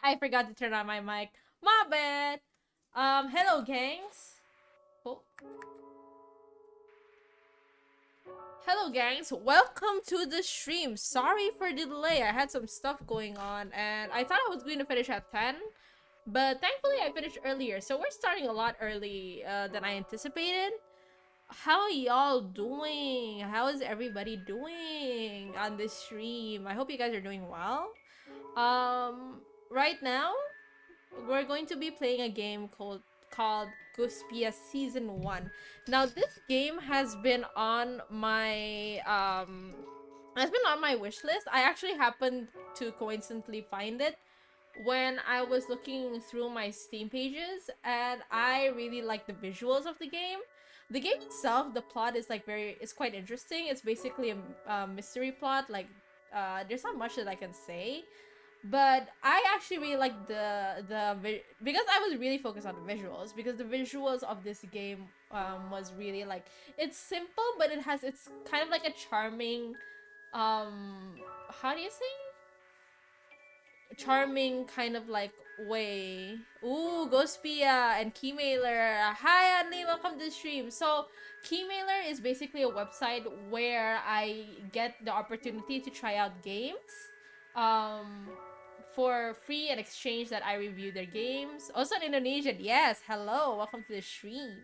I forgot to turn on my mic. My bad. Hello, gangs. Oh. Hello, gangs. Welcome to the stream. Sorry for the delay. I had some stuff going on, and I thought I was going to finish at 10, but thankfully I finished earlier. So we're starting a lot early than I anticipated. How y'all doing? How is everybody doing on this stream? I hope you guys are doing well. Right now, we're going to be playing a game called Ghostpia Season 1. Now, this game has been on my wish list. I actually happened to coincidentally find it when I was looking through my Steam pages, and I really like the visuals of the game. The game itself, the plot is like it's quite interesting. It's basically a mystery plot. Like, there's not much that I can say, but I actually really like because I was really focused on the visuals, because the visuals of this game was really like, it's simple, but it's kind of like a charming, how do you say, charming kind of like way. Ooh, Ghostpia and Keymailer. Hi, Anli, welcome to the stream. So, Keymailer is basically a website where I get the opportunity to try out games um, for free and exchange that I review their games. Also in Indonesian, yes, hello, welcome to the stream.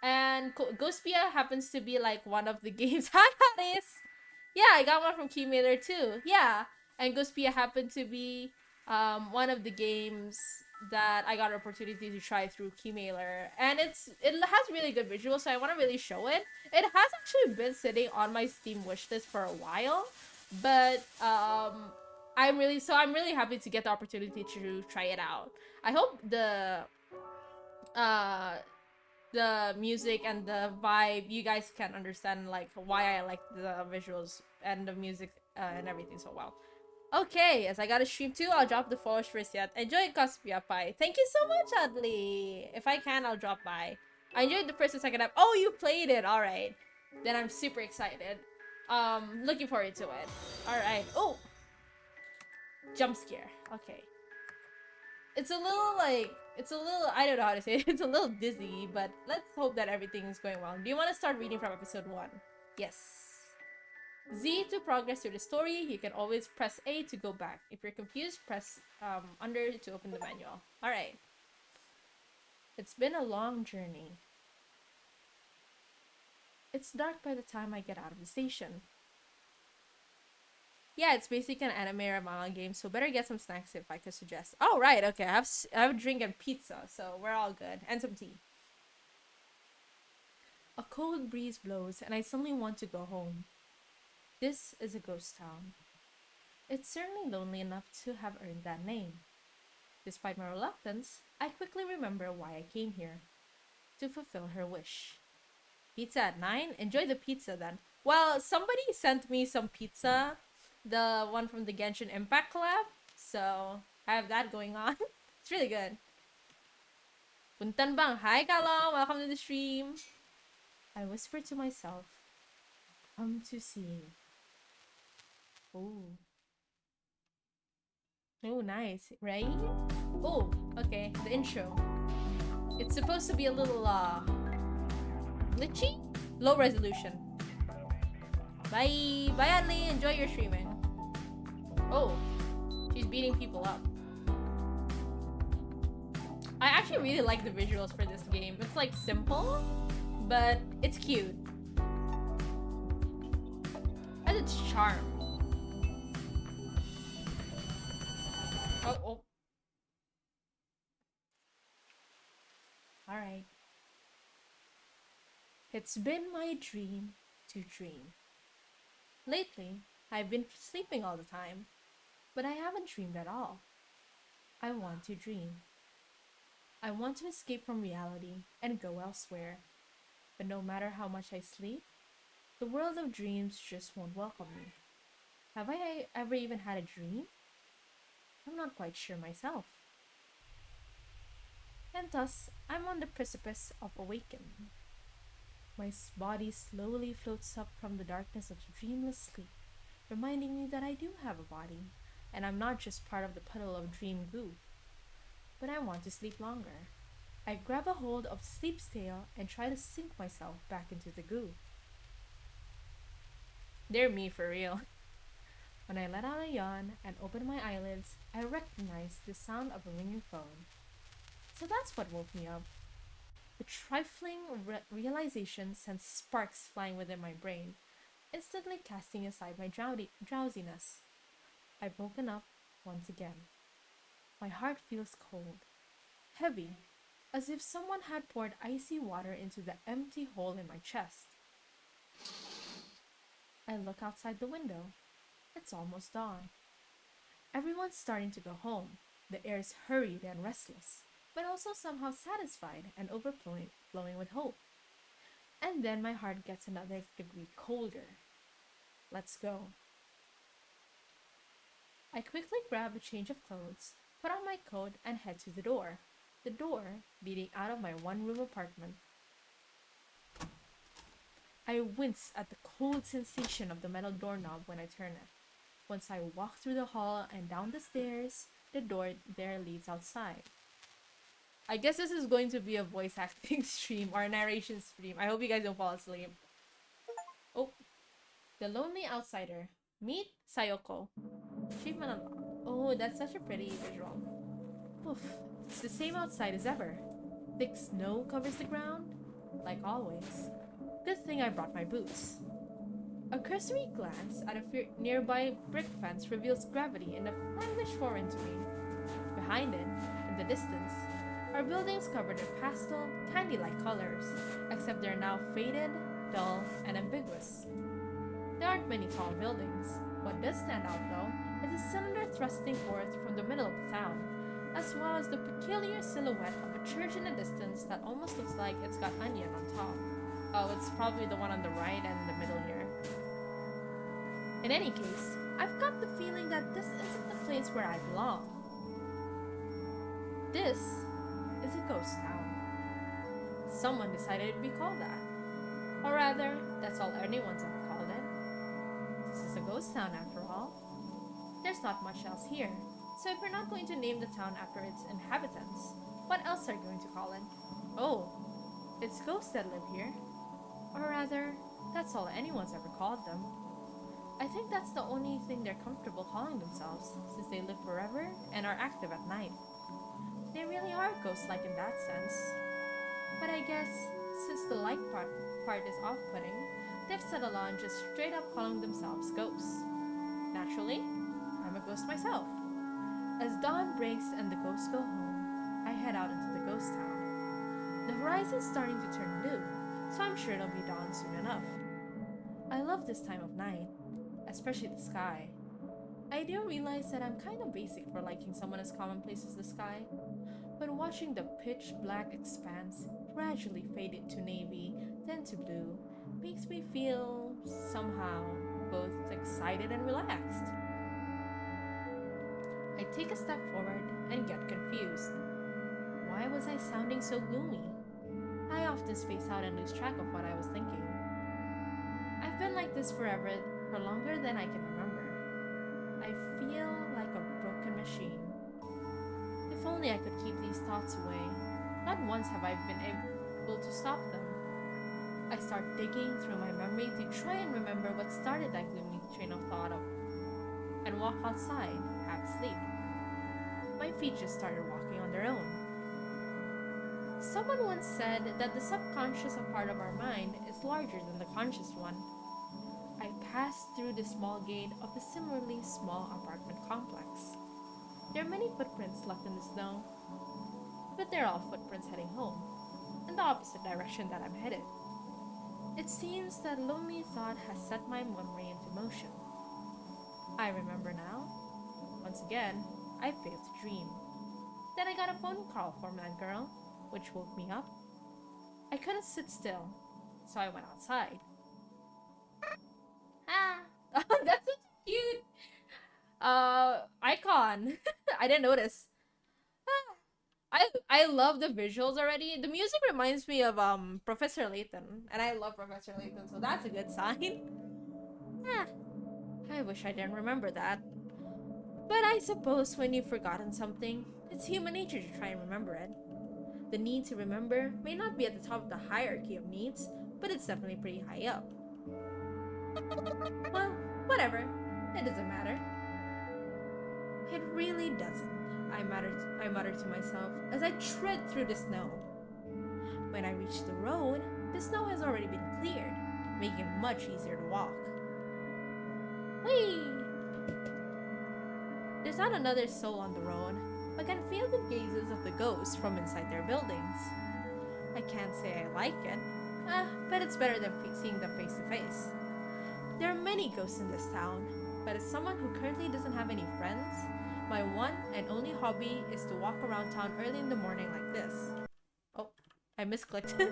And Ghostpia happens to be like one of the games. Hi, Haris! Yeah, I got one from Keymailer too. Yeah, and Ghostpia happened to be one of the games that I got an opportunity to try through Keymailer, and it has really good visuals, so I want to really show it. It has actually been sitting on my Steam wishlist for a while, but I'm really happy to get the opportunity to try it out. I hope uh the music and the vibe, you guys can understand like why I like the visuals and the music and everything so well. Okay, as I got a stream too, I'll drop the followers first yet. Enjoy Ghostpia Pie. Thank you so much, Adley. If I can, I'll drop by. I enjoyed the first and second app. Oh, you played it. All right. Then I'm super excited. Looking forward to it. All right. Oh, jump scare. Okay. It's a little like, I don't know how to say it. It's a little dizzy, but let's hope that everything is going well. Do you want to start reading from episode 1? Yes. Z to progress through the story. You can always press A to go back. If you're confused, press under to open the manual. Alright. It's been a long journey. It's dark by the time I get out of the station. Yeah, it's basically an anime or manga game, so better get some snacks if I could suggest. Oh, right, okay. I have a drink and pizza, so we're all good. And some tea. A cold breeze blows, and I suddenly want to go home. This is a ghost town. It's certainly lonely enough to have earned that name. Despite my reluctance, I quickly remember why I came here. To fulfill her wish. Pizza at 9? Enjoy the pizza then. Well, somebody sent me some pizza. The one from the Genshin Impact collab. So, I have that going on. It's really good. Puntan bang. Hi, Kalong. Welcome to the stream. I whispered to myself, come to see. Oh. Oh, nice. Right? Oh, okay. The intro. It's supposed to be a little, glitchy? Low resolution. Bye! Bye, Adley! Enjoy your streaming. Oh, she's beating people up. I actually really like the visuals for this game. It's like simple, but it's cute. And its charm. Oh. Alright. It's been my dream to dream. Lately, I've been sleeping all the time, but I haven't dreamed at all. I want to dream. I want to escape from reality and go elsewhere. But no matter how much I sleep, the world of dreams just won't welcome me. Have I ever even had a dream? I'm not quite sure myself. And thus, I'm on the precipice of awakening. My body slowly floats up from the darkness of dreamless sleep, reminding me that I do have a body, and I'm not just part of the puddle of dream goo. But I want to sleep longer. I grab a hold of Sleep's tail and try to sink myself back into the goo. They're me for real. When I let out a yawn and open my eyelids, I recognize the sound of a ringing phone. So that's what woke me up. The trifling realization sends sparks flying within my brain, instantly casting aside my drowsiness. I've woken up once again. My heart feels cold, heavy, as if someone had poured icy water into the empty hole in my chest. I look outside the window. It's almost dawn. Everyone's starting to go home. The air is hurried and restless, but also somehow satisfied and overflowing with hope. And then my heart gets another degree colder. Let's go. I quickly grab a change of clothes, put on my coat, and head to the door. The door leading out of my one-room apartment. I wince at the cold sensation of the metal doorknob when I turn it. Once I walk through the hall and down the stairs, the door there leads outside. I guess this is going to be a voice acting stream or a narration stream. I hope you guys don't fall asleep. Oh, the lonely outsider. Meet Sayoko. Achievement unlocked. Oh, that's such a pretty visual. Oof, it's the same outside as ever. Thick snow covers the ground, like always. Good thing I brought my boots. A cursory glance at a nearby brick fence reveals gravity in a language foreign to me. Behind it, in the distance, are buildings covered in pastel, candy-like colors, except they're now faded, dull, and ambiguous. There aren't many tall buildings. What does stand out, though, is a cylinder thrusting forth from the middle of the town, as well as the peculiar silhouette of a church in the distance that almost looks like it's got onion on top. Oh, it's probably the one on the right and in the middle here. In any case, I've got the feeling that this isn't the place where I belong. This is a ghost town. Someone decided it'd be called that. Or rather, that's all anyone's ever called it. This is a ghost town after all. There's not much else here, so if we're not going to name the town after its inhabitants, what else are you going to call it? Oh, it's ghosts that live here. Or rather, that's all anyone's ever called them. I think that's the only thing they're comfortable calling themselves, since they live forever and are active at night. They really are ghost-like in that sense. But I guess, since the like part is off-putting, they've settled on just straight up calling themselves ghosts. Naturally, I'm a ghost myself. As dawn breaks and the ghosts go home, I head out into the ghost town. The horizon's starting to turn blue, so I'm sure it'll be dawn soon enough. I love this time of night, especially the sky. I do realize that I'm kind of basic for liking someone as commonplace as the sky, but watching the pitch black expanse gradually fade into navy, then to blue, makes me feel, somehow, both excited and relaxed. I take a step forward and get confused. Why was I sounding so gloomy? I often space out and lose track of what I was thinking. I've been like this forever, for longer than I can remember. I feel like a broken machine. If only I could keep these thoughts away. Not once have I been able to stop them. I start digging through my memory to try and remember what started that gloomy train of thought and walk outside, half asleep. My feet just started walking on their own. Someone once said that the subconscious part of our mind is larger than the conscious one. I passed through the small gate of the similarly small apartment complex. There are many footprints left in the snow, but they're all footprints heading home, in the opposite direction that I'm headed. It seems that lonely thought has set my memory into motion. I remember now. Once again, I failed to dream. Then I got a phone call from that girl, which woke me up. I couldn't sit still, so I went outside. Ah, that's such a cute icon. I didn't notice. I love the visuals already. The music reminds me of Professor Layton, and I love Professor Layton, so that's a good sign. Ah, I wish I didn't remember that. But I suppose when you've forgotten something, it's human nature to try and remember it. The need to remember may not be at the top of the hierarchy of needs, but it's definitely pretty high up. Well, whatever. It doesn't matter. It really doesn't, I mutter to myself as I tread through the snow. When I reach the road, the snow has already been cleared, making it much easier to walk. Whee! There's not another soul on the road, but I can feel the gazes of the ghosts from inside their buildings. I can't say I like it, but it's better than seeing them face to face. There are many ghosts in this town, but as someone who currently doesn't have any friends, my one and only hobby is to walk around town early in the morning like this. Oh, I misclicked.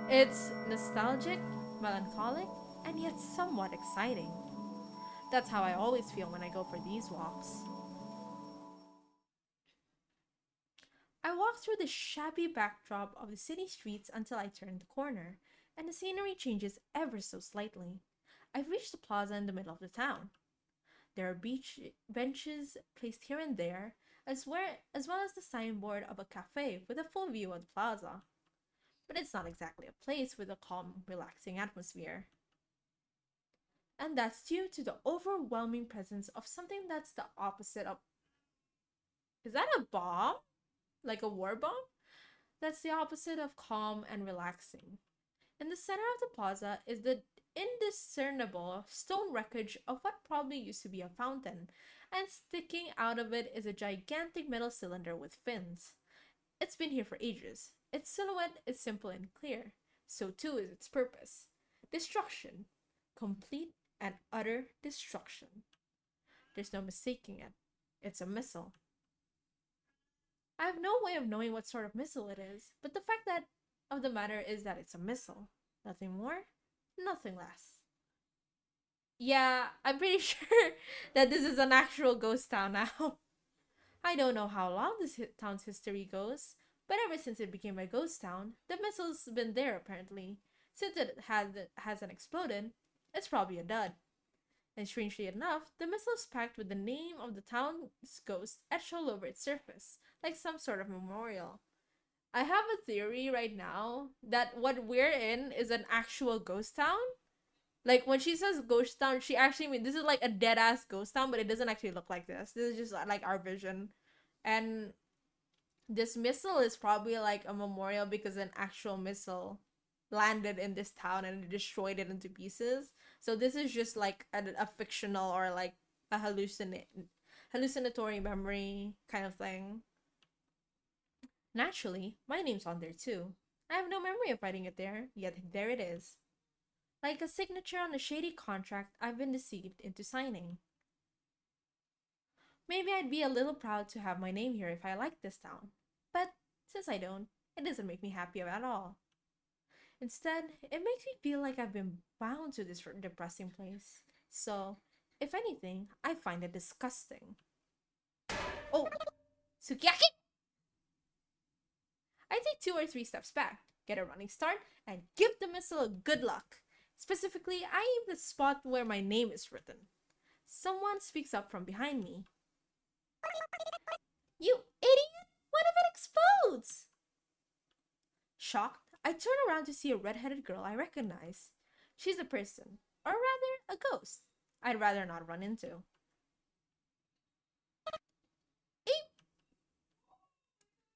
It's nostalgic, melancholic, and yet somewhat exciting. That's how I always feel when I go for these walks. I walk through the shabby backdrop of the city streets until I turn the corner, and the scenery changes ever so slightly. I've reached the plaza in the middle of the town. There are beach benches placed here and there, as well as the signboard of a cafe with a full view of the plaza. But it's not exactly a place with a calm, relaxing atmosphere. And that's due to the overwhelming presence of something that's the opposite of... Is that a bomb? Like a war bomb? That's the opposite of calm and relaxing. In the center of the plaza is the indiscernible stone wreckage of what probably used to be a fountain, and sticking out of it is a gigantic metal cylinder with fins. It's been here for ages. Its silhouette is simple and clear. So too is its purpose. Destruction. Complete and utter destruction. There's no mistaking it. It's a missile. I have no way of knowing what sort of missile it is, but the fact that of the matter is that it's a missile. Nothing more, nothing less. Yeah, I'm pretty sure that this is an actual ghost town now. I don't know how long this town's history goes, but ever since it became a ghost town, the missile's been there apparently. Since it hasn't exploded, it's probably a dud. And strangely enough, the missile is packed with the name of the town's ghost etched all over its surface, like some sort of memorial. I have a theory right now that what we're in is an actual ghost town. Like, when she says ghost town, she actually means this is like a dead-ass ghost town, but it doesn't actually look like this. This is just like our vision. And this missile is probably like a memorial because an actual missile landed in this town and destroyed it into pieces. So this is just like a fictional or like a hallucinatory memory kind of thing. Naturally, my name's on there too. I have no memory of writing it there, yet there it is. Like a signature on a shady contract I've been deceived into signing. Maybe I'd be a little proud to have my name here if I liked this town. But since I don't, it doesn't make me happy at all. Instead, it makes me feel like I've been bound to this depressing place. So, if anything, I find it disgusting. Oh! Sukiyaki! I take 2 or 3 steps back, get a running start, and give the missile a good luck. Specifically, I aim the spot where my name is written. Someone speaks up from behind me. You idiot! What if it explodes? Shocked, I turn around to see a red-headed girl I recognize. She's a person, or rather, a ghost, I'd rather not run into. Eep!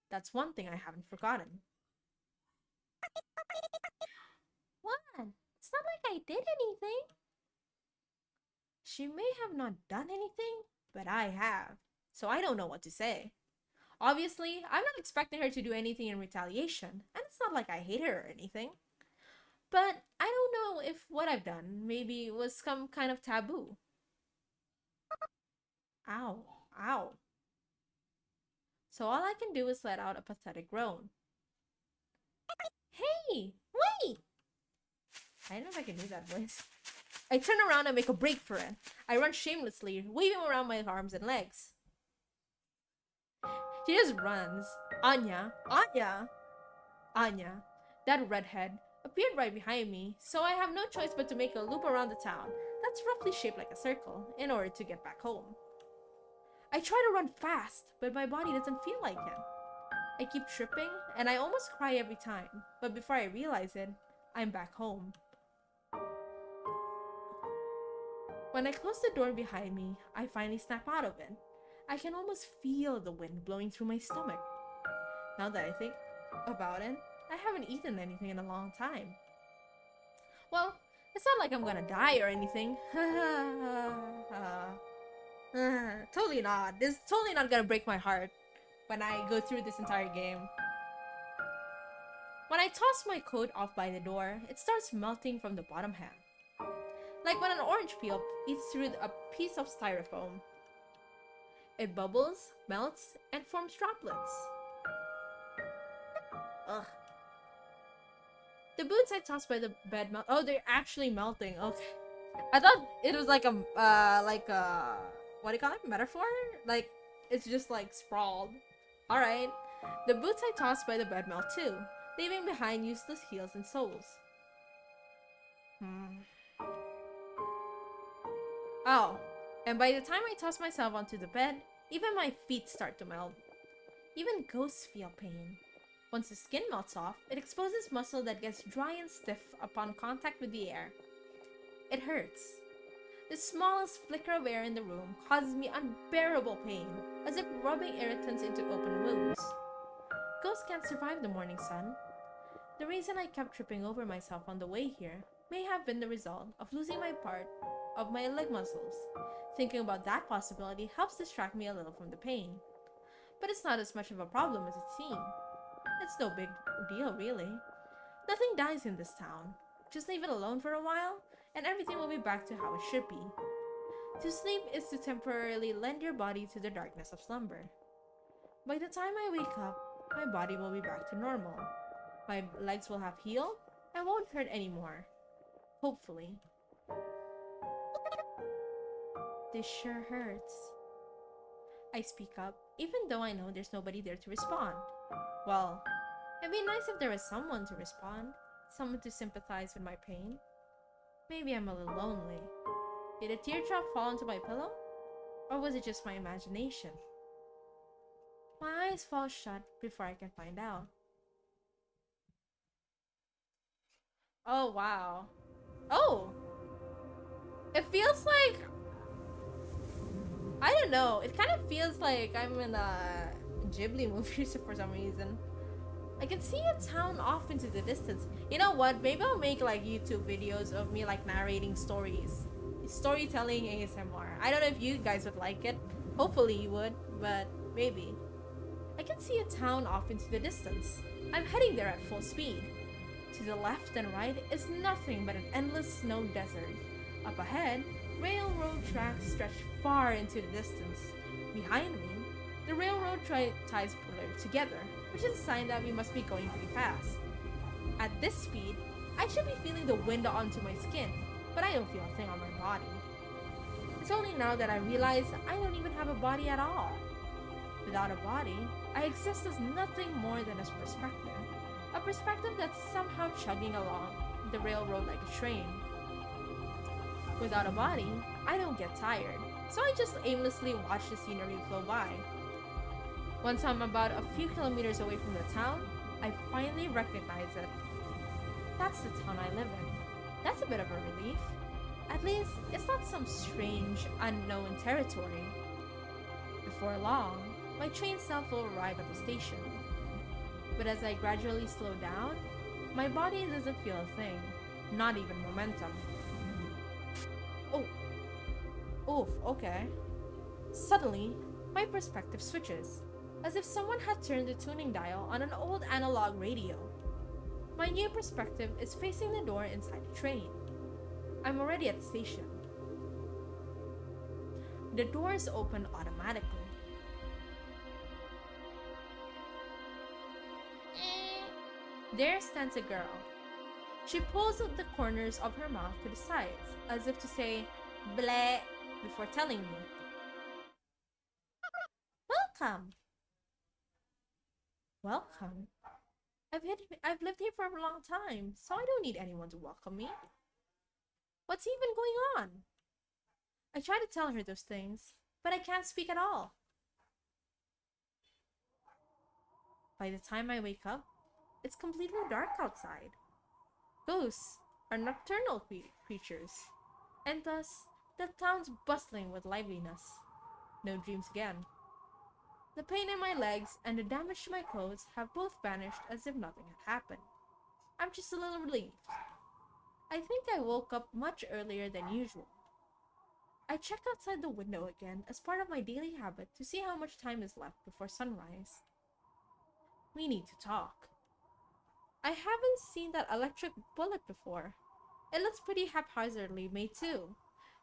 That's one thing I haven't forgotten. What? It's not like I did anything. She may have not done anything, but I have, so I don't know what to say. Obviously, I'm not expecting her to do anything in retaliation, and it's not like I hate her or anything. But I don't know if what I've done maybe was some kind of taboo. Ow, ow. So all I can do is let out a pathetic groan. Hey, wait! I don't know if I can do that voice. I turn around and make a break for it. I run shamelessly, waving around my arms and legs. She just runs. Anya, that redhead, appeared right behind me, so I have no choice but to make a loop around the town that's roughly shaped like a circle in order to get back home. I try to run fast, but my body doesn't feel like it. I keep tripping, and I almost cry every time, but before I realize it, I'm back home. When I close the door behind me, I finally snap out of it. I can almost feel the wind blowing through my stomach. Now that I think about it, I haven't eaten anything in a long time. Well, it's not like I'm gonna die or anything. Totally not. This is totally not gonna break my heart when I go through this entire game. When I toss my coat off by the door, it starts melting from the bottom half. Like when an orange peel eats through a piece of styrofoam. It bubbles, melts, and forms droplets. Ugh. The boots I tossed by the bed melt. Oh, they're actually melting. Okay. I thought it was like a, what do you call it? Metaphor? Like, it's just like sprawled. Alright. The boots I tossed by the bed melt too, leaving behind useless heels and soles. Oh, and by the time I toss myself onto the bed, even my feet start to melt. Even ghosts feel pain. Once the skin melts off, it exposes muscle that gets dry and stiff upon contact with the air. It hurts. The smallest flicker of air in the room causes me unbearable pain, as if rubbing irritants into open wounds. Ghosts can't survive the morning sun. The reason I kept tripping over myself on the way here may have been the result of losing my part of my leg muscles. Thinking about that possibility helps distract me a little from the pain. But it's not as much of a problem as it seems. It's no big deal, really. Nothing dies in this town. Just leave it alone for a while, and everything will be back to how it should be. To sleep is to temporarily lend your body to the darkness of slumber. By the time I wake up, my body will be back to normal. My legs will have healed and won't hurt anymore. Hopefully. This sure hurts. I speak up, even though I know there's nobody there to respond. Well, it'd be nice if there was someone to respond, someone to sympathize with my pain. Maybe I'm a little lonely. Did a teardrop fall into my pillow? Or was it just my imagination? My eyes fall shut before I can find out. Oh, wow. Oh! It feels like... I don't know. It kind of feels like I'm in a Ghibli movie for some reason. I can see a town off into the distance. You know what? Maybe I'll make like YouTube videos of me like narrating stories. Storytelling ASMR. I don't know if you guys would like it. Hopefully you would, but maybe. I can see a town off into the distance. I'm heading there at full speed. To the left and right is nothing but an endless snow desert. Up ahead, railroad tracks stretch far into the distance. Behind me, the railroad ties puller together, which is a sign that we must be going pretty fast. At this speed, I should be feeling the wind onto my skin, but I don't feel a thing on my body. It's only now that I realize I don't even have a body at all. Without a body, I exist as nothing more than a perspective. A perspective that's somehow chugging along the railroad like a train. Without a body, I don't get tired, so I just aimlessly watch the scenery flow by. Once I'm about a few kilometers away from the town, I finally recognize it. That's the town I live in. That's a bit of a relief. At least, it's not some strange, unknown territory. Before long, my train self will arrive at the station. But as I gradually slow down, my body doesn't feel a thing, not even momentum. Oh. Oof, okay. Suddenly, my perspective switches, as if someone had turned the tuning dial on an old analog radio. My new perspective is facing the door inside the train. I'm already at the station. The doors open automatically. There stands a girl. She pulls out the corners of her mouth to the sides, as if to say, bleh, before telling me, welcome. Welcome? I've lived here for a long time, so I don't need anyone to welcome me. What's even going on? I try to tell her those things, but I can't speak at all. By the time I wake up, it's completely dark outside. Ghosts are nocturnal creatures, and thus the town's bustling with liveliness. No dreams again. The pain in my legs and the damage to my clothes have both vanished as if nothing had happened. I'm just a little relieved. I think I woke up much earlier than usual. I check outside the window again as part of my daily habit to see how much time is left before sunrise. We need to talk. I haven't seen that electric bullet before. It looks pretty haphazardly made too.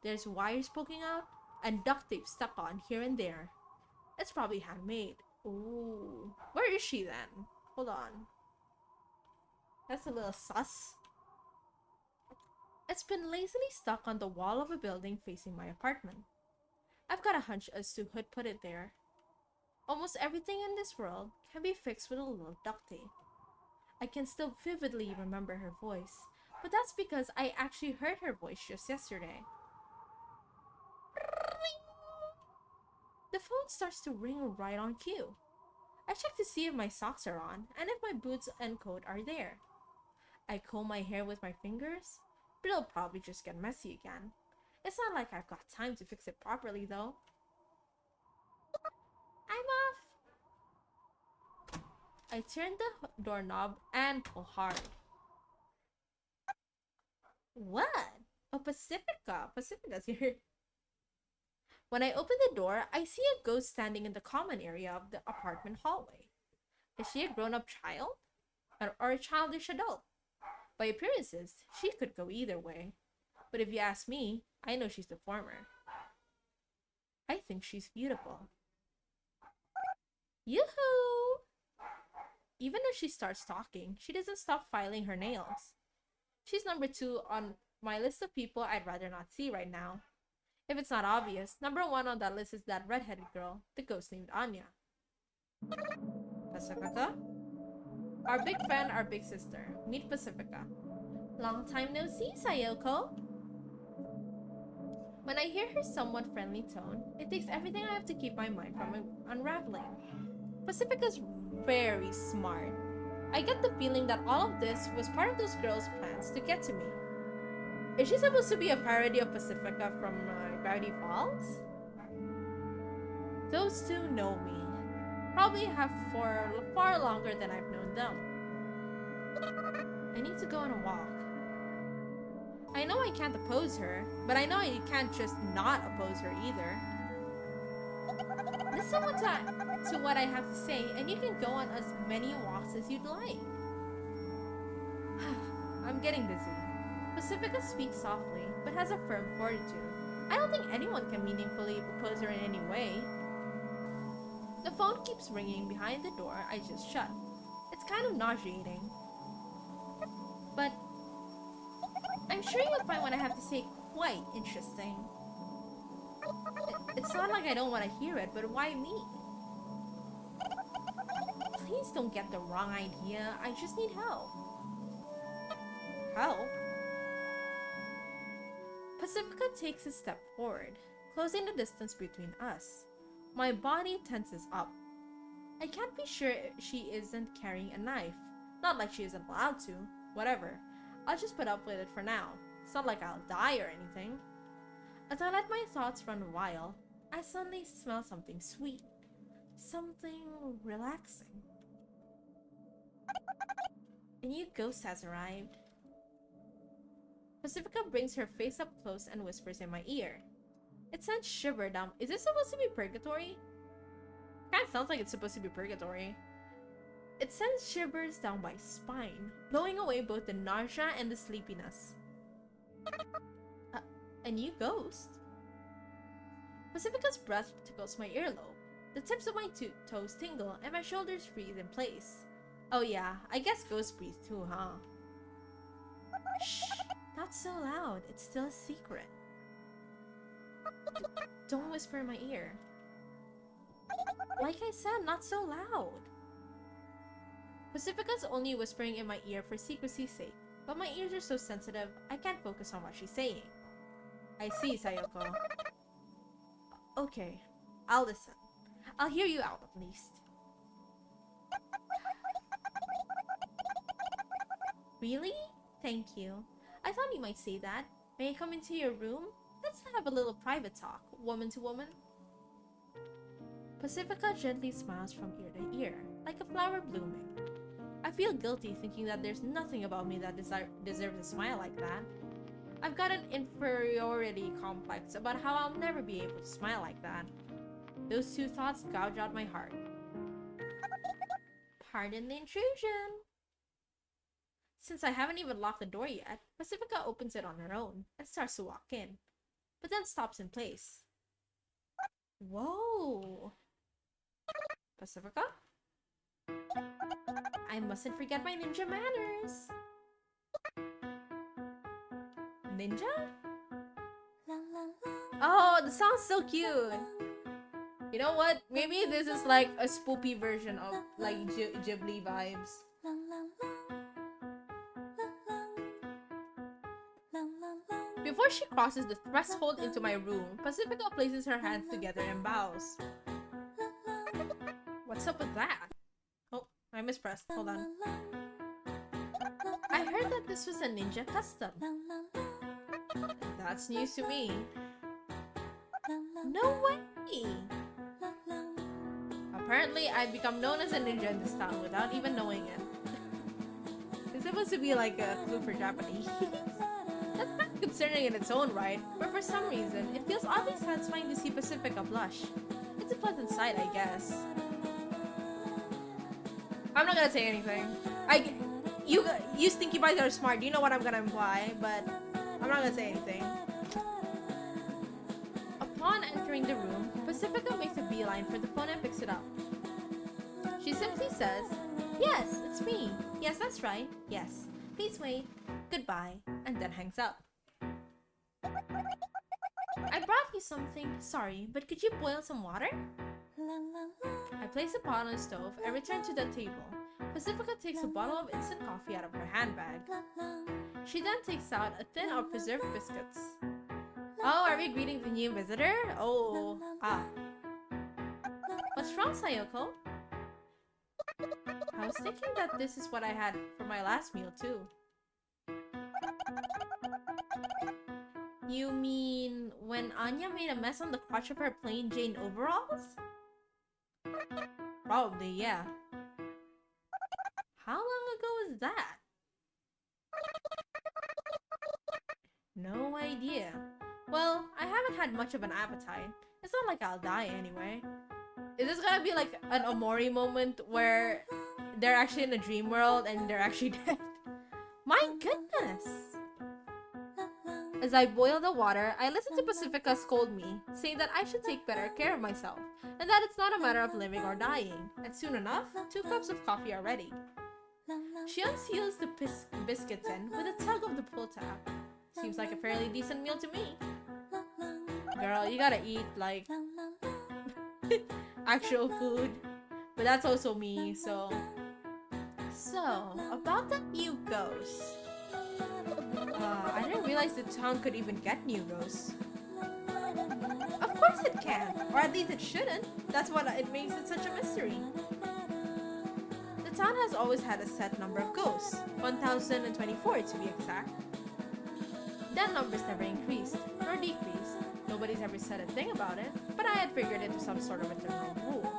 There's wires poking out and duct tape stuck on here and there. It's probably handmade. Ooh. Where is she then? Hold on. That's a little sus. It's been lazily stuck on the wall of a building facing my apartment. I've got a hunch as to who'd put it there. Almost everything in this world can be fixed with a little duct tape. I can still vividly remember her voice, but that's because I actually heard her voice just yesterday. The phone starts to ring right on cue. I check to see if my socks are on and if my boots and coat are there. I comb my hair with my fingers, but it'll probably just get messy again. It's not like I've got time to fix it properly though. I'm off! I turn the doorknob and pull hard. What? Oh, Pacifica. Pacifica's here. When I open the door, I see a ghost standing in the common area of the apartment hallway. Is she a grown-up child? Or a childish adult? By appearances, she could go either way. But if you ask me, I know she's the former. I think she's beautiful. Yoo-hoo! Even as she starts talking, she doesn't stop filing her nails. She's number 2 on my list of people I'd rather not see right now. If it's not obvious, number 1 on that list is that redheaded girl, the ghost named Anya. Pacifica? Our big friend, our big sister. Meet Pacifica. Long time no see, Sayoko. When I hear her somewhat friendly tone, it takes everything I have to keep my mind from unraveling. Pacifica's very smart. I get the feeling that all of this was part of those girls' plans to get to me. Is she supposed to be a parody of Pacifica from Gravity Falls? Those two know me. Probably have for far longer than I've known them. I need to go on a walk. I know I can't oppose her, but I know I can't just not oppose her either. Listen to what I have to say, and you can go on as many walks as you'd like. I'm getting busy. Pacifica speaks softly, but has a firm fortitude. I don't think anyone can meaningfully oppose her in any way. The phone keeps ringing behind the door I just shut. It's kind of nauseating. But I'm sure you'll find what I have to say quite interesting. It's not like I don't want to hear it, but why me? Please don't get the wrong idea. I just need help. Help? Pacifica takes a step forward, closing the distance between us. My body tenses up. I can't be sure she isn't carrying a knife. Not like she isn't allowed to. Whatever. I'll just put up with it for now. It's not like I'll die or anything. As I let my thoughts run wild, I suddenly smell something sweet. Something relaxing. A new ghost has arrived. Pacifica brings her face up close and whispers in my ear. It sends shiver down. Is this supposed to be purgatory? Kinda sounds like it's supposed to be purgatory. It sends shivers down my spine, blowing away both the nausea and the sleepiness. A new ghost? Pacifica's breath tickles my earlobe. The tips of my toes tingle and my shoulders freeze in place. Oh yeah, I guess ghosts breathe too, huh? Shh, not so loud. It's still a secret. Don't whisper in my ear. Like I said, not so loud. Pacifica's only whispering in my ear for secrecy's sake, but my ears are so sensitive, I can't focus on what she's saying. I see, Sayoko. Okay, I'll listen. I'll hear you out at least. Really? Thank you. I thought you might say that. May I come into your room? Let's have a little private talk, woman to woman. Pacifica gently smiles from ear to ear, like a flower blooming. I feel guilty thinking that there's nothing about me that deserves a smile like that. I've got an inferiority complex about how I'll never be able to smile like that. Those two thoughts gouge out my heart. Pardon the intrusion. Since I haven't even locked the door yet, Pacifica opens it on her own and starts to walk in, but then stops in place. Whoa! Pacifica? I mustn't forget my ninja manners! Ninja? Oh, the song's so cute! You know what? Maybe this is like a spoopy version of like Ghibli vibes. Before she crosses the threshold into my room, Pacifica places her hands together and bows. What's up with that? Oh, I mispressed. Hold on. I heard that this was a ninja custom. That's news to me. No way! Apparently, I've become known as a ninja in this town without even knowing it. It's supposed to be like a clue for Japanese. That's not concerning in its own right, but for some reason, it feels oddly satisfying to see Pacifica blush. It's a pleasant sight, I guess. I'm not gonna say anything. You stinky pies are smart. You know what I'm gonna imply, but I'm not gonna say anything. Upon entering the room, Pacifica makes a beeline for the phone and picks it up. She simply says, "Yes, it's me. Yes, that's right. Yes. Please wait. Goodbye," and then hangs up. I brought you something. Sorry, but could you boil some water? I place the pot on the stove and return to the table. Pacifica takes a bottle of instant coffee out of her handbag. She then takes out a tin of preserved biscuits. Oh, are we greeting the new visitor? Oh, What's wrong, Sayoko? I was thinking that this is what I had for my last meal too. You mean when Anya made a mess on the crotch of her plain Jane overalls? Probably, yeah. How long ago was that? No idea. Well, I haven't had much of an appetite. It's not like I'll die anyway. Is this gonna be like an Omori moment where they're actually in a dream world and they're actually dead? My goodness! As I boil the water, I listen to Pacifica scold me, saying that I should take better care of myself, and that it's not a matter of living or dying. And soon enough, 2 cups of coffee are ready. She unseals the biscuit tin with a tug of the pull tab. Seems like a fairly decent meal to me. Girl, you gotta eat, like, actual food. But that's also me, so... So, about that new ghost. I didn't realize the town could even get new ghosts. Of course it can! Or at least it shouldn't. That's what it makes it such a mystery. The town has always had a set number of ghosts. 1,024 to be exact. That number's never increased, nor decreased. Nobody's ever said a thing about it, but I had figured it was some sort of eternal rule.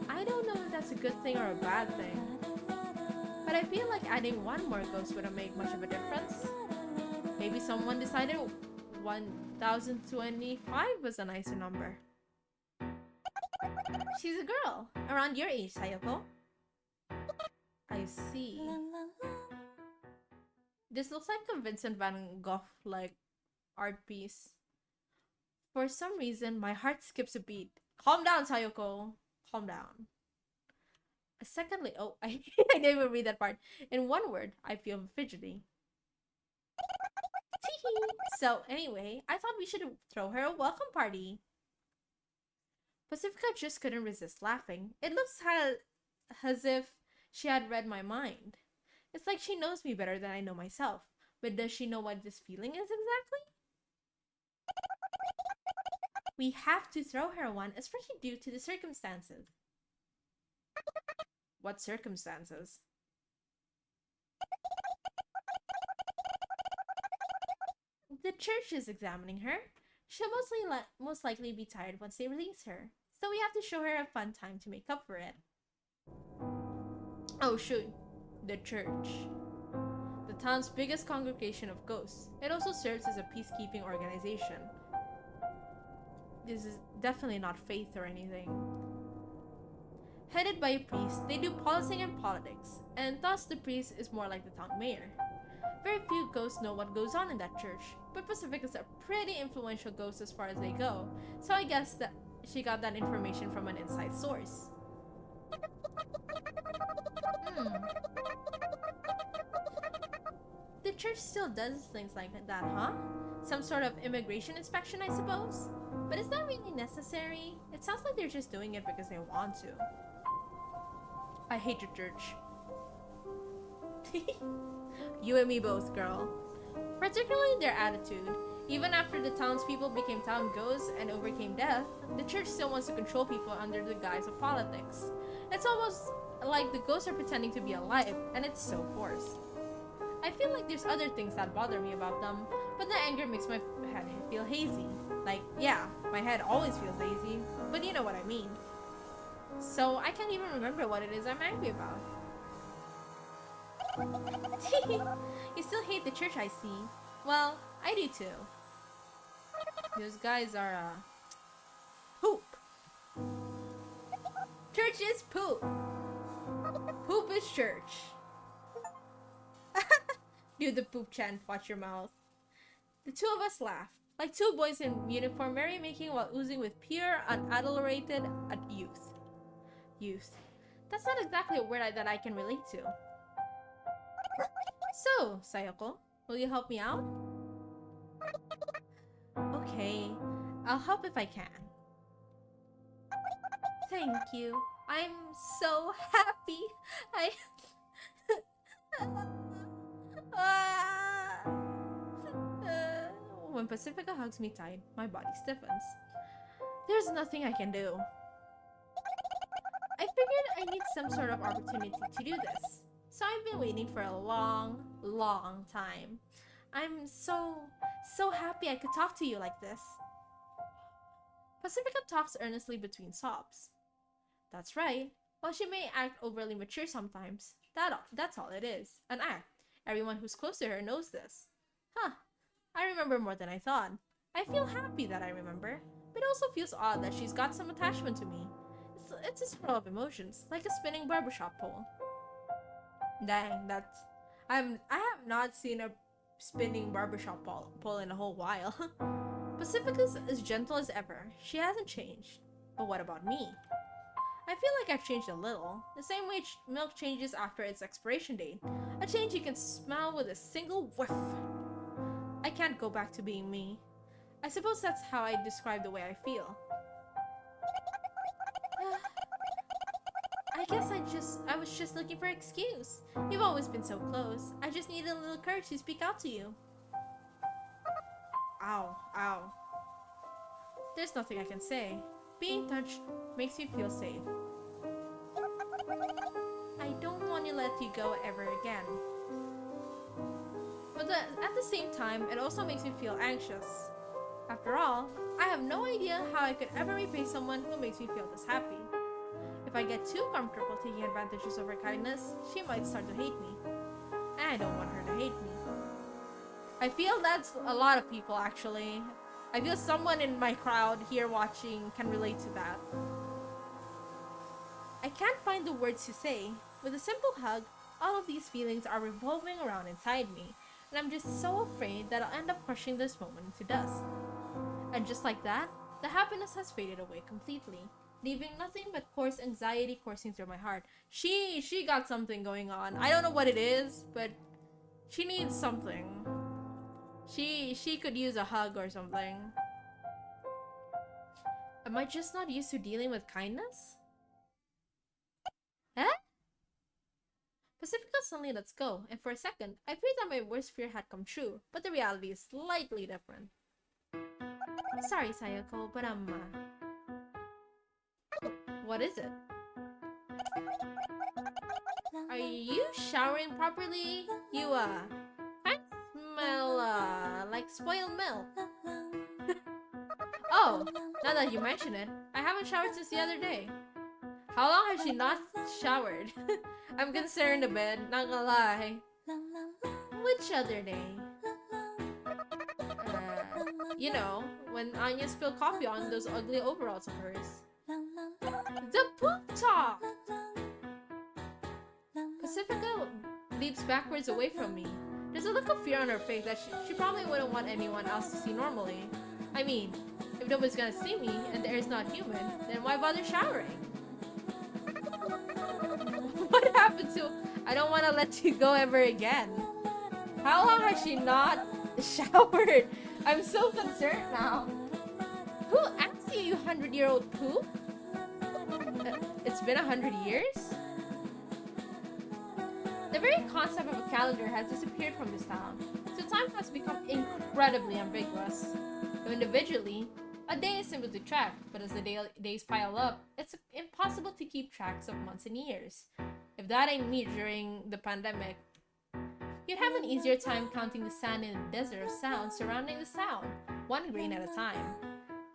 I don't know if that's a good thing or a bad thing. But I feel like adding one more ghost wouldn't make much of a difference. Maybe someone decided 1,025 was a nicer number. She's a girl, around your age, Sayoko. I see. This looks like a Vincent van Gogh, like, art piece. For some reason, my heart skips a beat. Calm down, Sayoko. Calm down. A second later, oh, I didn't even read that part. In one word, I feel fidgety. So anyway, I thought we should throw her a welcome party. Pacifica just couldn't resist laughing. It looks as if she had read my mind. It's like she knows me better than I know myself. But does she know what this feeling is exactly? We have to throw her one, especially due to the circumstances. What circumstances? church is examining her. She'll most likely be tired once they release her, so we have to show her a fun time to make up for it. Oh shoot, the church. The town's biggest congregation of ghosts. It also serves as a peacekeeping organization. This is definitely not faith or anything. Headed by a priest, they do policing and politics, and thus the priest is more like the town mayor. Very few ghosts know what goes on in that church, but Pacifica's a pretty influential ghost as far as they go, so I guess that she got that information from an inside source. The church still does things like that, huh? Some sort of immigration inspection, I suppose? But is that really necessary? It sounds like they're just doing it because they want to. I hate your church. You and me both, girl. Particularly their attitude. Even after the townspeople became town ghosts and overcame death, the church still wants to control people under the guise of politics. It's almost like the ghosts are pretending to be alive, and it's so forced. I feel like there's other things that bother me about them, but the anger makes my head feel hazy. Like, yeah, my head always feels hazy, but you know what I mean. So I can't even remember what it is I'm angry about. You still hate the church, I see. Well, I do too. Those guys are, poop. Church is poop. Poop is church. Do the poop chant, watch your mouth. The two of us laugh, like two boys in uniform merrymaking while oozing with pure, unadulterated youth. Youth. That's not exactly a word that I can relate to. So, Sayoko, will you help me out? Okay, I'll help if I can. Thank you. I'm so happy. When Pacifica hugs me tight, my body stiffens. There's nothing I can do. I figured I need some sort of opportunity to do this. So I've been waiting for a long, long time. I'm so happy I could talk to you like this. Pacifica talks earnestly between sobs. That's right. While she may act overly mature sometimes, that's all it is. An act. Everyone who's close to her knows this. Huh. I remember more than I thought. I feel happy that I remember, but it also feels odd that she's got some attachment to me. It's a swirl of emotions, like a spinning barbershop pole. Dang, that's... I have not seen a spinning barbershop pole in a whole while. Pacifica's as gentle as ever. She hasn't changed. But what about me? I feel like I've changed a little. The same way milk changes after its expiration date. A change you can smell with a single whiff. I can't go back to being me. I suppose that's how I describe the way I feel. I guess I was just looking for an excuse. You've always been so close. I just needed a little courage to speak out to you. Ow, ow. There's nothing I can say. Being touched makes me feel safe. I don't want to let you go ever again. But at the same time, it also makes me feel anxious. After all, I have no idea how I could ever repay someone who makes me feel this happy. If I get too comfortable taking advantages of her kindness, she might start to hate me. And I don't want her to hate me. I feel that's a lot of people, actually. I feel someone in my crowd here watching can relate to that. I can't find the words to say. With a simple hug, all of these feelings are revolving around inside me, and I'm just so afraid that I'll end up crushing this moment into dust. And just like that, the happiness has faded away completely, leaving nothing but coarse anxiety coursing through my heart. She got something going on. I don't know what it is, but she needs something. She could use a hug or something. Am I just not used to dealing with kindness? Eh? Pacifica suddenly lets go, and for a second, I feared that my worst fear had come true, but the reality is slightly different. Sorry, Sayoko, but what is it? Are you showering properly? You, can't smell like spoiled milk. Oh, now that you mention it, I haven't showered since the other day. How long has she not showered? I'm concerned a bit, not gonna lie. Which other day? You know, when Anya spilled coffee on those ugly overalls of hers. The poop talk! Pacifica leaps backwards away from me. There's a look of fear on her face that she probably wouldn't want anyone else to see normally. I mean, if nobody's gonna see me and the air's not humid, then why bother showering? What happened to I don't want to let you go ever again? How long has she not showered? I'm so concerned now. Who asked you, you 100-year-old poop? It's been 100 years? The very concept of a calendar has disappeared from this town, so time has become incredibly ambiguous. Though individually, a day is simple to track, but as the days pile up, it's impossible to keep tracks of months and years. If that ain't me during the pandemic, you'd have an easier time counting the sand in the desert of sound surrounding the sound, one grain at a time.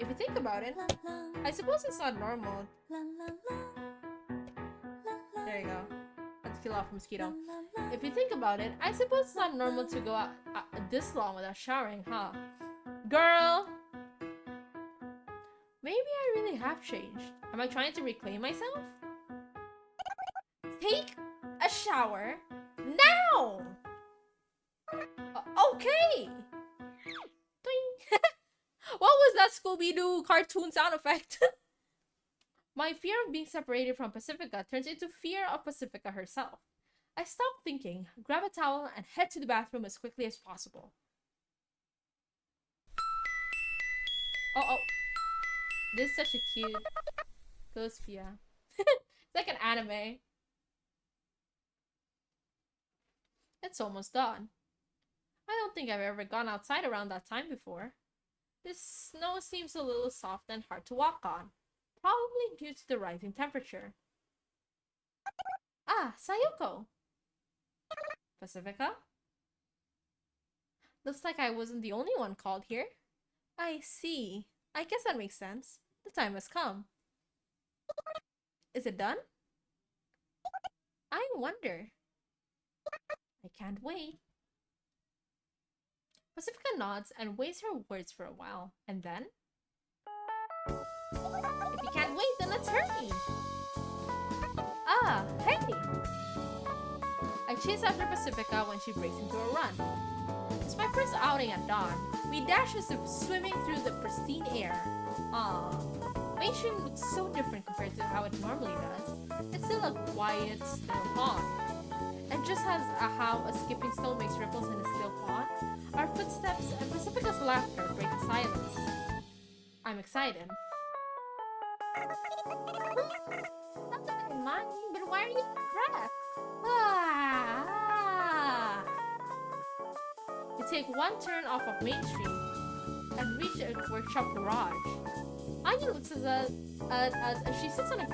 If you think about it, I suppose it's not normal. There you go. Let's kill off a mosquito. If you think about it, I suppose it's not normal to go out this long without showering, huh? Girl! Maybe I really have changed. Am I trying to reclaim myself? Take a shower now! Okay! Doing. What was that Scooby-Doo cartoon sound effect? My fear of being separated from Pacifica turns into fear of Pacifica herself. I stop thinking, grab a towel, and head to the bathroom as quickly as possible. Oh. This is such a cute Ghostpia. It's like an anime. It's almost dawn. I don't think I've ever gone outside around that time before. This snow seems a little soft and hard to walk on, probably due to the rising temperature. Ah, Sayoko! Pacifica? Looks like I wasn't the only one called here. I see. I guess that makes sense. The time has come. Is it done? I wonder. I can't wait. Pacifica nods and weighs her words for a while, and then... If you can't wait, then let's hurry! Ah, hey! I chase after Pacifica when she breaks into a run. It's my first outing at dawn. We dash as if swimming through the pristine air. Main Street looks so different compared to how it normally does. It's still a quiet, still pond. And just as how a skipping stone makes ripples in a still pond, our footsteps and Pacifica's laughter break the silence. I'm excited. Not that I mind, but why are you dressed? We take one turn off of Main Street and reach a workshop garage. Anya looks as she sits on a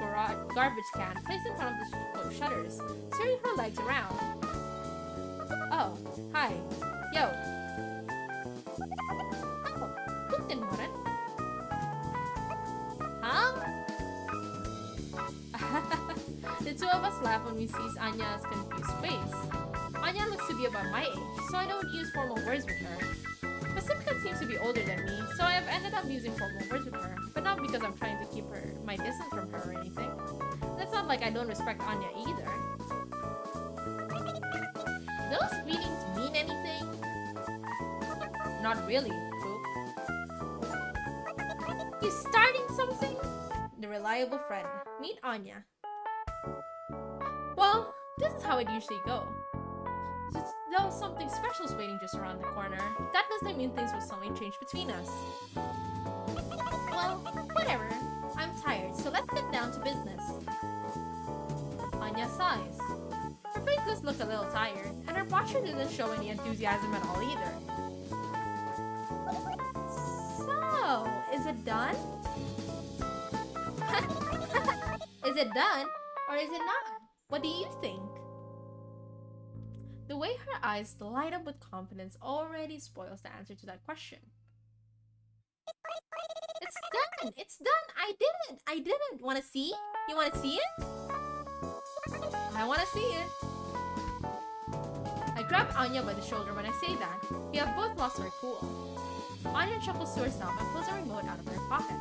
garbage can placed in front of the shutters, swinging her legs around. Oh, hi. Yo. Oh, guten Morgen. Huh? The two of us laugh when we see Anya's confused face. Anya looks to be about my age, so I don't use formal words with her. Pacifica seems to be older than me, so I have ended up using formal words with her, but not because I'm trying to keep my distance from her or anything. It's not like I don't respect Anya either. Those greetings mean anything? Not really, Poop. You starting something? The reliable friend. Meet Anya. Well, this is how it usually goes. Though something special is waiting just around the corner, that doesn't mean things will suddenly change between us. Well, whatever. I'm tired, so let's get down to business. Anya sighs. Her face does look a little tired, and her posture doesn't show any enthusiasm at all either. So, is it done? Is it done? Or is it not? What do you think? The way her eyes light up with confidence already spoils the answer to that question. It's done! It's done! I did it! I did it! Wanna see? You wanna see it? I wanna see it! I grab Anya by the shoulder when I say that. We have both lost our cool. Anya chuckles to herself and pulls a remote out of her pocket.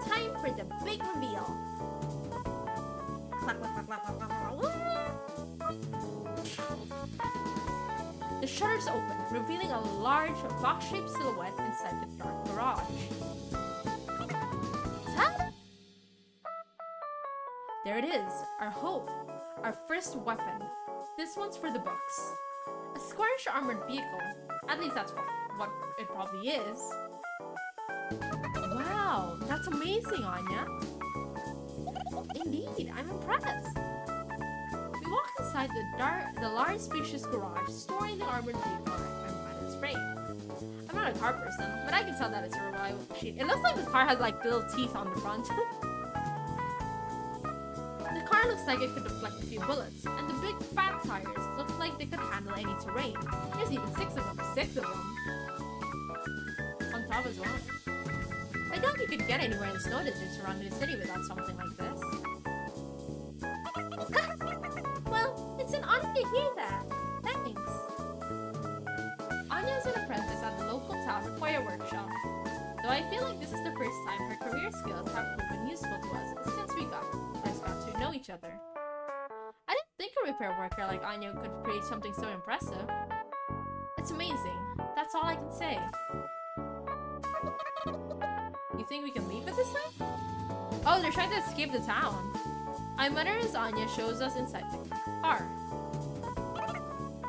Time for the big reveal! Clap, clap, clap, clap, clap, clap, clap. The shutters open, revealing a large, box-shaped silhouette inside the dark garage. Huh? There it is, our hope, our first weapon. This one's for the books. A squarish armored vehicle. At least that's what it probably is. Wow, that's amazing, Anya. Indeed, I'm impressed. We walk inside the large, spacious garage, storing the armored vehicle on its frame. I'm not a car person, but I can tell that it's a reliable machine. It looks like the car has like little teeth on the front. The car looks like it could deflect a few bullets, and the big fat tires look like they could handle any terrain. There's even 6 of them. 6 of them! On top as well. I doubt you could get anywhere in the snow desert surrounding the city without something like this. Well, it's an honor to hear that. Thanks. Anya is an apprentice at the local town Thiya workshop. Though I feel like this is the first time her career skills have proven useful to us since we first got to know each other. I didn't think a repair worker like Anya could create something so impressive. It's amazing. That's all I can say. You think we can leave it this time? Oh, they're trying to escape the town. I mutter as Anya shows us inside the car.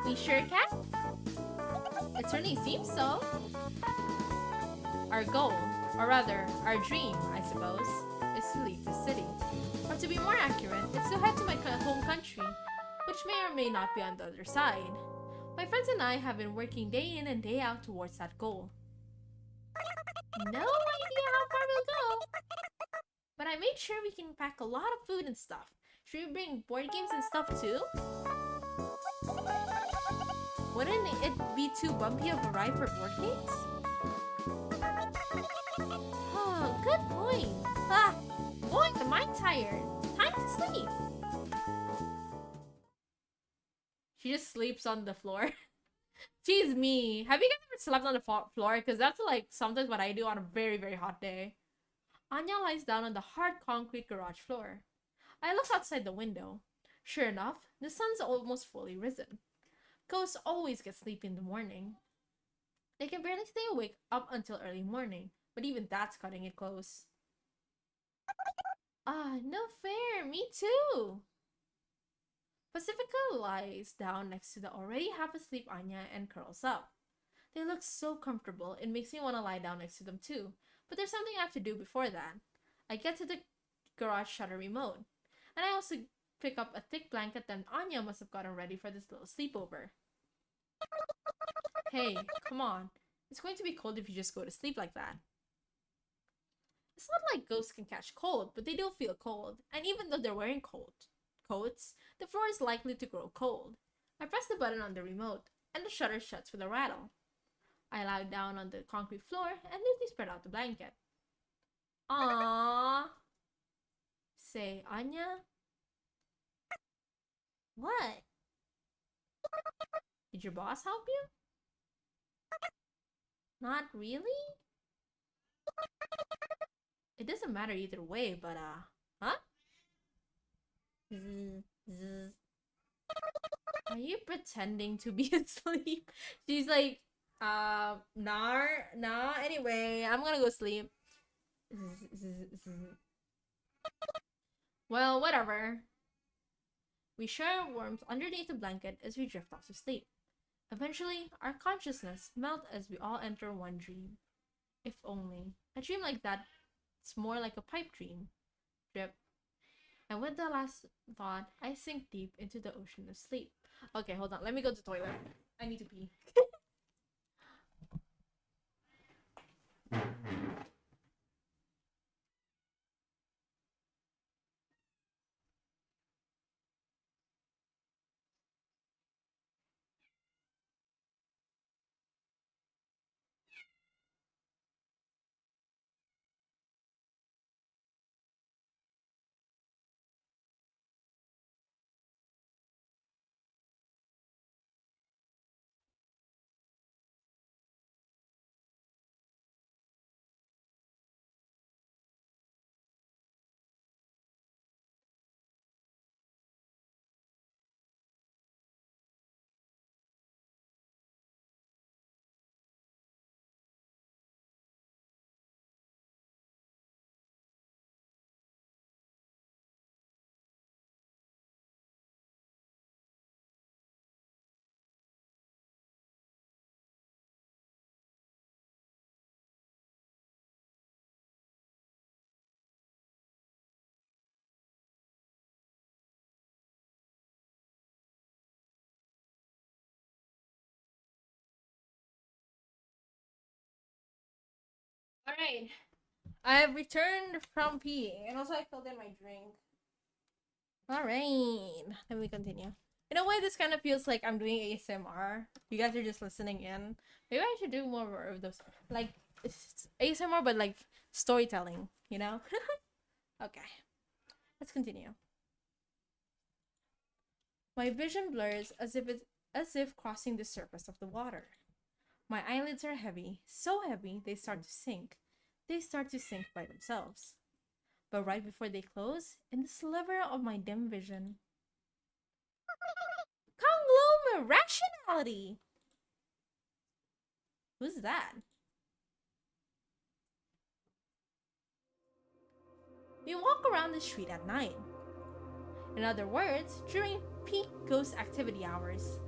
We sure can? It certainly seems so. Our goal, or rather, our dream, I suppose, is to leave the city. Or to be more accurate, it's to head to my home country, which may or may not be on the other side. My friends and I have been working day in and day out towards that goal. No idea how far we'll go, but I made sure we can pack a lot of food and stuff. Should we bring board games and stuff too? Wouldn't it be too bumpy of a ride for board games? Oh, good point. Ah, boy, am I tired. Time to sleep. She just sleeps on the floor. She's me. Have you guys ever slept on the floor? Because that's like sometimes what I do on a very, very hot day. Anya lies down on the hard concrete garage floor. I look outside the window. Sure enough, the sun's almost fully risen. Ghosts always get sleepy in the morning. They can barely stay awake up until early morning, but even that's cutting it close. Ah, no fair. Me too. Pacifica lies down next to the already half-asleep Anya and curls up. They look so comfortable, it makes me want to lie down next to them too. But there's something I have to do before that. I get to the garage shutter remote. And I also pick up a thick blanket that Anya must have gotten ready for this little sleepover. Hey, come on. It's going to be cold if you just go to sleep like that. It's not like ghosts can catch cold, but they do feel cold. And even though they're wearing coats, the floor is likely to grow cold. I press the button on the remote, and the shutter shuts with a rattle. I lie down on the concrete floor and neatly spread out the blanket. Aww. Say, Anya? What? Did your boss help you? Not really? It doesn't matter either way, but huh? Zzz. Are you pretending to be asleep? She's like, nah, anyway, I'm gonna go sleep. Well, whatever. We share our warmth underneath the blanket as we drift off to sleep. Eventually, our consciousness melt as we all enter one dream. If only. A dream like that, it's more like a pipe dream. Drip. And with the last thought, I sink deep into the ocean of sleep. Okay, hold on. Let me go to the toilet. I need to pee. Alright. I have returned from peeing, and also I filled in my drink. Alright. Let me continue. In a way, this kind of feels like I'm doing ASMR. You guys are just listening in. Maybe I should do more of those. Like, it's ASMR, but like storytelling, you know? Okay. Let's continue. My vision blurs as if crossing the surface of the water. My eyelids are heavy, so heavy they start to sink. They start to sink by themselves. But right before they close, in the sliver of my dim vision, conglomeration! Who's that? We walk around the street at night. In other words, during peak ghost activity hours.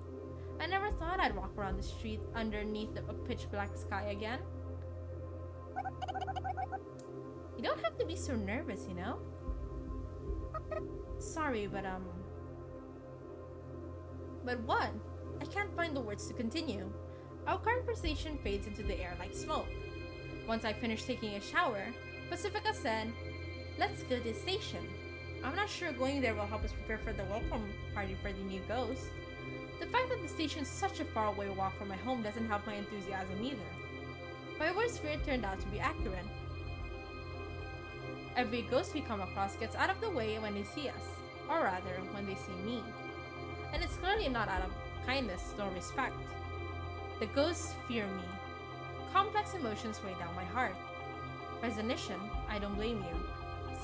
I never thought I'd walk around the street underneath a pitch black sky again. You don't have to be so nervous, you know? Sorry, but But what? I can't find the words to continue. Our conversation fades into the air like smoke. Once I finish taking a shower, Pacifica said, "Let's go to the station. I'm not sure going there will help us prepare for the welcome party for the new ghost. The fact that the station is such a faraway walk from my home doesn't help my enthusiasm either." My worst fear turned out to be accurate. Every ghost we come across gets out of the way when they see us, or rather, when they see me. And it's clearly not out of kindness nor respect. The ghosts fear me. Complex emotions weigh down my heart. Resignation, I don't blame you.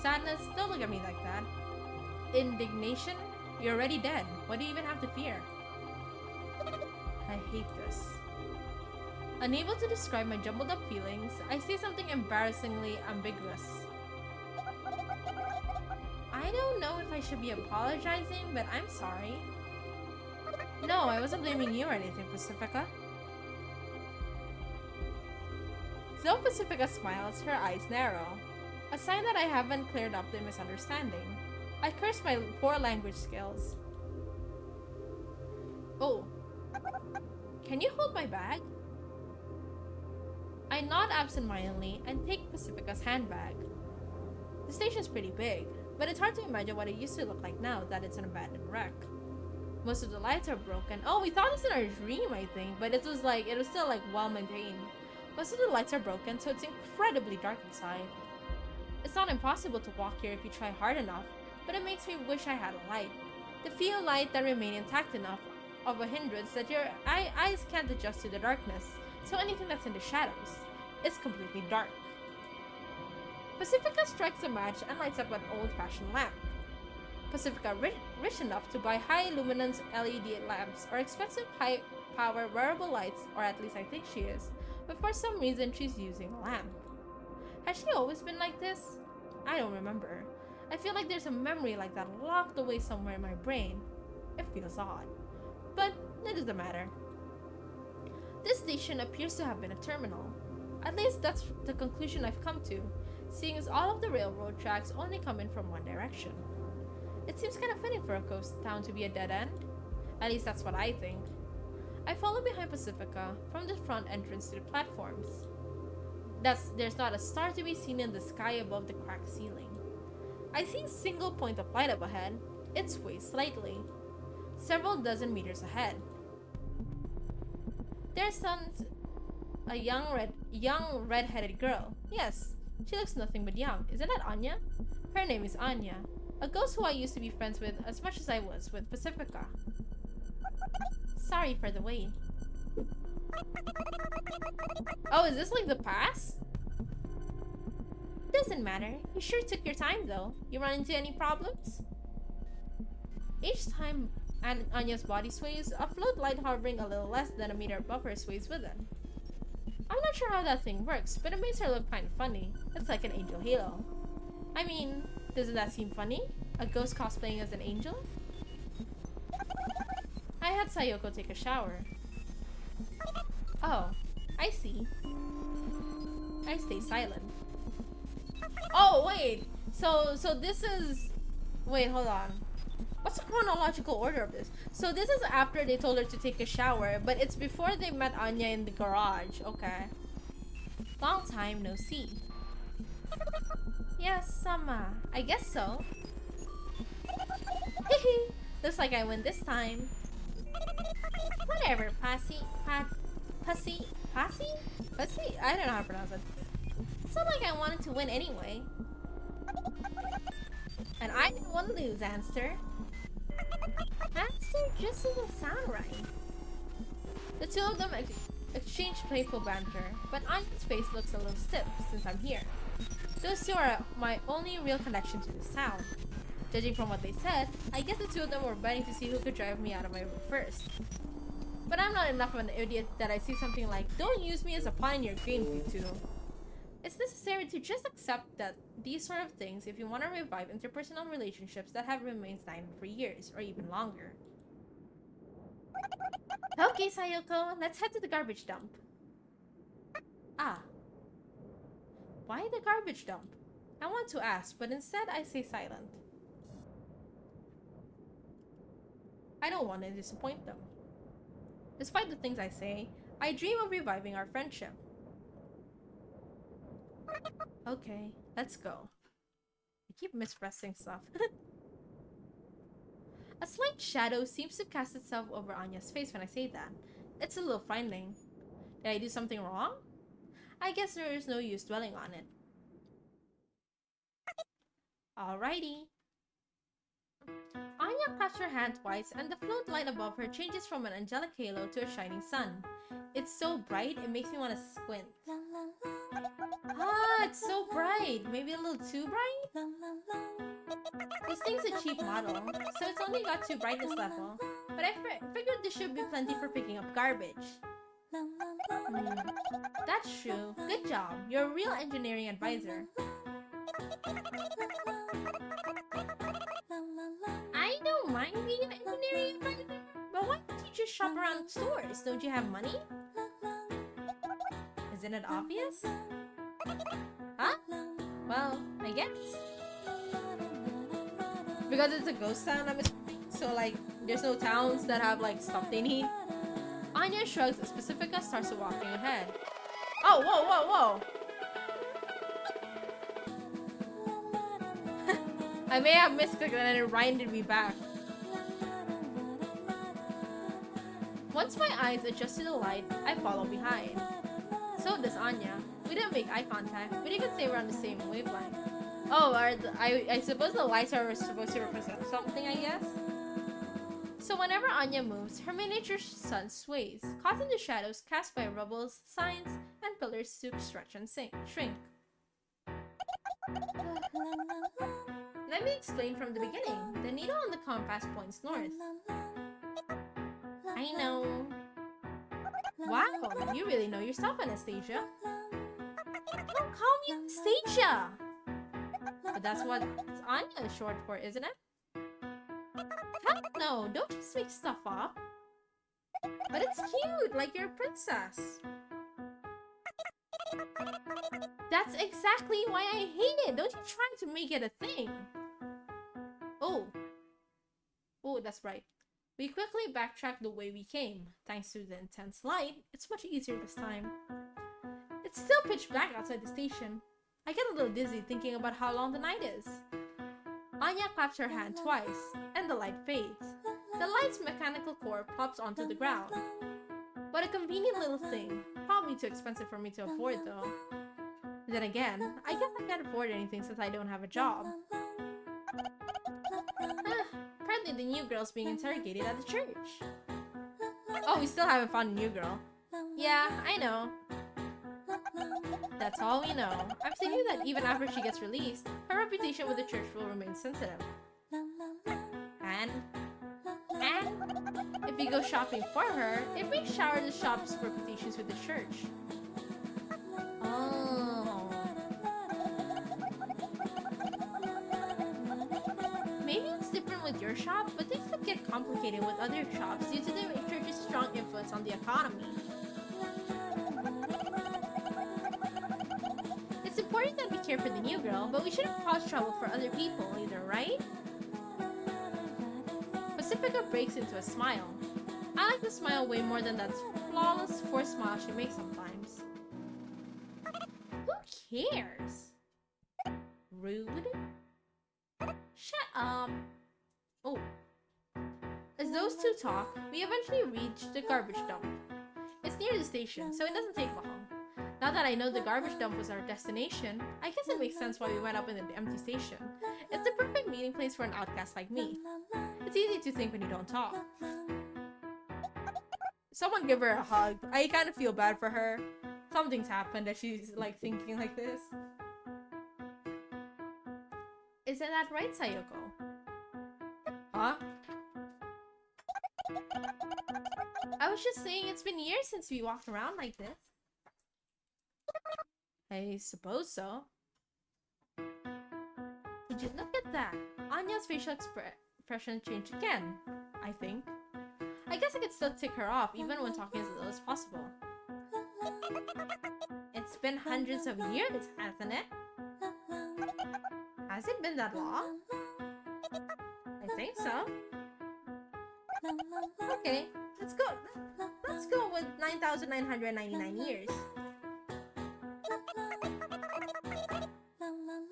Sadness, don't look at me like that. Indignation, you're already dead. What do you even have to fear? I hate this. Unable to describe my jumbled up feelings, I say something embarrassingly ambiguous. I don't know if I should be apologizing, but I'm sorry. No, I wasn't blaming you or anything, Pacifica. Though Pacifica smiles, her eyes narrow. A sign that I haven't cleared up the misunderstanding. I curse my poor language skills. Oh. Can you hold my bag? I nod absentmindedly and take Pacifica's handbag. The station's pretty big, but it's hard to imagine what it used to look like now that it's an abandoned wreck. Most of the lights are broken. Oh, we thought this in our dream, I think, but it was still like well maintained. Most of the lights are broken, so it's incredibly dark inside. It's not impossible to walk here if you try hard enough, but it makes me wish I had a light. The few light that remain intact enough of a hindrance that your eyes can't adjust to the darkness, so anything that's in the shadows is completely dark. Pacifica strikes a match and lights up an old-fashioned lamp. Pacifica rich enough to buy high-luminance LED lamps or expensive high-power wearable lights, or at least I think she is, but for some reason she's using a lamp. Has she always been like this? I don't remember. I feel like there's a memory like that locked away somewhere in my brain. It feels odd. But it doesn't matter. This station appears to have been a terminal. At least that's the conclusion I've come to, seeing as all of the railroad tracks only come in from one direction. It seems kind of fitting for a ghost town to be a dead end. At least that's what I think. I follow behind Pacifica from the front entrance to the platforms. There's not a star to be seen in the sky above the cracked ceiling. I see a single point of light up ahead. It sways slightly. Several dozen meters ahead. There stands a young red-headed girl. Yes, she looks nothing but young. Isn't that Anya? Her name is Anya, a ghost who I used to be friends with as much as I was with Pacifica. Sorry for the wait. Oh, is this like the past? Doesn't matter. You sure took your time though. You run into any problems? Each time Anya's body sways, a float light hovering a little less than a meter above her sways with it. I'm not sure how that thing works, but it makes her look kind of funny. It's like an angel halo. I mean, doesn't that seem funny? A ghost cosplaying as an angel? I had Sayoko take a shower. Oh, I see. I stay silent. Oh, wait! So this is... Wait, hold on. What's the chronological order of this? So this is after they told her to take a shower, but it's before they met Anya in the garage. Okay. Long time no see. Yes, I guess so. Hehe, looks like I win this time. Whatever, Pussy? I don't know how to pronounce it. It's not like I wanted to win anyway. And I didn't want to lose, Hamster. Hamster just doesn't sound right. The two of them exchange playful banter, but Anya's face looks a little stiff since I'm here. Those two are my only real connection to this town. Judging from what they said, I guess the two of them were betting to see who could drive me out of my room first. But I'm not enough of an idiot that I see something like, "Don't use me as a pawn in your game, you two." It's necessary to just accept that these sort of things if you want to revive interpersonal relationships that have remained stagnant for years, or even longer. Okay, Sayoko, let's head to the garbage dump. Ah. Why the garbage dump? I want to ask, but instead I stay silent. I don't want to disappoint them. Despite the things I say, I dream of reviving our friendship. Okay, let's go. I keep mispressing stuff. A slight shadow seems to cast itself over Anya's face when I say that. It's a little frightening. Did I do something wrong? I guess there is no use dwelling on it. Alrighty. Anya claps her hand twice and the float light above her changes from an angelic halo to a shining sun. It's so bright, it makes me want to squint. Ah, it's so bright. Maybe a little too bright? This thing's a cheap model, so it's only got 2 brightness level. But I figured this should be plenty for picking up garbage. That's true. Good job. You're a real engineering advisor. I don't mind being an engineering advisor, but why don't you just shop around stores? Don't you have money? Isn't it obvious? Huh? Well, I guess. Because it's a ghost town, I'm assuming. So, like, there's no towns that have, like, stuff they need. Anya shrugs as Pacifica starts walking ahead. Oh, whoa, whoa, whoa! I may have misclicked and it reminded me back. Once my eyes adjust to the light, I follow behind. So does Anya. We didn't make eye contact, but you could say we're on the same wavelength. Oh, I suppose the lights are supposed to represent something, I guess? So whenever Anya moves, her miniature sun sways, caught in the shadows cast by rubbles, signs, and pillars to stretch and shrink. Let me explain from the beginning. The needle on the compass points north. I know. Wow, you really know yourself, Anastasia. Don't call me Anastasia! But that's what Anya is short for, isn't it? Heck no, don't just make stuff up. But it's cute, like you're a princess. That's exactly why I hate it. Don't you try to make it a thing. Oh. Oh, that's right. We quickly backtracked the way we came. Thanks to the intense light, it's much easier this time. It's still pitch black outside the station. I get a little dizzy thinking about how long the night is. Anya claps her hand twice, and the light fades. The light's mechanical core plops onto the ground. What a convenient little thing. Probably too expensive for me to afford though. Then again, I guess I can't afford anything since I don't have a job. Apparently the new girl's being interrogated at the church. Oh, we still haven't found a new girl. Yeah, I know. That's all we know. I'm thinking that even after she gets released, her reputation with the church will remain sensitive. And if we go shopping for her, it may shower the shop's reputations with the church. Oh. Maybe it's different with your shop, but things could get complicated with other shops due to the church's strong influence on the economy. It's important that we care for the new girl, but we shouldn't cause trouble for other people either, right? Pacifica breaks into a smile. I like the smile way more than that flawless forced smile she makes sometimes. cares? Rude. Shut up. Oh. As those two talk, we eventually reach the garbage dump. It's near the station, so it doesn't take long. Now that I know the garbage dump was our destination, I guess it makes sense why we went up in the empty station. It's the perfect meeting place for an outcast like me. It's easy to think when you don't talk. Someone give her a hug. I kind of feel bad for her. Something's happened that she's like thinking like this. Isn't that right, Sayoko? Huh? I was just saying it's been years since we walked around like this. I suppose so. Would you look at that? Anya's facial expression changed again, I think. I guess I could still tick her off even when talking as little as possible. It's been hundreds of years, hasn't it? Has it been that long? I think so. Okay, let's go. Let's go with 9,999 years.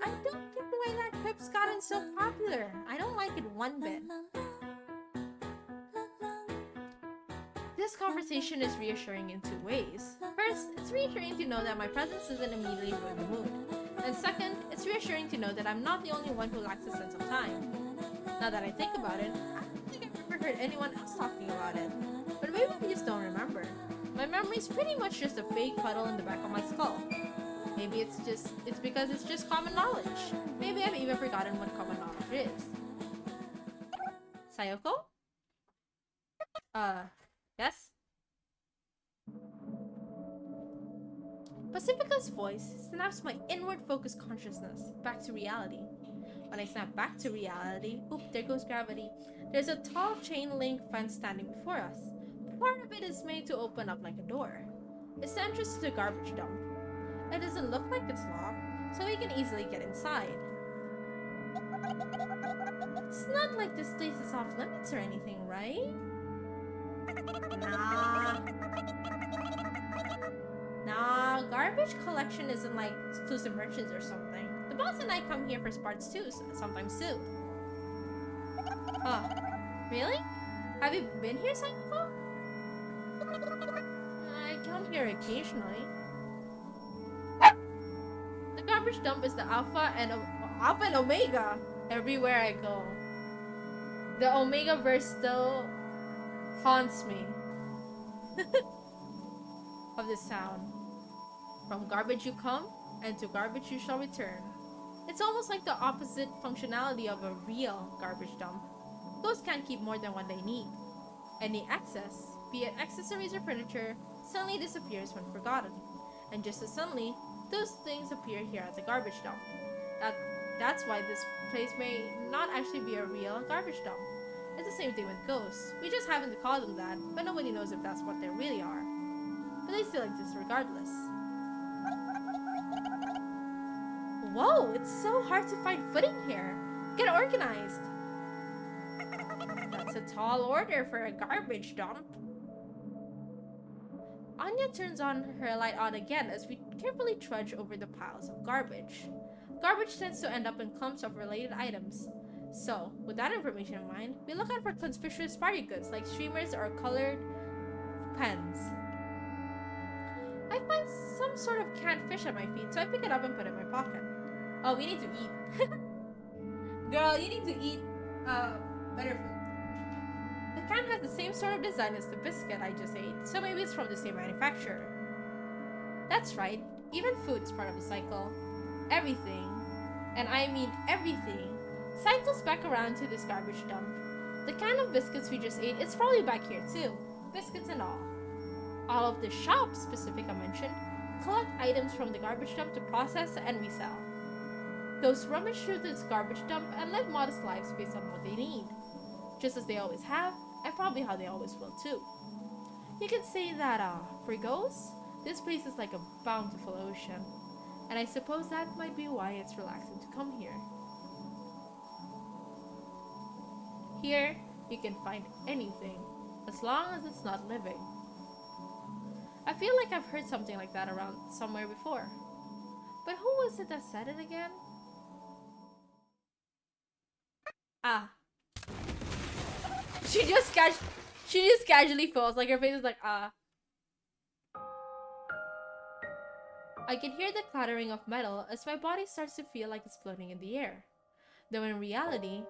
I don't get why that clip's gotten so popular. I don't like it one bit. This conversation is reassuring in two ways. First, it's reassuring to know that my presence doesn't immediately ruin the mood. And second, it's reassuring to know that I'm not the only one who lacks a sense of time. Now that I think about it, I don't think I've ever heard anyone else talking about it. But maybe we just don't remember. My memory's pretty much just a fake puddle in the back of my skull. Maybe it's because it's just common knowledge. Maybe I've even forgotten what common knowledge is. Sayoko? Yes? Pacifica's voice snaps my inward-focused consciousness back to reality. When I snap back to reality, oop, there goes gravity. There's a tall chain-link fence standing before us. Part of it is made to open up like a door. It's the entrance to the garbage dump. It doesn't look like it's locked, so we can easily get inside. It's not like this place is off limits or anything, right? Nah, garbage collection isn't like exclusive merchants or something. The boss and I come here for parts too, sometimes too. Huh. Really? Have you been here, Sayoko? I come here occasionally. The garbage dump is the Alpha and Omega everywhere I go. The Omega verse still haunts me. Of this sound. From garbage you come, and to garbage you shall return. It's almost like the opposite functionality of a real garbage dump. Ghosts can't keep more than what they need. Any excess, be it accessories or furniture, suddenly disappears when forgotten. And just as suddenly, those things appear here at the garbage dump. That's why this place may not actually be a real garbage dump. It's the same thing with ghosts. We just happen to call them that, but nobody knows if that's what they really are. But they still exist regardless. Whoa, it's so hard to find footing here. Get organized. That's a tall order for a garbage dump. Anya turns on her light on again as we carefully trudge over the piles of garbage. Garbage tends to end up in clumps of related items. So, with that information in mind, we look out for conspicuous party goods like streamers or colored pens. I find some sort of canned fish at my feet, so I pick it up and put it in my pocket. Oh, we need to eat. Girl, you need to eat better food. The can has the same sort of design as the biscuit I just ate, so maybe it's from the same manufacturer. That's right, even food is part of the cycle. Everything, and I mean everything, cycles back around to this garbage dump. The can of biscuits we just ate is probably back here too, biscuits and all. All of the shops, Pacifica mentioned, collect items from the garbage dump to process and resell. Ghosts rummage through this garbage dump and live modest lives based on what they need. Just as they always have, and probably how they always will too. You can say that, for ghosts, this place is like a bountiful ocean. And I suppose that might be why it's relaxing to come here. Here, you can find anything, as long as it's not living. I feel like I've heard something like that around somewhere before. But who was it that said it again? Ah. She just casually falls, like her face is like, ah. I can hear the clattering of metal as my body starts to feel like it's floating in the air. Though in reality,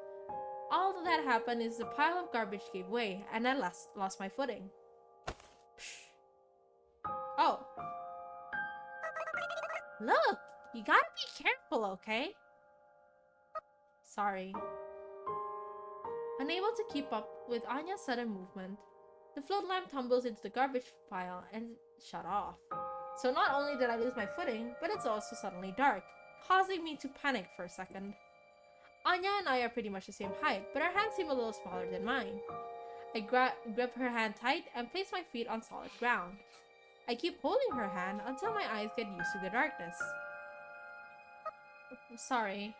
all that happened is the pile of garbage gave way and I lost my footing. Oh. Look, you gotta be careful, okay? Sorry. Unable to keep up with Anya's sudden movement, the float lamp tumbles into the garbage pile and shut off. So not only did I lose my footing, but it's also suddenly dark, causing me to panic for a second. Anya and I are pretty much the same height, but her hands seem a little smaller than mine. I grip her hand tight and place my feet on solid ground. I keep holding her hand until my eyes get used to the darkness. I'm sorry.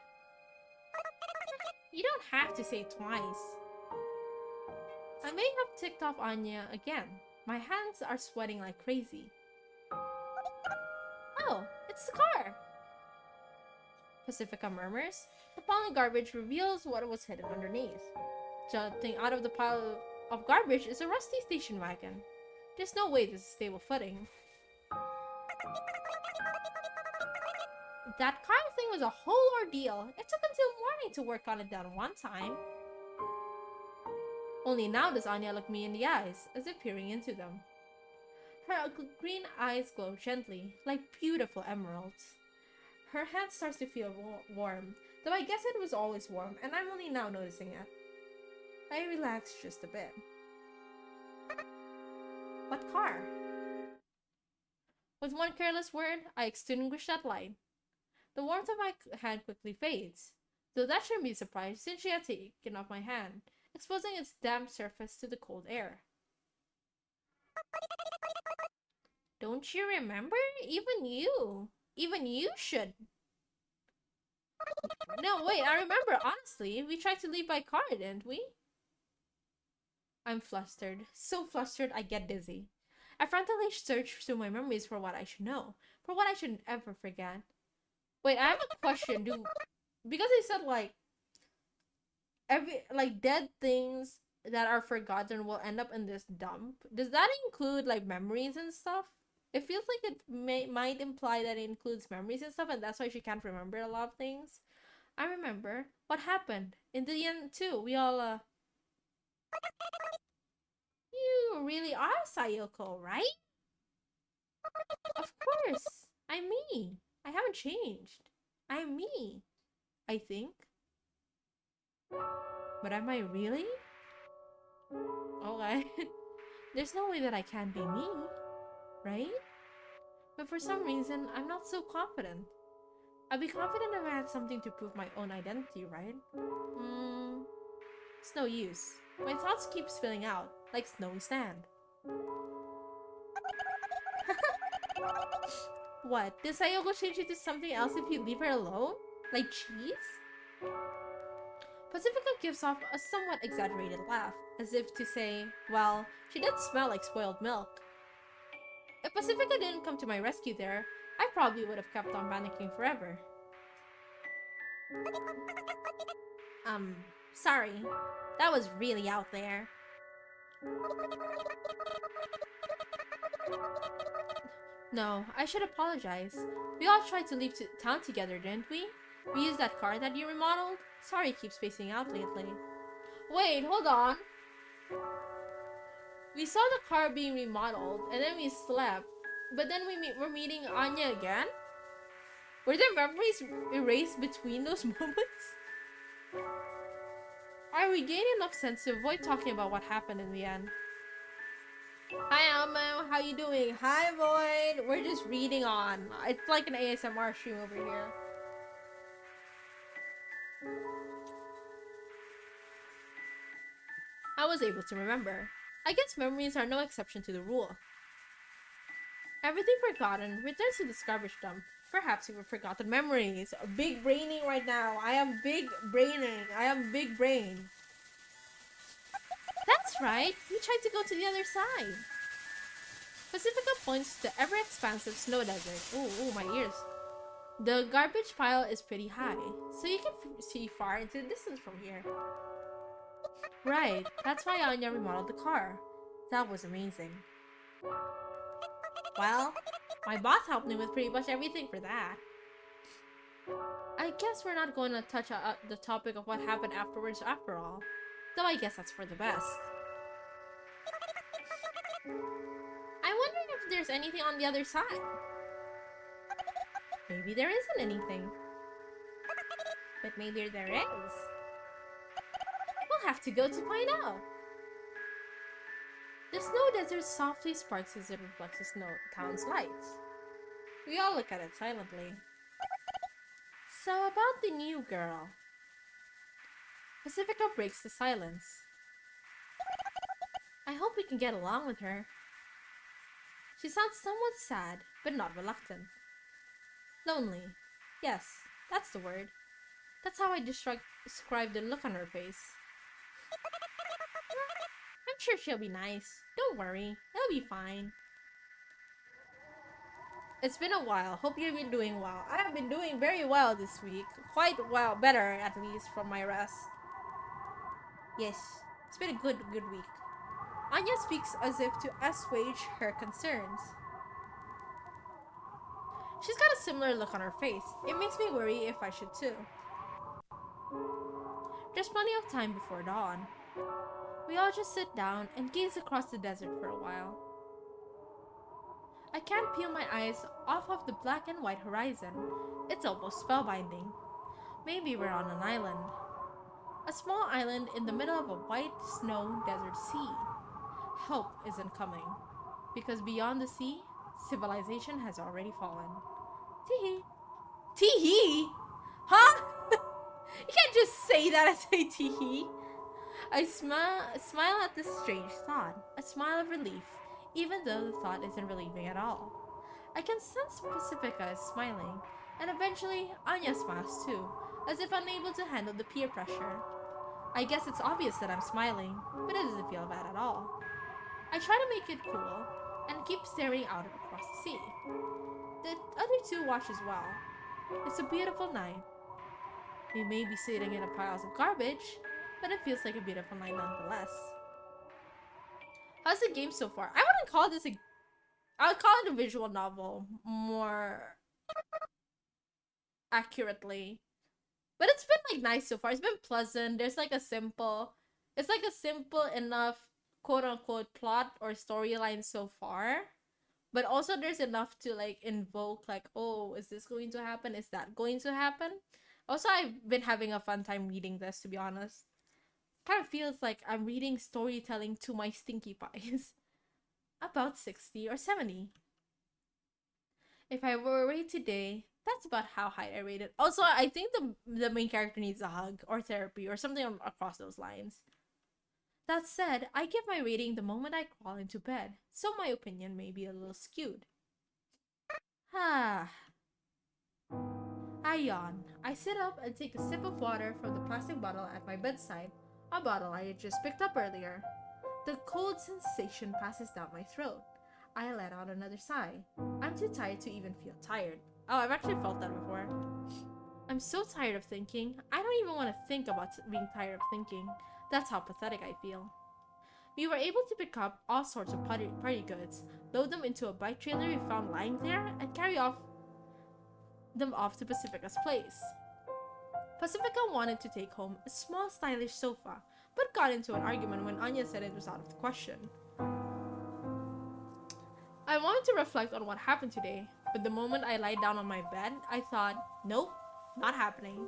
You don't have to say it twice. I may have ticked off Anya again. My hands are sweating like crazy. Oh, it's the car! Pacifica murmurs. The falling garbage reveals what was hidden underneath. Jutting out of the pile of garbage is a rusty station wagon. There's no way this is stable footing. That car thing was a whole ordeal. It took until morning to work on it that one time. Only now does Anya look me in the eyes, as if peering into them. Her green eyes glow gently, like beautiful emeralds. Her hand starts to feel warm, though I guess it was always warm, and I'm only now noticing it. I relax just a bit. What car? With one careless word, I extinguish that light. The warmth of my hand quickly fades, though that shouldn't be a surprise since she had taken off my hand, exposing its damp surface to the cold air. Don't you remember? Even you should. No, wait, I remember, honestly. We tried to leave by car, didn't we? I'm flustered. So flustered, I get dizzy. I frantically search through my memories for what I should know. For what I should ever forget. Wait, I have a question. Because they said, dead things that are forgotten will end up in this dump. Does that include, memories and stuff? It feels like it might imply that it includes memories and stuff, and that's why she can't remember a lot of things. I remember what happened. In the end, too, we all, You really are Sayoko, right? Of course. I'm me. I haven't changed. I'm me. I think. But am I really? Okay. There's no way that I can be me, right? But for some reason, I'm not so confident. I'd be confident if I had something to prove my own identity, right? It's no use. My thoughts keep spilling out, like snowy sand. What? Does Sayoko change into something else if you leave her alone? Like cheese? Pacifica gives off a somewhat exaggerated laugh, as if to say, well, she did smell like spoiled milk. If Pacifica didn't come to my rescue there, I probably would have kept on panicking forever. Sorry. That was really out there. No, I should apologize. We all tried to leave town together, didn't we? We used that car that you remodeled? Sorry it keeps spacing out lately. Wait, hold on. We saw the car being remodeled, and then we slept. But then we're meeting Anya again? Were there memories erased between those moments? I regained enough sense to avoid talking about what happened in the end. Hi Almond, how you doing? Hi Void! We're just reading on. It's like an ASMR stream over here. I was able to remember. I guess memories are no exception to the rule. Everything forgotten returns to this garbage dump. Perhaps we were forgotten memories. Big braining right now. I am big braining. I am big brain. That's right. We tried to go to the other side. Pacifica points to the ever-expansive snow desert. Ooh, my ears. The garbage pile is pretty high, so you can see far into the distance from here. Right, that's why Anya remodeled the car. That was amazing. Well, my boss helped me with pretty much everything for that. I guess we're not going to touch the topic of what happened afterwards after all. Though I guess that's for the best. I'm wondering if there's anything on the other side. Maybe there isn't anything. But maybe there is. We'll have to go to find out. The snow desert softly sparks as it reflects the snow town's lights. We all look at it silently. So about the new girl. Pacifica breaks the silence. I hope we can get along with her. She sounds somewhat sad, but not reluctant. Lonely. Yes, that's the word. That's how I describe the look on her face. I'm sure she'll be nice. Don't worry, it'll be fine. It's been a while. Hope you've been doing well. I have been doing very well this week. Quite well, better at least from my rest. Yes, it's been a good week. Anya speaks as if to assuage her concerns. She's got a similar look on her face. It makes me worry if I should too. There's plenty of time before dawn. We all just sit down and gaze across the desert for a while. I can't peel my eyes off of the black and white horizon. It's almost spellbinding. Maybe we're on an island. A small island in the middle of a white snow desert sea. Help isn't coming. Because beyond the sea, civilization has already fallen. Tee-hee. Tee-hee? Huh? You can't just say that and say tee-hee. I smile at this strange thought. A smile of relief, even though the thought isn't relieving at all. I can sense Pacifica is smiling, and eventually Anya smiles too, as if unable to handle the peer pressure. I guess it's obvious that I'm smiling, but it doesn't feel bad at all. I try to make it cool, and keep staring out across the sea. The other two watch as well. It's a beautiful night. We may be sitting in a pile of garbage, but it feels like a beautiful night nonetheless. How's the game so far? I wouldn't call this I would call it a visual novel more accurately. But it's been like nice so far. It's been pleasant. There's like it's like a simple enough quote unquote plot or storyline so far. But also there's enough to like invoke like, oh, is this going to happen? Is that going to happen? Also, I've been having a fun time reading this, to be honest. Kind of feels like I'm reading storytelling to my stinky pies. About 60 or 70. If I were to rate today, that's about how high I rate it. Also, I think the main character needs a hug or therapy or something across those lines. That said, I give my rating the moment I crawl into bed, so my opinion may be a little skewed. I yawn. I sit up and take a sip of water from the plastic bottle at my bedside, a bottle I had just picked up earlier. The cold sensation passes down my throat. I let out another sigh. I'm too tired to even feel tired. Oh, I've actually felt that before. I'm so tired of thinking. I don't even want to think about being tired of thinking. That's how pathetic I feel. We were able to pick up all sorts of party goods, load them into a bike trailer we found lying there, and carry them off to Pacifica's place. Pacifica wanted to take home a small stylish sofa, but got into an argument when Anya said it was out of the question. I wanted to reflect on what happened today, but the moment I lied down on my bed, I thought, nope, not happening.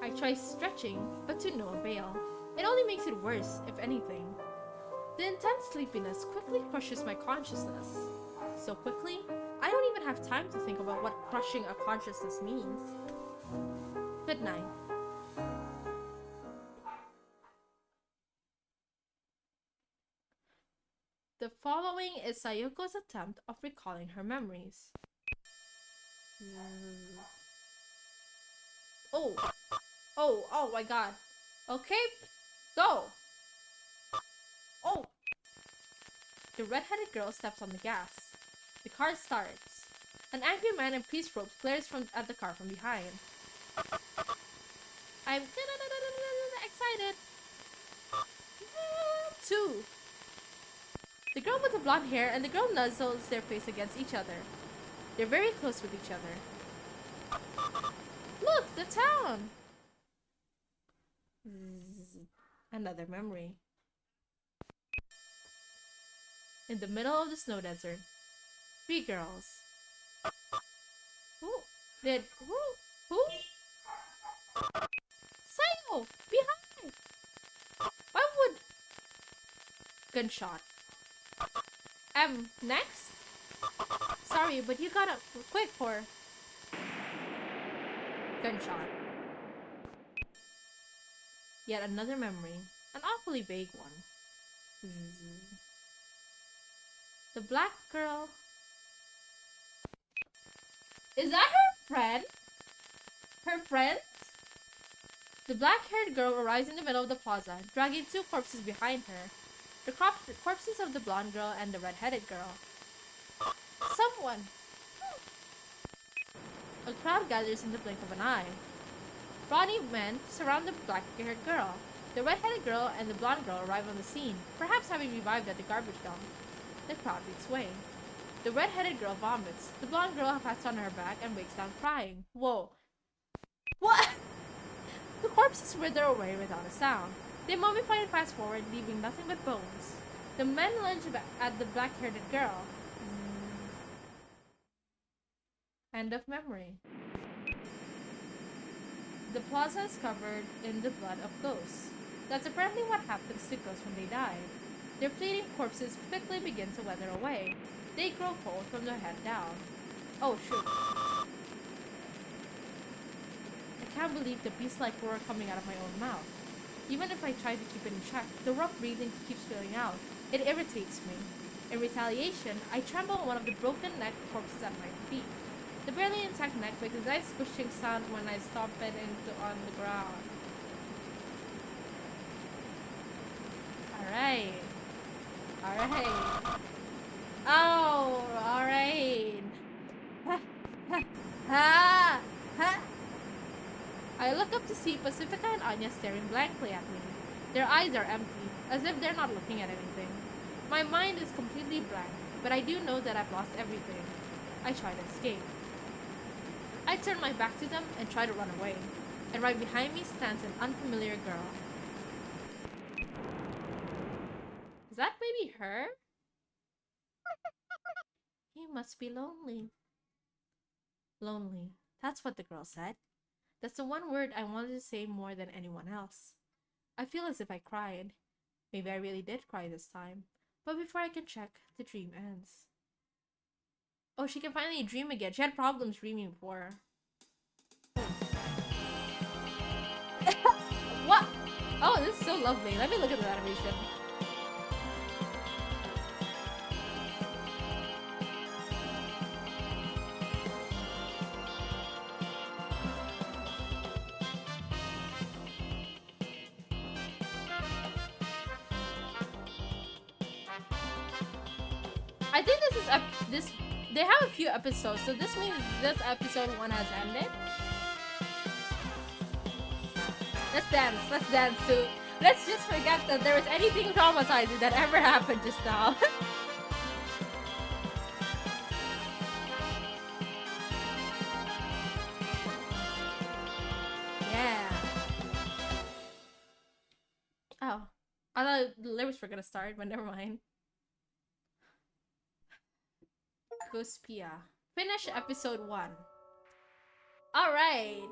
I try stretching, but to no avail. It only makes it worse, if anything. The intense sleepiness quickly crushes my consciousness. So quickly, I don't even have time to think about what crushing a consciousness means. Good night. The following is Sayoko's attempt of recalling her memories. Oh my god. Okay, go! Oh, The red-headed girl steps on the gas. The car starts. An angry man in peace robes glares at the car from behind. I'm excited. 2. The girl with the blonde hair and the girl nuzzles their face against each other. They're very close with each other. Look, the town! Another memory. In the middle of the snow desert, 3 girls. Who? Who? Sayo! Behind! Why would... Gunshot. Next? Sorry, but you gotta quick for... Gunshot. Yet another memory. An awfully vague one. The black girl... Is that her friend? Her friend? The black-haired girl arrives in the middle of the plaza, dragging 2 corpses behind her. The corpses of the blonde girl and the red-headed girl. Someone! A crowd gathers in the blink of an eye. Brawny men surround the black-haired girl. The red-headed girl and the blonde girl arrive on the scene, perhaps having revived at the garbage dump. The crowd makes way. The red-headed girl vomits. The blonde girl pats on her back and wakes down crying. Whoa. What? The corpses wither away without a sound. They mummify and fast forward, leaving nothing but bones. The men lunge at the black-haired girl. End of memory. The plaza is covered in the blood of ghosts. That's apparently what happens to ghosts when they die. Their fleeting corpses quickly begin to wither away. They grow cold from their head down. Oh shoot. I can't believe the beast-like roar coming out of my own mouth. Even if I try to keep it in check, the rough breathing keeps spilling out. It irritates me. In retaliation, I trample on one of the broken neck corpses at my feet. The barely intact neck makes a nice squishing sound when I stomp it on the ground. Alright. Alright. Oh, alright. Ha, ha, ha, ha. I look up to see Pacifica and Anya staring blankly at me. Their eyes are empty, as if they're not looking at anything. My mind is completely blank, but I do know that I've lost everything. I try to escape. I turn my back to them and try to run away, and right behind me stands an unfamiliar girl. Is that maybe her? He must be lonely. Lonely. That's what the girl said. That's the one word I wanted to say more than anyone else. I feel as if I cried. Maybe I really did cry this time. But before I can check, the dream ends. Oh, she can finally dream again. She had problems dreaming before. What? Oh, this is so lovely. Let me look at the animation. I think they have a few episodes, so this means this episode 1 has ended. Let's dance too. Let's just forget that there was anything traumatizing that ever happened just now. Yeah. Oh, I thought the lyrics were gonna start, but never mind. Ghostpia. Finish episode 1. Alright.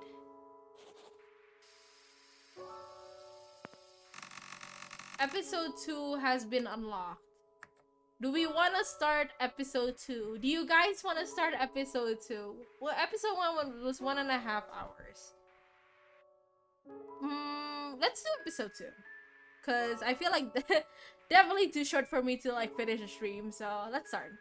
Episode 2 has been unlocked. Do we want to start episode 2? Do you guys want to start episode 2? Well, episode 1 was 1.5 hours. Let's do episode 2. Because I feel like definitely too short for me to like finish a stream. So let's start.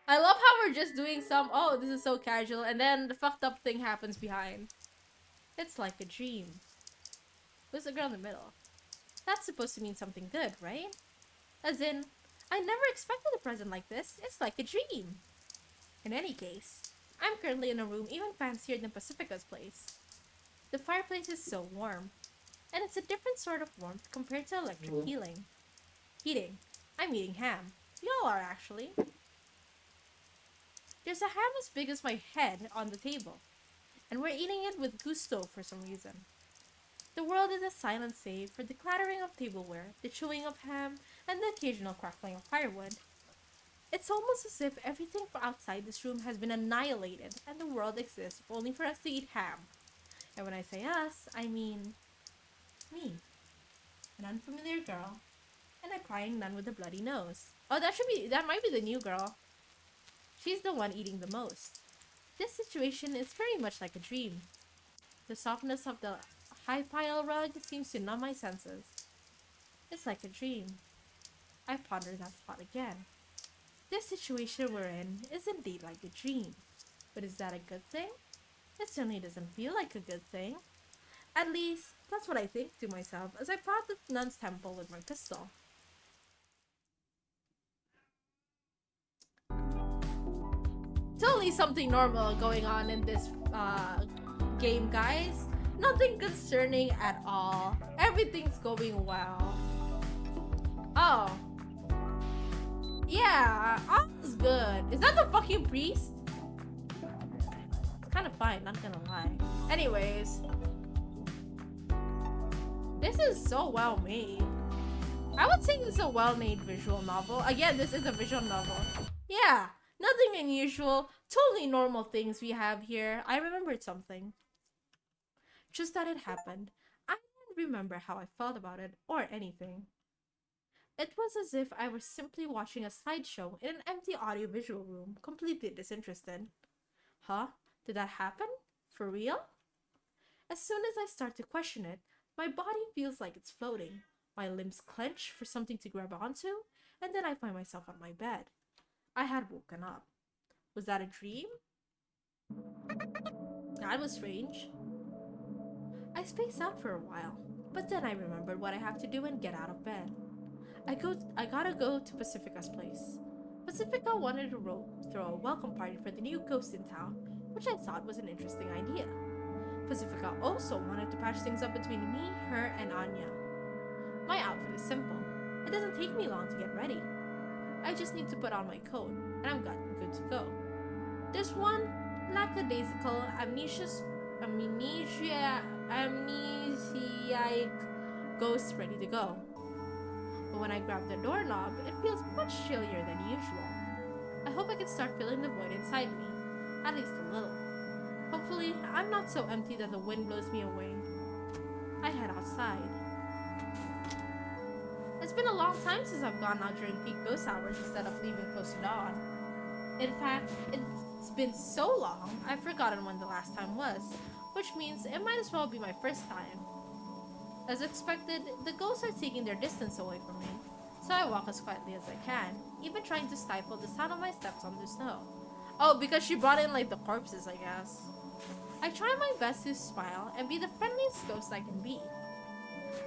I love how we're just doing some, oh, this is so casual, and then the fucked up thing happens behind. It's like a dream. Who's the girl in the middle? That's supposed to mean something good, right? As in, I never expected a present like this. It's like a dream. In any case, I'm currently in a room even fancier than Pacifica's place. The fireplace is so warm, and it's a different sort of warmth compared to electric heating. I'm eating ham. We all are, actually. There's a ham as big as my head on the table, and we're eating it with gusto for some reason. The world is a silent save for the clattering of tableware, the chewing of ham, and the occasional crackling of firewood. It's almost as if everything outside this room has been annihilated and the world exists only for us to eat ham. And when I say us, I mean me, an unfamiliar girl, and a crying nun with a bloody nose. Oh, that might be the new girl. She's the one eating the most. This situation is very much like a dream. The softness of the high pile rug seems to numb my senses. It's like a dream. I ponder that thought again. This situation we're in is indeed like a dream. But is that a good thing? It certainly doesn't feel like a good thing. At least, that's what I think to myself as I prod the nun's temple with my pistol. Totally something normal going on in this game, guys. Nothing concerning at all. Everything's going well. Oh. Yeah, all's good. Is that the fucking priest? It's kind of fine, not gonna lie. Anyways. This is so well made. I would say this is a well-made visual novel. Again, this is a visual novel. Yeah, nothing unusual. Totally normal things we have here. I remembered something. Just that it happened. I don't remember how I felt about it or anything. It was as if I were simply watching a slideshow in an empty audiovisual room, completely disinterested. Huh? Did that happen? For real? As soon as I start to question it, my body feels like it's floating. My limbs clench for something to grab onto, and then I find myself on my bed. I had woken up. Was that a dream? That was strange. I spaced out for a while, but then I remembered what I have to do and get out of bed. I gotta go to Pacifica's place. Pacifica wanted to throw a welcome party for the new ghost in town, which I thought was an interesting idea. Pacifica also wanted to patch things up between me, her, and Anya. My outfit is simple. It doesn't take me long to get ready. I just need to put on my coat, and I'm good to go. There's one lackadaisical amnesiac ghost ready to go. But when I grab the doorknob, it feels much chillier than usual. I hope I can start filling the void inside me, at least a little. Hopefully, I'm not so empty that the wind blows me away. I head outside. It's been a long time since I've gone out during peak ghost hours instead of leaving close to dawn. In fact, it's been so long, I've forgotten when the last time was, which means it might as well be my first time. As expected, the ghosts are taking their distance away from me, so I walk as quietly as I can, even trying to stifle the sound of my steps on the snow. Oh, because she brought in like the corpses, I guess. I try my best to smile and be the friendliest ghost I can be.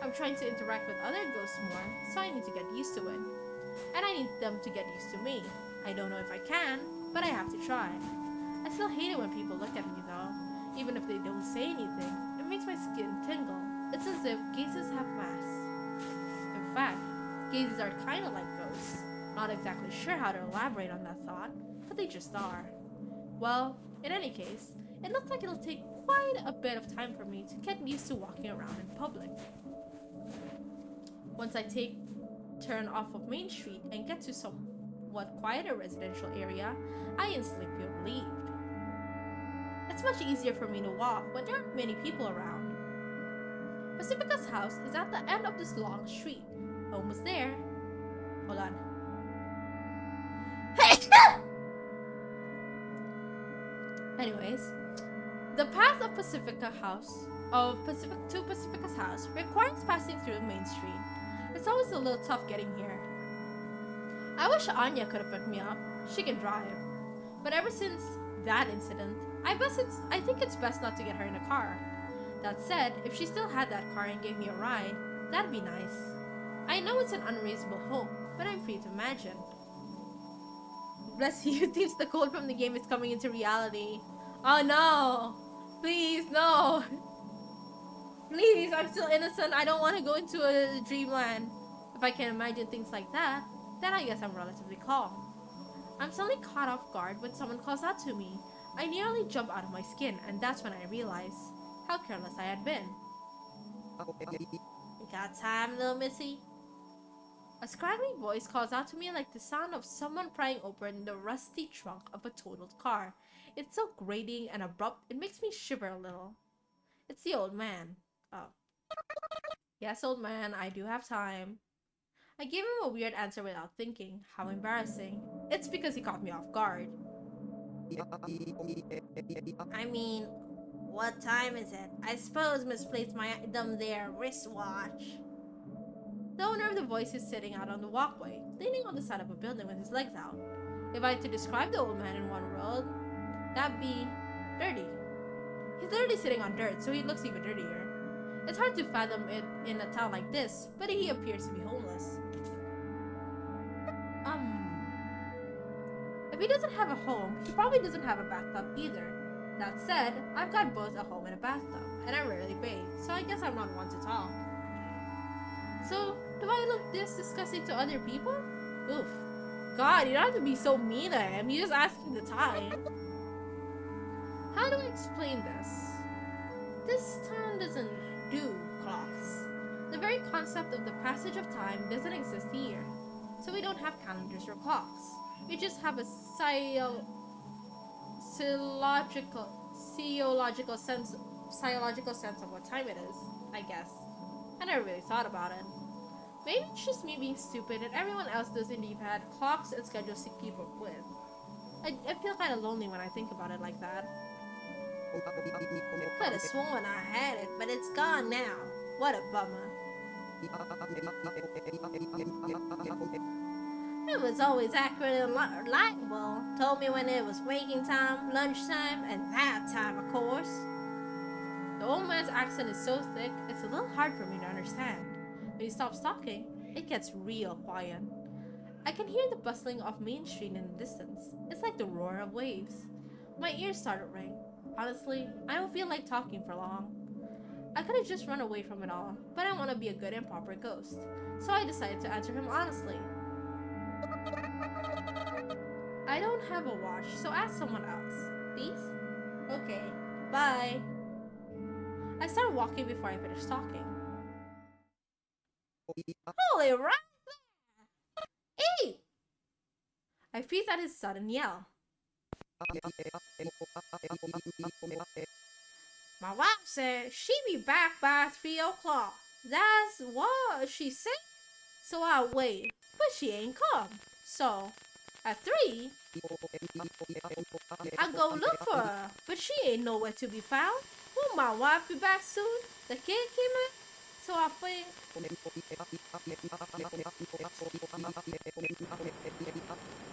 I'm trying to interact with other ghosts more, so I need to get used to it. And I need them to get used to me. I don't know if I can, but I have to try. I still hate it when people look at me though. Even if they don't say anything, it makes my skin tingle. It's as if gazes have masks. In fact, gazes are kind of like ghosts. Not exactly sure how to elaborate on that thought, but they just are. Well, in any case, it looks like it'll take quite a bit of time for me to get used to walking around in public. Once I turn off of Main Street and get to somewhat quieter residential area, I instantly feel relieved. It's much easier for me to walk when there aren't many people around. Pacifica's house is at the end of this long street. Almost there. Hold on. Anyways, the path of Pacifica's house requires passing through Main Street. It's always a little tough getting here. I wish Anya could have picked me up. She can drive. But ever since that incident, I think it's best not to get her in a car. That said, if she still had that car and gave me a ride, that'd be nice. I know it's an unreasonable hope, but I'm free to imagine. Bless you, it seems the code from the game is coming into reality. Oh no! Please, no! Please, I'm still innocent. I don't want to go into a dreamland. If I can imagine things like that, then I guess I'm relatively calm. I'm suddenly caught off guard when someone calls out to me. I nearly jump out of my skin, and that's when I realize how careless I had been. You got time, little missy? A scraggly voice calls out to me like the sound of someone prying open the rusty trunk of a totaled car. It's so grating and abrupt, it makes me shiver a little. It's the old man. Oh. Yes, old man, I do have time. I gave him a weird answer without thinking. How embarrassing. It's because he caught me off guard. I mean, what time is it? I suppose misplaced my item there, wristwatch. The owner of the voice is sitting out on the walkway, leaning on the side of a building with his legs out. If I had to describe the old man in one word, that'd be dirty. He's literally sitting on dirt, so he looks even dirtier. It's hard to fathom it in a town like this, but he appears to be homeless. If he doesn't have a home, he probably doesn't have a bathtub either. That said, I've got both a home and a bathtub, and I rarely bathe, so I guess I'm not one to talk. So, do I look this disgusting to other people? Oof. God, you don't have to be so mean to him, you're just asking the time. How do I explain this? This town doesn't do clocks. The very concept of the passage of time doesn't exist here. So we don't have calendars or clocks. We just have a physiological sense of what time it is, I guess. I never really thought about it. Maybe it's just me being stupid and everyone else does indeed have clocks and schedules to keep up with. I feel kind of lonely when I think about it like that. Could have sworn I had it, but it's gone now. What a bummer. It was always accurate and reliable. Told me when it was waking time, lunchtime, and nap time, of course. The old man's accent is so thick, it's a little hard for me to understand. When he stops talking, it gets real quiet. I can hear the bustling of Main Street in the distance. It's like the roar of waves. My ears start to ring. Honestly, I don't feel like talking for long. I could have just run away from it all, but I want to be a good and proper ghost. So I decided to answer him honestly. I don't have a watch, so ask someone else. Please? Okay. Bye. I start walking before I finish talking. Holy right there! Hey! I freeze at his sudden yell. My wife said she'd be back by 3 o'clock. That's what she said. So I wait, but she ain't come. So, at 3, I go look for her, but she ain't nowhere to be found. Will my wife be back soon? The kid came in, so I think...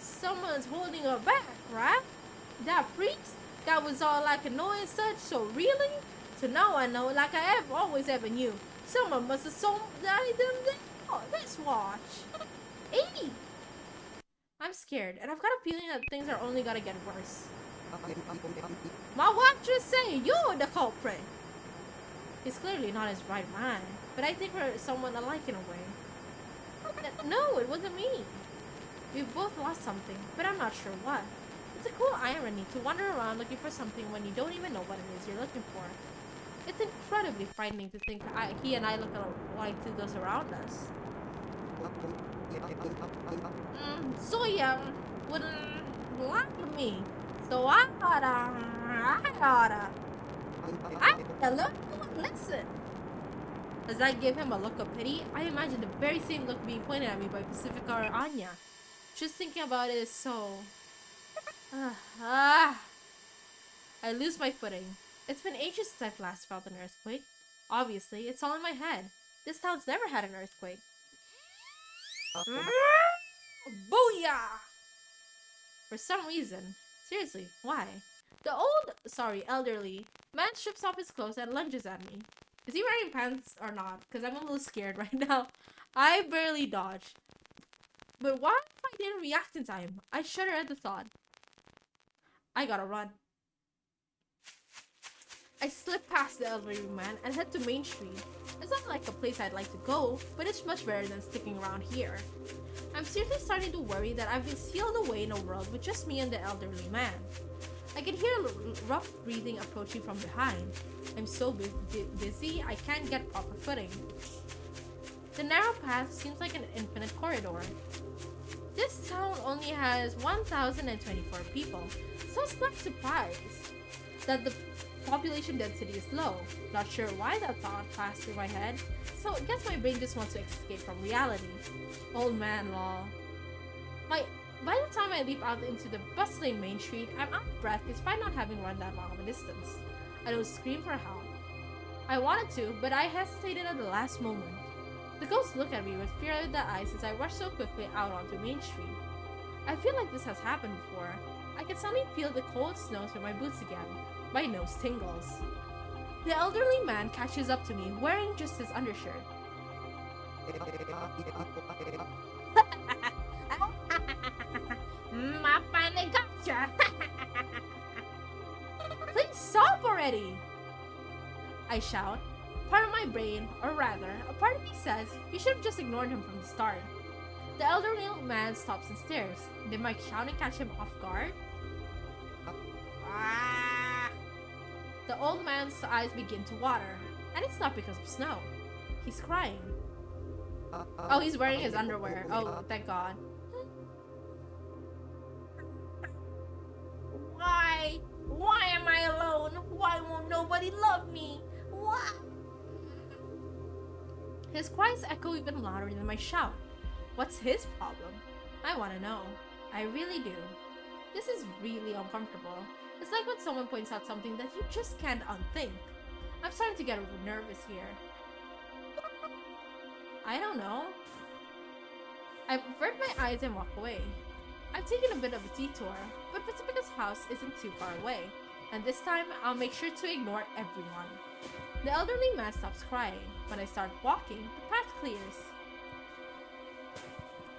Someone's holding her back, right? That priest? That was all like a noise and such, so really? So now I know, like I always ever knew. Someone must have sold the item there. Oh, let's watch. 80! I'm scared, and I've got a feeling that things are only gonna get worse. My wife just saying you're the culprit. He's clearly not his right mind, but I think we're somewhat alike in a way. No, it wasn't me. We've both lost something, but I'm not sure what. It's a cool irony to wander around looking for something when you don't even know what it is you're looking for. It's incredibly frightening to think he and I look alike to those around us. Zoya wouldn't like me, so I oughta look and listen. As I give him a look of pity, I imagine the very same look being pointed at me by Pacifica or Anya. Just thinking about it is so... I lose my footing. It's been ages since I've last felt an earthquake. Obviously, it's all in my head. This town's never had an earthquake. Booyah! For some reason. Seriously, why? The elderly man strips off his clothes and lunges at me. Is he wearing pants or not? Because I'm a little scared right now. I barely dodge. But what if I didn't react in time? I shudder at the thought. I gotta run. I slip past the elderly man and head to Main Street. It's not like a place I'd like to go, but it's much better than sticking around here. I'm seriously starting to worry that I've been sealed away in a world with just me and the elderly man. I can hear rough breathing approaching from behind. I'm so busy, I can't get proper footing. The narrow path seems like an infinite corridor. This town only has 1,024 people, so it's not surprised that the population density is low. Not sure why that thought passed through my head, so I guess my brain just wants to escape from reality. Old man lol. By the time I leap out into the bustling Main Street, I'm out of breath despite not having run that long of a distance. I don't scream for help. I wanted to, but I hesitated at the last moment. The ghost looked at me with fear in the eyes as I rushed so quickly out onto Main Street. I feel like this has happened before. I can suddenly feel the cold snow through my boots again. My nose tingles. The elderly man catches up to me, wearing just his undershirt. I finally gotcha! Please stop already! I shout. Part of my brain, or rather, a part of me says you should have just ignored him from the start. The elderly man stops and stares. Did my shouting catch him off guard? Ah! The old man's eyes begin to water, and it's not because of snow. He's crying. Oh, he's wearing his underwear. Oh, thank God. Why? Why am I alone? Why won't nobody love me? Why? His cries echo even louder than my shout. What's his problem? I want to know. I really do. This is really uncomfortable. It's like when someone points out something that you just can't unthink. I'm starting to get nervous here. I don't know. I avert my eyes and walk away. I've taken a bit of a detour, but Pacifica's house isn't too far away, and this time I'll make sure to ignore everyone. The elderly man stops crying. When I start walking, the path clears.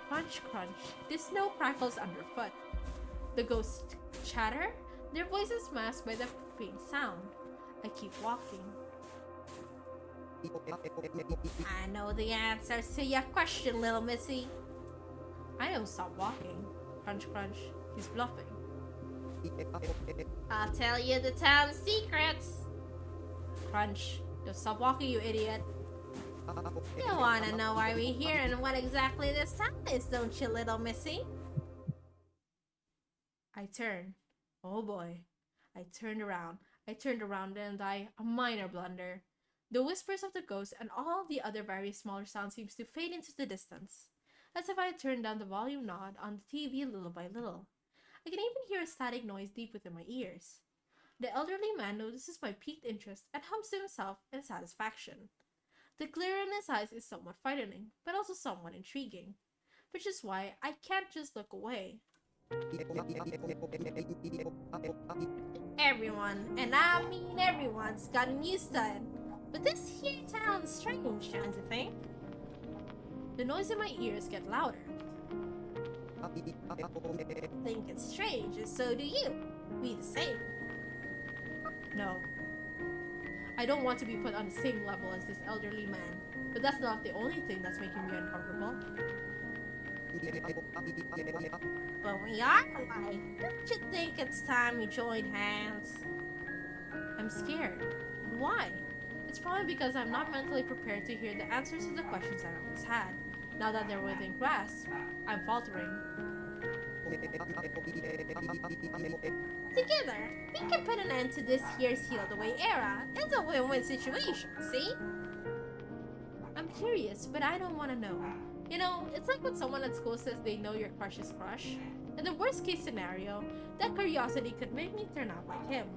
Crunch, crunch. The snow crackles underfoot. The ghosts chatter, their voices masked by the faint sound. I keep walking. I know the answers to your question, little missy. I don't stop walking. Crunch, crunch. He's bluffing. I'll tell you the town's secrets. Crunch. Don't stop walking, you idiot. You wanna know why we're here and what exactly this town is, don't you, little missy? I turn. Oh boy. I turned around and a minor blunder. The whispers of the ghost and all the other very smaller sounds seems to fade into the distance, as if I had turned down the volume knob on the TV little by little. I can even hear a static noise deep within my ears. The elderly man notices my piqued interest and hums to himself in satisfaction. The glare in his eyes is somewhat frightening, but also somewhat intriguing, which is why I can't just look away. Everyone, and I mean everyone's gotten used to it, but this here town's strange, don't you think? The noise in my ears get louder. Think it's strange, and so do you. We the same. No. I don't want to be put on the same level as this elderly man, but that's not the only thing that's making me uncomfortable. But we are alike. Don't you think it's time we joined hands? I'm scared. Why? It's probably because I'm not mentally prepared to hear the answers to the questions I always had. Now that they're within grasp, I'm faltering. Together, we can put an end to this year's sealed away era. It's a win-win situation, see? I'm curious, but I don't want to know. You know, it's like when someone at school says they know your crush's crush. In the worst case scenario, that curiosity could make me turn out like him.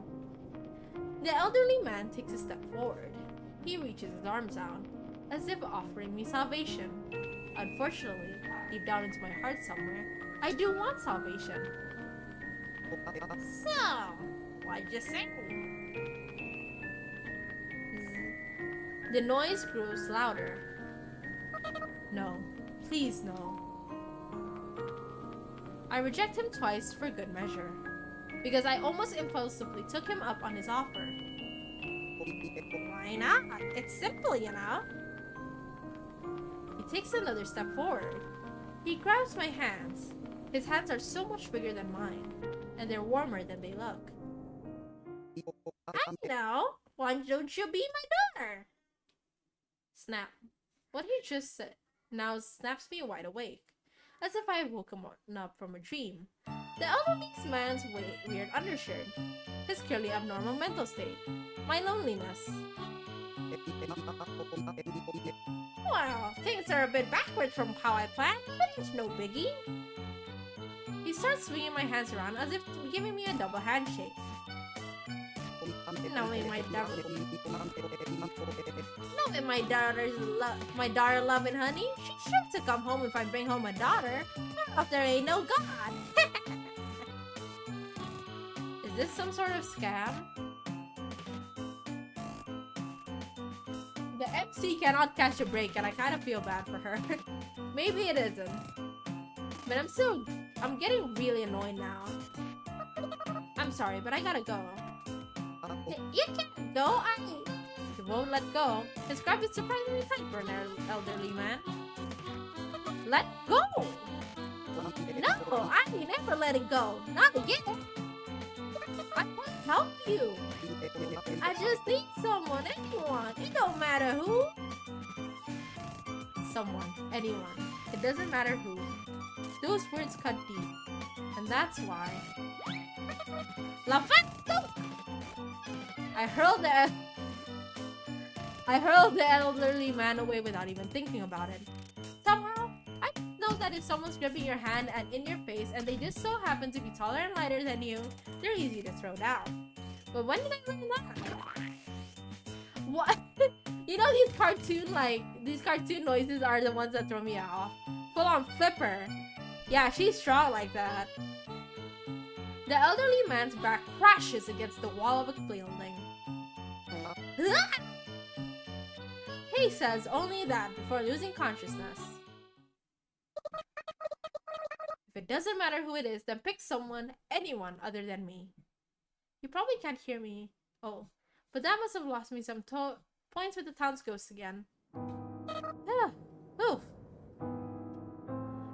The elderly man takes a step forward. He reaches his arms out, as if offering me salvation. Unfortunately, deep down into my heart somewhere, I do want salvation. So, what'd you say? The noise grows louder. No, please no. I reject him twice for good measure, because I almost impulsively took him up on his offer. Why not? It's simple, you know? He takes another step forward. He grabs my hands. His hands are so much bigger than mine, and they're warmer than they look. I know. Why don't you be my daughter? Snap. What he just said now snaps me wide awake, as if I had woken up from a dream. The elderly man's weird undershirt, his clearly abnormal mental state, my loneliness. Well, things are a bit backward from how I planned, but it's no biggie. He starts swinging my hands around as if giving me a double handshake. Knowing my daughter loving honey, she's sure to come home if I bring home a daughter. If there ain't no God. Is this some sort of scam? The MC cannot catch a break and I kind of feel bad for her. Maybe it isn't. But I'm getting really annoyed now. I'm sorry, but I gotta go. You can't go, He won't let go. His grab is surprisingly tight for an elderly man. Let go! No, I ain't never letting go. Not again. I can't help you. I just need someone, anyone. It don't matter who. Someone, anyone. It doesn't matter who. Those words cut deep. And that's why. I hurled the elderly man away without even thinking about it. Somehow, I know that if someone's gripping your hand and in your face and they just so happen to be taller and lighter than you, they're easy to throw down. But when did I learn that? What? You know these cartoon noises are the ones that throw me off. Full on flipper. Yeah, she's strong like that. The elderly man's back crashes against the wall of a building. He says only that before losing consciousness. If it doesn't matter who it is, then pick someone, anyone other than me. You probably can't hear me. Oh, but that must have lost me some points with the town's ghost again. Oof.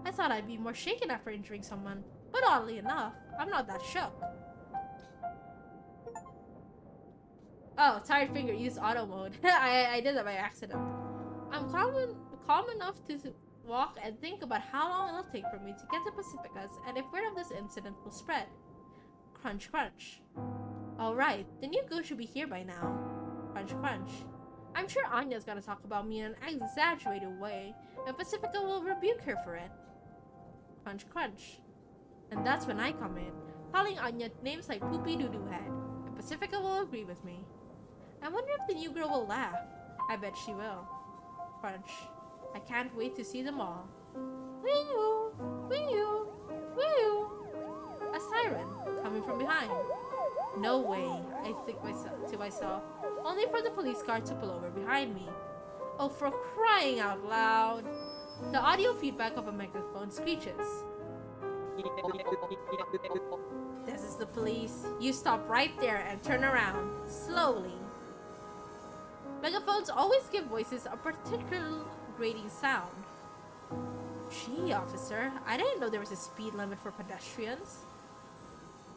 I thought I'd be more shaken after injuring someone, but oddly enough, I'm not that shook. Oh, tired finger, use auto mode. I did that by accident. I'm calm enough to walk and think about how long it'll take for me to get to Pacifica's and if word of this incident will spread. Crunch, crunch. Alright, the new ghost should be here by now. Crunch, crunch. I'm sure Anya's gonna talk about me in an exaggerated way, and Pacifica will rebuke her for it. Crunch, crunch. And that's when I come in, calling Anya names like Poopy Doo-Doo Head, and Pacifica will agree with me. I wonder if the new girl will laugh. I bet she will. Crunch. I can't wait to see them all. Wee-oo! Wee-oo! Wee-oo! A siren coming from behind. No way, I think to myself, only for the police car to pull over behind me. Oh, for crying out loud! The audio feedback of a microphone screeches. This is the police. You stop right there and turn around, slowly. Megaphones always give voices a particular grating sound. Gee, officer, I didn't know there was a speed limit for pedestrians.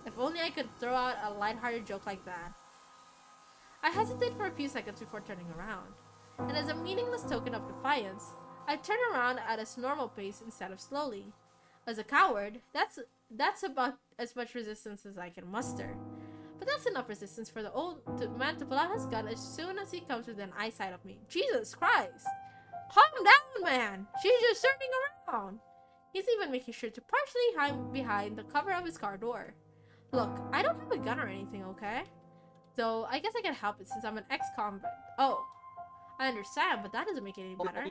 If only I could throw out a lighthearted joke like that. I hesitate for a few seconds before turning around, and as a meaningless token of defiance, I turn around at a normal pace instead of slowly. As a coward, that's about as much resistance as I can muster. But that's enough resistance for the old man to pull out his gun as soon as he comes within eyesight of me. Jesus Christ! Calm down, man! She's just turning around! He's even making sure to partially hide behind the cover of his car door. Look, I don't have a gun or anything, okay? Though, I guess I can help it since I'm an ex-convict. Oh, I understand, but that doesn't make it any better.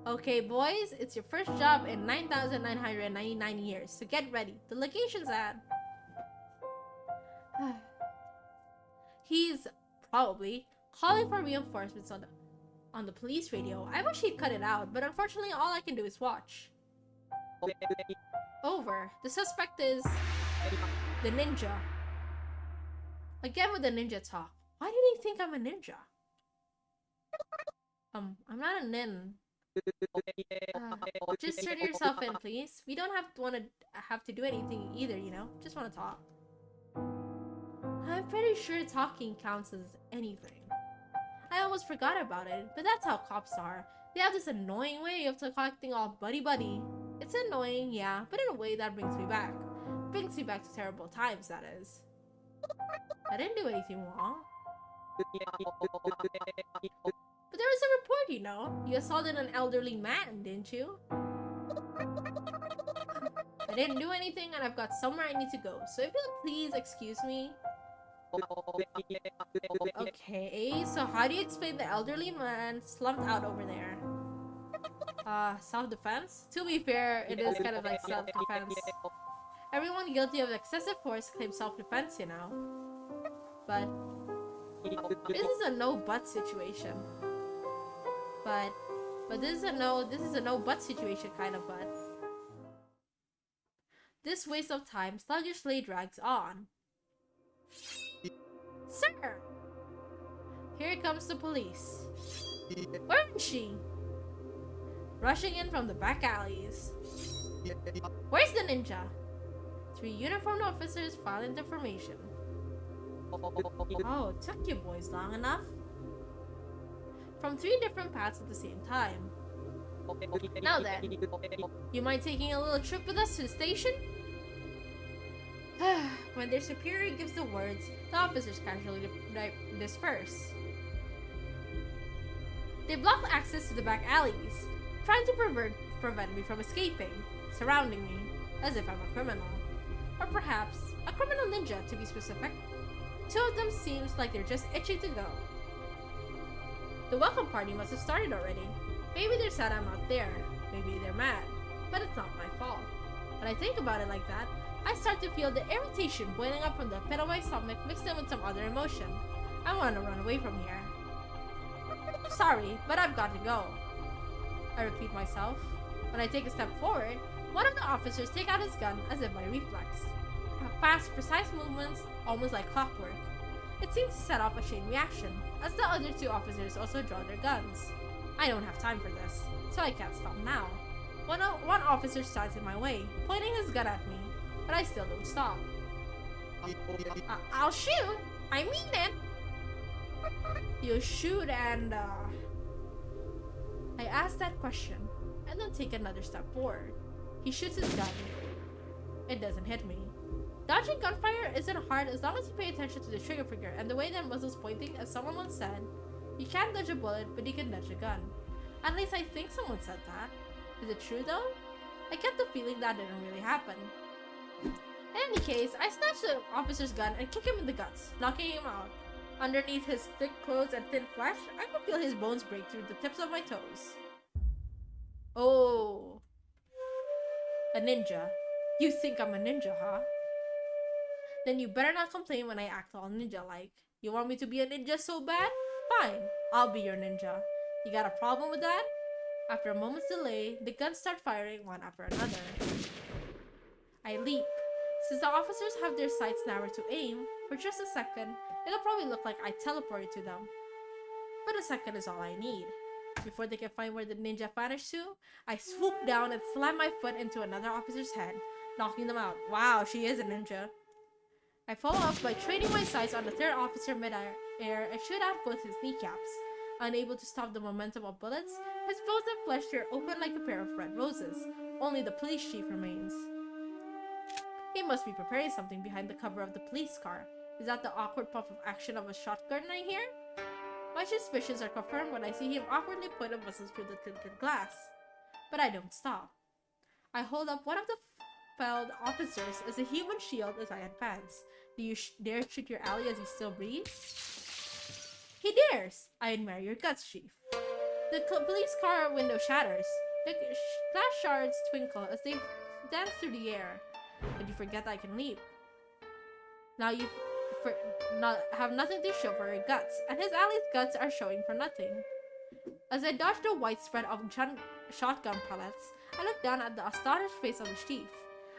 Okay, boys, it's your first job in 9,999 years, so get ready. The location's at... He's probably calling for reinforcements on the police radio. I wish he'd cut it out, but unfortunately all I can do is watch. Over. The suspect is the ninja. Again with the ninja talk. Why did he think I'm a ninja? I'm not a nin. Just turn yourself in, please. We don't have to do anything either, you know? Just want to talk. I'm pretty sure talking counts as anything. I almost forgot about it, but that's how cops are. They have this annoying way of talking all buddy-buddy. It's annoying, yeah, but in a way that brings me back. Brings me back to terrible times, that is. I didn't do anything wrong. But there was a report, you know. You assaulted an elderly man, didn't you? I didn't do anything and I've got somewhere I need to go. So if you'll please excuse me. Okay, so how do you explain the elderly man slumped out over there? Self-defense? To be fair, it is kind of like self-defense. Everyone guilty of excessive force claims self-defense, you know. But this is a no-but situation. But this is a no-but situation kind of but. This waste of time sluggishly drags on. Sir! Here comes the police. Where is she? Rushing in from the back alleys. Where's the ninja? 3 uniformed officers filed information. Oh, it took you boys long enough. From 3 different paths at the same time. Now then, you mind taking a little trip with us to the station? When their superior gives the words, the officers casually disperse. They block access to the back alleys, trying to prevent me from escaping, surrounding me, as if I'm a criminal. Or perhaps, a criminal ninja to be specific. 2 of them seems like they're just itching to go. The welcome party must have started already. Maybe they're sad I'm not there. Maybe they're mad. But it's not my fault. When I think about it like that, I start to feel the irritation boiling up from the pit of my stomach mixed in with some other emotion. I want to run away from here. Sorry, but I've got to go. I repeat myself. When I take a step forward, one of the officers takes out his gun as if by reflex. Fast, precise movements, almost like clockwork. It seems to set off a chain reaction, as the other 2 officers also draw their guns. I don't have time for this, so I can't stop now. One officer starts in my way, pointing his gun at me, but I still don't stop. I'll shoot! I mean it! You shoot and, I ask that question, and then take another step forward. He shoots his gun. It doesn't hit me. Dodging gunfire isn't hard as long as you pay attention to the trigger finger and the way that muzzle's pointing, as someone once said. You can't dodge a bullet, but you can dodge a gun. At least I think someone said that. Is it true though? I get the feeling that didn't really happen. In any case, I snatch the officer's gun and kick him in the guts, knocking him out. Underneath his thick clothes and thin flesh, I can feel his bones break through the tips of my toes. Oh. A ninja. You think I'm a ninja, huh? Then you better not complain when I act all ninja-like. You want me to be a ninja so bad? Fine, I'll be your ninja. You got a problem with that? After a moment's delay, the guns start firing one after another. I leap. Since the officers have their sights narrowed to aim, for just a second, it'll probably look like I teleported to them. But a second is all I need. Before they can find where the ninja vanished to, I swoop down and slam my foot into another officer's head, knocking them out. Wow, she is a ninja. I follow up by training my sights on the 3rd officer mid-air and shoot out both his kneecaps. Unable to stop the momentum of bullets, his bones and flesh tear open like a pair of red roses. Only the police chief remains. He must be preparing something behind the cover of the police car. Is that the awkward puff of action of a shotgun I hear? My suspicions are confirmed when I see him awkwardly point a muzzle through the tinted glass. But I don't stop. I hold up one of the felled officers as a human shield as I advance. Do you dare shoot your ally as he still breathes? He dares! I admire your guts, Chief. The police car window shatters. The glass shards twinkle as they dance through the air. But you forget I can leap. Now you have nothing to show for your guts, and his ally's guts are showing for nothing. As I dodge the white spread of shotgun pellets, I looked down at the astonished face of the chief.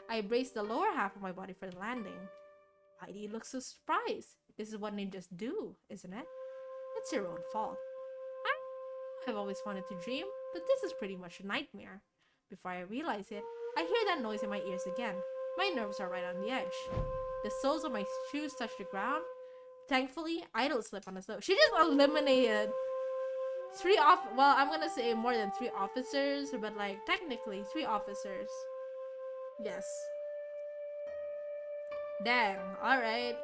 I braced the lower half of my body for the landing. Why do you look so surprised? This is what ninjas do, isn't it? It's your own fault. I've always wanted to dream, but this is pretty much a nightmare. Before I realize it, I hear that noise in my ears again. My nerves are right on the edge. The soles of my shoes touch the ground. Thankfully, I don't slip on the slope. She just eliminated well, I'm gonna say more than 3 officers, but like technically 3 officers. Yes. Dang, alright.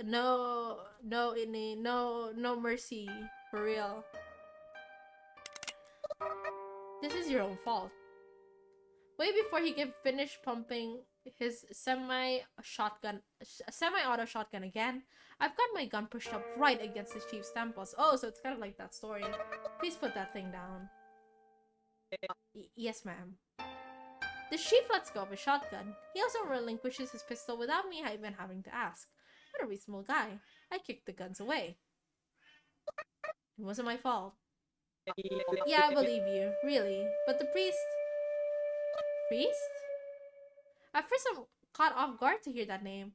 No mercy. For real. This is your own fault. Way before he can finish pumping his semi-auto shotgun again, I've got my gun pushed up right against the chief's temples. Oh, so it's kind of like that story. Please put that thing down. Yes, ma'am. The chief lets go of his shotgun. He also relinquishes his pistol without me even having to ask. What a reasonable guy. I kicked the guns away. It wasn't my fault. Yeah, I believe you. Really. But the priest... Priest? At first I'm caught off guard to hear that name.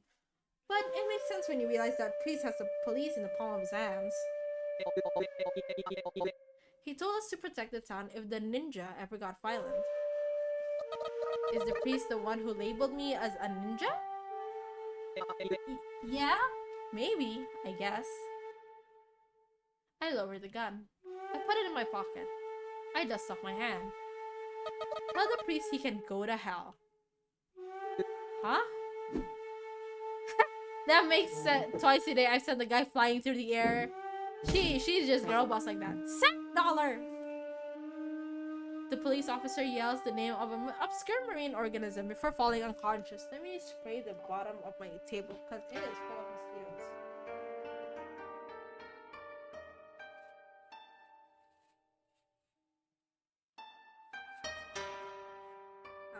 But it makes sense when you realize that priest has the police in the palm of his hands. He told us to protect the town if the ninja ever got violent. Is the priest the one who labeled me as a ninja? Yeah? Maybe, I guess. I lowered the gun. I put it in my pocket. I dust off my hand. Tell the priest he can go to hell. Huh? That makes sense. Twice a day I send the guy flying through the air. She's just girl boss like that. $7! The police officer yells the name of an obscure marine organism before falling unconscious. Let me spray the bottom of my table because it is full of mosquitoes.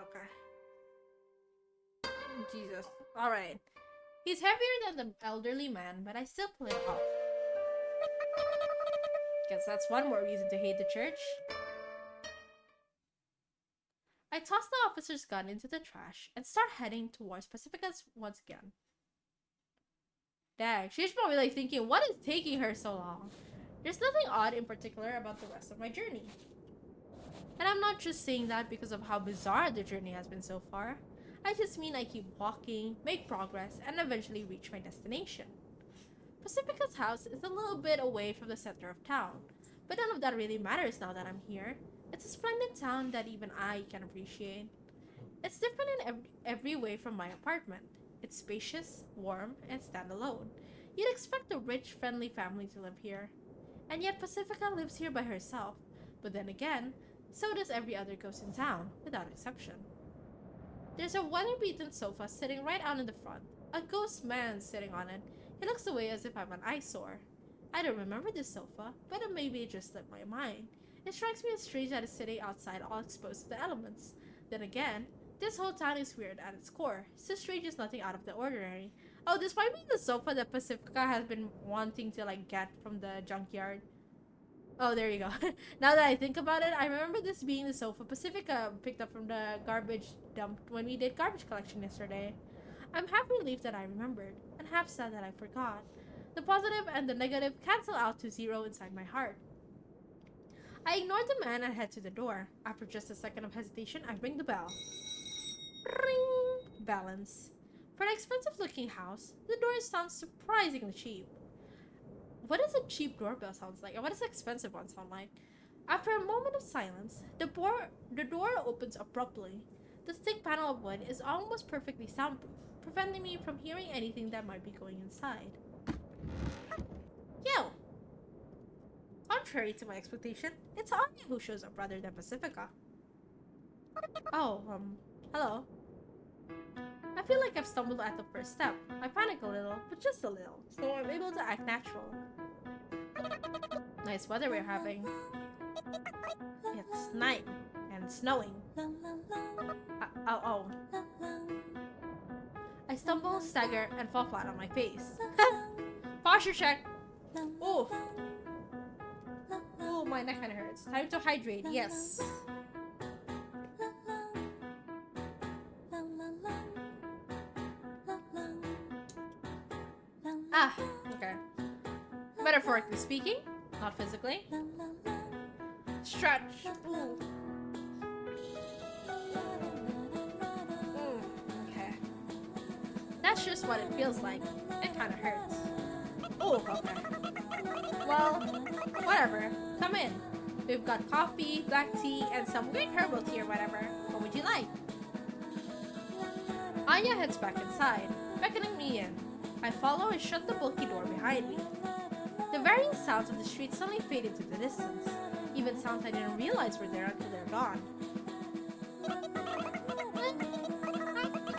Okay. Jesus. Alright. He's heavier than the elderly man, but I still pull it off. Guess that's one more reason to hate the church. I toss the officer's gun into the trash and start heading towards Pacifica's once again. Dang, she's probably like thinking, what is taking her so long? There's nothing odd in particular about the rest of my journey. And I'm not just saying that because of how bizarre the journey has been so far. I just mean I keep walking, make progress, and eventually reach my destination. Pacifica's house is a little bit away from the center of town, but none of that really matters now that I'm here. It's a splendid town that even I can appreciate. It's different in every way from my apartment. It's spacious, warm, and standalone. You'd expect a rich, friendly family to live here. And yet Pacifica lives here by herself. But then again, so does every other ghost in town, without exception. There's a weather-beaten sofa sitting right out in the front. A ghost man sitting on it. He looks away as if I'm an eyesore. I don't remember this sofa, but maybe it just slipped my mind. It strikes me as strange that it's sitting outside all exposed to the elements. Then again, this whole town is weird at its core. So strange is nothing out of the ordinary. Oh, this might be the sofa that Pacifica has been wanting to like get from the junkyard. Oh, there you go. Now that I think about it, I remember this being the sofa Pacifica picked up from the garbage dump when we did garbage collection yesterday. I'm half relieved that I remembered, and half sad that I forgot. The positive and the negative cancel out to 0 inside my heart. I ignored the man and head to the door. After just a second of hesitation, I ring the bell. Ring! Balance. For an expensive-looking house, the door sounds surprisingly cheap. What does a cheap doorbell sound like, and what does an expensive one sound like? After a moment of silence, the door opens abruptly. The thick panel of wood is almost perfectly soundproof, preventing me from hearing anything that might be going inside. Yo! Contrary to my expectation, it's Anya who shows up rather than Pacifica. Oh, hello. I feel like I've stumbled at the first step. I panic a little, but just a little, so I'm able to act natural. Nice weather we're having. It's night and snowing. Oh. I stumble, stagger, and fall flat on my face. Posture check! Oof. Oh my neck kinda hurts. Time to hydrate, yes. Ah, okay. Metaphorically speaking, not physically. Stretch. Ooh. Okay. That's just what it feels like. It kinda hurts. Oh, okay. Well, whatever. Come in. We've got coffee, black tea, and some weird herbal tea or whatever. What would you like? Anya heads back inside, beckoning me in. I follow and shut the bulky door behind me. The varying sounds of the street suddenly fade into the distance. Even sounds I didn't realize were there until they're gone.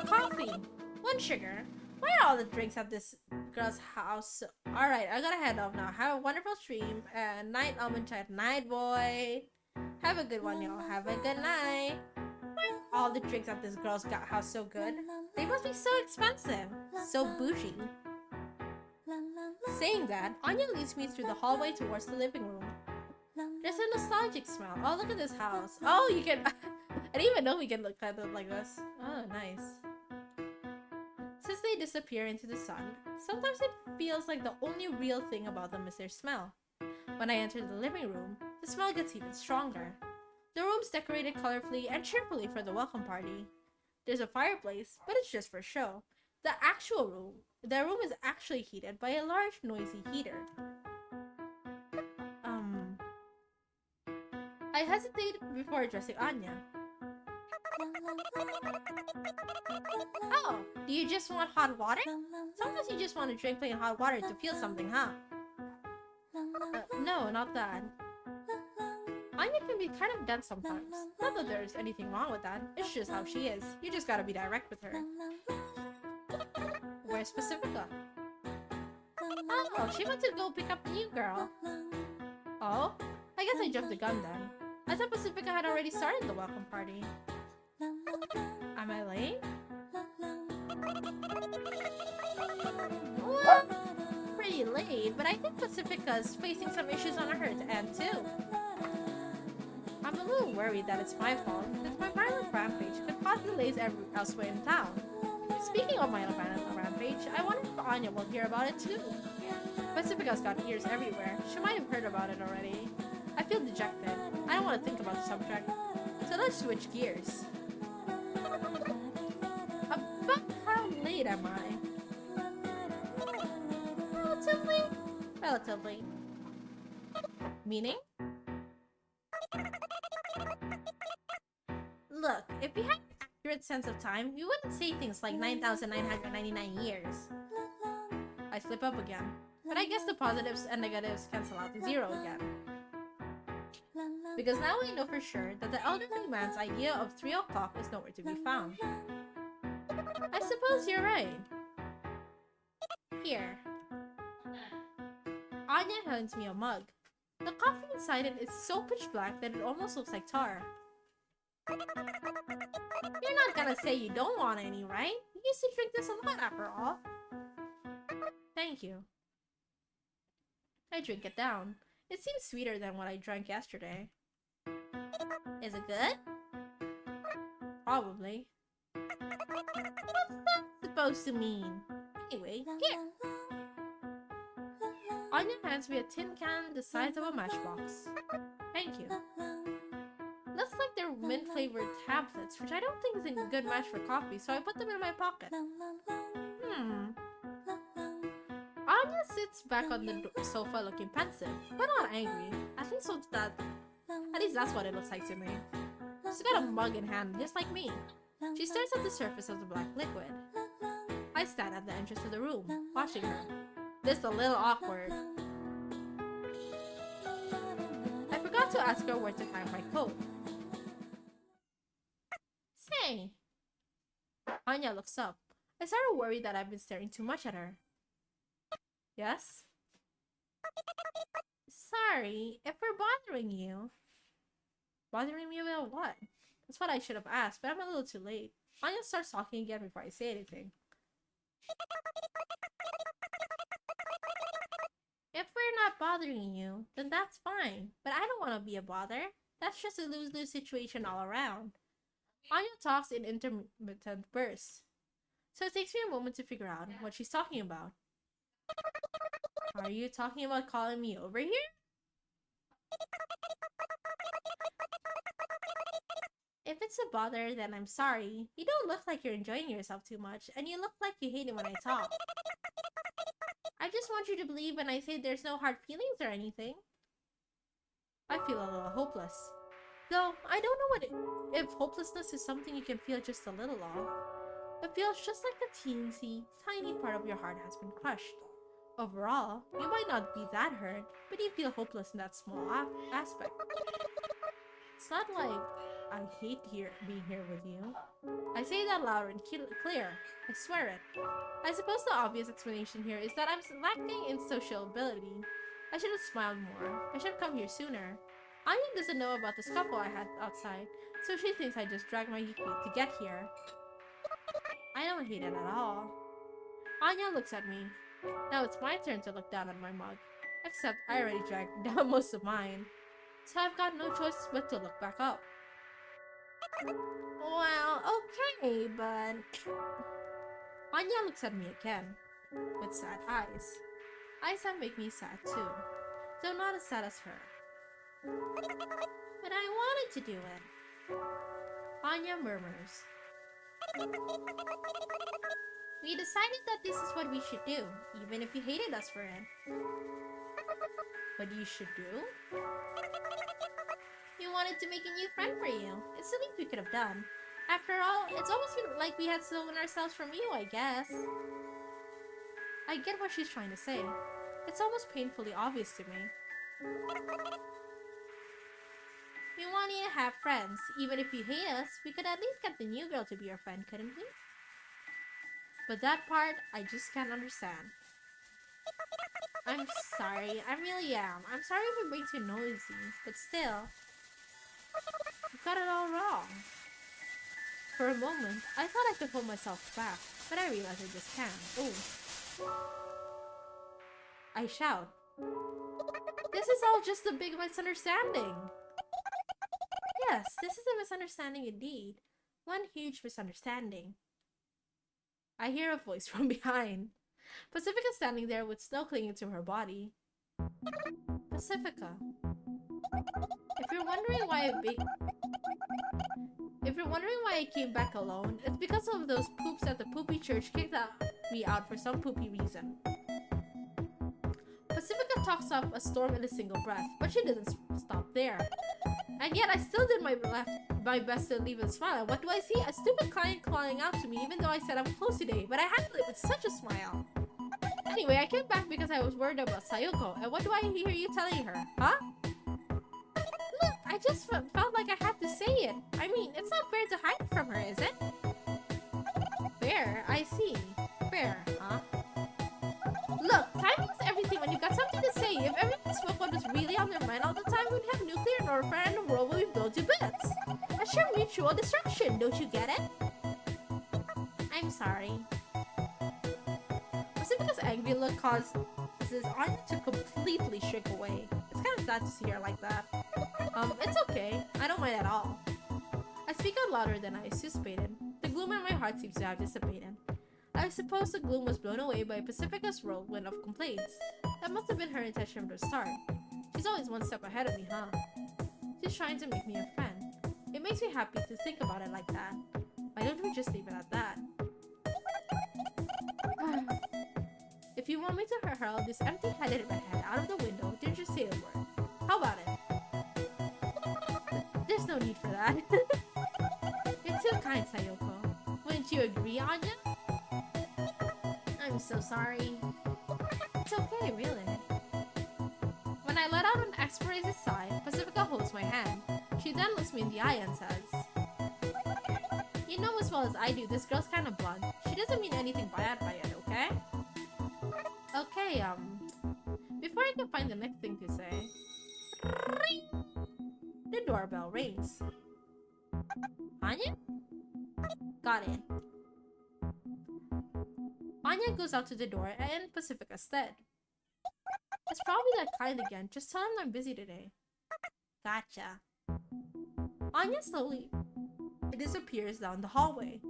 Coffee. 1 sugar. Why are all the drinks at this girl's house? Alright, I gotta head off now. Have a wonderful stream. And night, Almond chat. Night, boy. Have a good one, y'all. Have a good night. Why are all the drinks at this girl's house so good? They must be so expensive. So bougie. Saying that, Anya leads me through the hallway towards the living room. There's a nostalgic smell. Oh, look at this house. Oh, you can... I didn't even know we can look at it like this. Oh, nice. Since they disappear into the sun, sometimes it feels like the only real thing about them is their smell. When I enter the living room, the smell gets even stronger. The room's decorated colorfully and cheerfully for the welcome party. There's a fireplace, but it's just for show. The room is actually heated by a large, noisy heater. I hesitated before addressing Anya. Oh, do you just want hot water? Sometimes you just want to drink plain hot water to feel something, huh? No, not that. Anya can be kind of dense sometimes. Not that there's anything wrong with that. It's just how she is. You just gotta be direct with her. Where's Pacifica? Oh, she went to go pick up the new girl. Oh? I guess I jumped the gun then. I thought Pacifica had already started the welcome party. Am I late? Well, pretty late, but I think Pacifica's facing some issues on her end too. I'm a little worried that it's my fault, since my violent rampage could cause delays elsewhere in town. Speaking of my violent rampage, I wonder if Anya will hear about it too. Pacifica's got ears everywhere. She might have heard about it already. I feel dejected. I don't want to think about the subject. So let's switch gears. About how late am I? Relatively. Meaning? Look, if we had an accurate sense of time, we wouldn't say things like 9,999 years. I slip up again. But I guess the positives and negatives cancel out to 0 again. Because now we know for sure that the elderly man's idea of 3 o'clock is nowhere to be found. I suppose you're right. Here. Anya hands me a mug. The coffee inside it is so pitch black that it almost looks like tar. You're not gonna say you don't want any, right? You used to drink this a lot after all. Thank you. I drink it down. It seems sweeter than what I drank yesterday. Is it good? Probably. What's that supposed to mean? Anyway, here. Anya hands me a tin can the size of a matchbox. Thank you. Looks like they're mint-flavored tablets, which I don't think is a good match for coffee, so I put them in my pocket. Anya sits back on the sofa looking pensive, but not angry. At least that's what it looks like to me. She's got a mug in hand, just like me. She stares at the surface of the black liquid. I stand at the entrance of the room, watching her. This a little awkward. I forgot to ask her where to hang my coat. Say! Anya looks up. I started worried that I've been staring too much at her. Yes? Sorry, if we're bothering you. Bothering me about what? That's what I should have asked, but I'm a little too late. Anya starts talking again before I say anything. If we're not bothering you, then that's fine. But I don't want to be a bother. That's just a lose-lose situation all around. Anya talks in intermittent bursts, so it takes me a moment to figure out what she's talking about. Are you talking about calling me over here? If it's a bother, then I'm sorry. You don't look like you're enjoying yourself too much, and you look like you hate it when I talk. I just want you to believe when I say there's no hard feelings or anything. I feel a little hopeless. Though, I don't know if hopelessness is something you can feel just a little of. It feels just like a teensy, tiny part of your heart has been crushed. Overall, you might not be that hurt, but you feel hopeless in that small aspect. It's not like I hate being here with you. I say that loud and clear. I swear it. I suppose the obvious explanation here is that I'm lacking in sociability. I should have smiled more. I should have come here sooner. Anya doesn't know about the scuffle I had outside, so she thinks I just dragged my feet to get here. I don't hate it at all. Anya looks at me. Now it's my turn to look down at my mug. Except I already dragged down most of mine. So I've got no choice but to look back up. Well, okay, but... Anya looks at me again, with sad eyes. Eyes that make me sad too, though not as sad as her. But I wanted to do it. Anya murmurs. We decided that this is what we should do, even if you hated us for it. What you should do? We wanted to make a new friend for you. It's the least we could have done. After all, it's almost been like we had stolen ourselves from you, I guess. I get what she's trying to say. It's almost painfully obvious to me. We want you to have friends. Even if you hate us, we could at least get the new girl to be your friend, couldn't we? But that part, I just can't understand. I'm sorry, I really am. I'm sorry if I'm being too noisy, but still, you got it all wrong. For a moment, I thought I could hold myself back, but I realized I just can't. Oh. I shout. This is all just a big misunderstanding. Yes, this is a misunderstanding indeed. One huge misunderstanding. I hear a voice from behind. Pacifica standing there with snow clinging to her body. Pacifica. If you're wondering why I came back alone, it's because of those poops at the poopy church kicked me out for some poopy reason. Pacifica talks up a storm in a single breath, but she doesn't stop there. And yet I still did my best to leave a smile. What do I see? A stupid client calling out to me even though I said I'm close today, but I handled it with such a smile. Anyway, I came back because I was worried about Sayoko, and what do I hear you telling her? Huh? Look, I just felt like I had to say it. I mean, it's not fair to hide it from her, is it? Fair? I see. Fair, huh? Look, timing is everything when you got something to say. If everyone spoke what was really on their mind all the time, we'd have nuclear warfare and a world where we'd go to bits. A sheer mutual destruction, don't you get it? I'm sorry. Pacifica's angry look causes Anya to completely shrink away. It's kind of sad to see her like that. It's okay. I don't mind at all. I speak out louder than I anticipated. The gloom in my heart seems to have dissipated. I suppose the gloom was blown away by Pacifica's whirlwind of complaints. That must have been her intention from the start. She's always one step ahead of me, huh? She's trying to make me a friend. It makes me happy to think about it like that. Why don't we just leave it at that? If you want me to hurl this empty-headed redhead out of the window, then just say the word. How about it? There's no need for that. You're too kind, Sayoko. Wouldn't you agree, Anya? I'm so sorry. It's okay, really. When I let out an exasperated sigh, Pacifica holds my hand. She then looks me in the eye and says, You know as well as I do, this girl's kind of blunt. She doesn't mean anything bad by it, okay? Okay, before I can find the next thing to say, ring! The doorbell rings. Anya? Got it. Anya goes out to the door and Pacifica stead. It's probably that kind again. Just tell him I'm busy today. Gotcha. Anya slowly disappears down the hallway.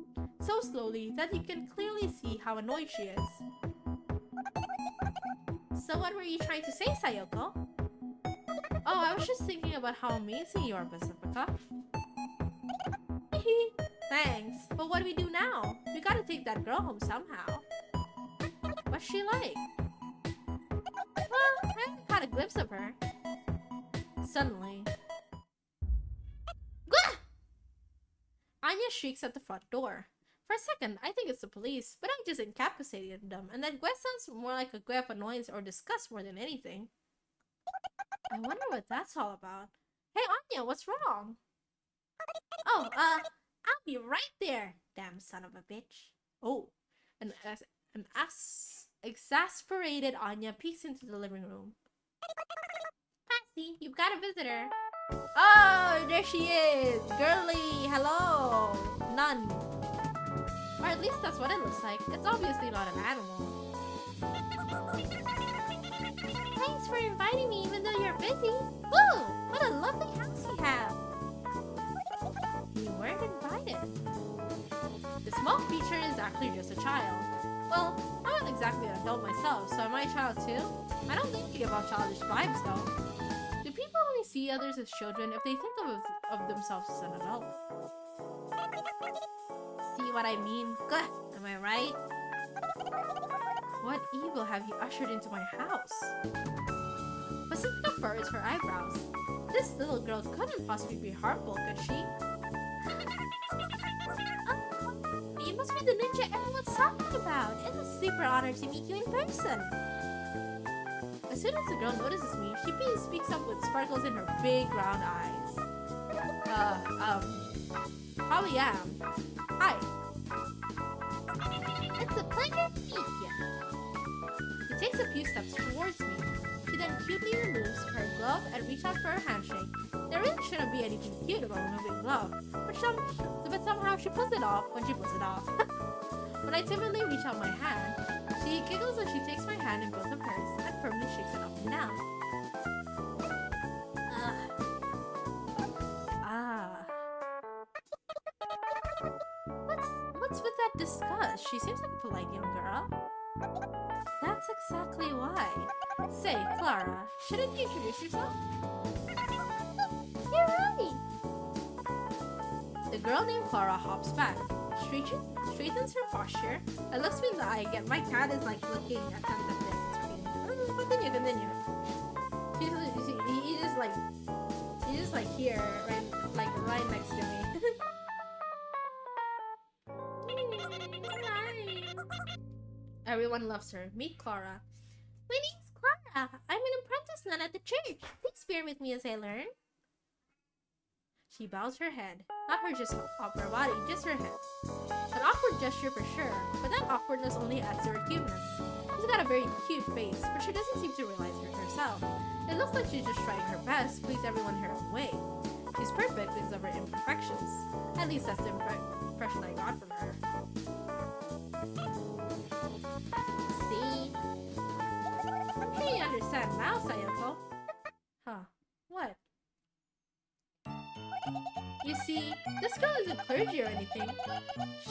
So slowly that you can clearly see how annoyed she is. So what were you trying to say, Sayoko? Oh, I was just thinking about how amazing you are, Pacifica. Thanks, but what do we do now? We gotta take that girl home somehow. What's she like? Well, I haven't caught a glimpse of her. Suddenly... Gah! Anya shrieks at the front door. For a second, I think it's the police, but I just incapacitated them, and that Gwe sounds more like a Gwe of annoyance or disgust more than anything. I wonder what that's all about. Hey Anya, what's wrong? Oh, I'll be right there, damn son of a bitch. Oh, an exasperated Anya peeks into the living room. Patsy, you've got a visitor. Oh, there she is! Girly, hello! None. Or at least that's what it looks like. It's obviously not an animal. Thanks for inviting me even though you're busy. Woo! What a lovely house you have. You weren't invited. The small creature is actually just a child. Well, I'm not exactly an adult myself, so am I a child too? I don't think you give off childish vibes though. Do people only see others as children if they think of themselves as an adult? See what I mean? Gah, am I right? What evil have you ushered into my house? Pacifica furrows her eyebrows. This little girl couldn't possibly be harmful, could she? Oh, you must be the ninja everyone's talking about. It's a super honor to meet you in person. As soon as the girl notices me, she speaks up with sparkles in her big round eyes. Probably am. Hi. It's a pleasure to meet you. She takes a few steps towards me. She then cutely removes her glove and reaches out for a handshake. There really shouldn't be anything cute about removing glove, but somehow she pulls it off when she pulls it off. When I timidly reach out my hand, she giggles as she takes my hand in both of hers and firmly shakes it up and down. What's with that disgust? She seems like a polite young girl. That's exactly why. Say, Clara, shouldn't you introduce yourself? You're right. The girl named Clara hops back, straightens her posture, and looks me in the eye again. My cat is like looking at something. Continue. He's just like here, right next to me. Everyone loves her. Meet Clara. My name's Clara. I'm an apprentice nun at the church. Please bear with me as I learn. She bows her head. Not her just upper body, just her head. An awkward gesture for sure, but that awkwardness only adds to her cuteness. She's got a very cute face, but she doesn't seem to realize it herself. It looks like she's just trying her best to please everyone her own way. She's perfect because of her imperfections. At least that's the impression I got from her. See? I'm sure you understand now, Sayoko. Huh. What? You see, this girl isn't clergy or anything.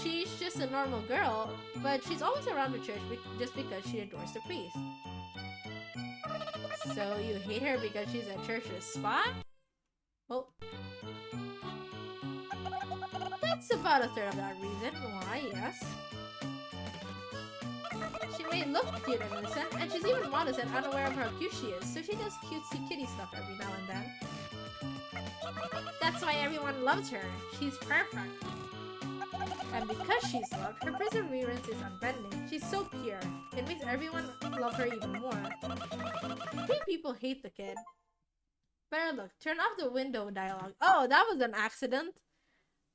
She's just a normal girl, but she's always around the church just because she adores the priest. So you hate her because she's a church's spy? Oh. That's about a third of that reason why, yes. She may look cute and innocent, and she's even modest and unaware of how cute she is, so she does cutesy kitty stuff every now and then. That's why everyone loves her. She's perfect. And because she's loved, her perseverance is unbending. She's so pure. It makes everyone love her even more. I think people hate the kid. Better look, turn off the window dialogue. Oh, that was an accident.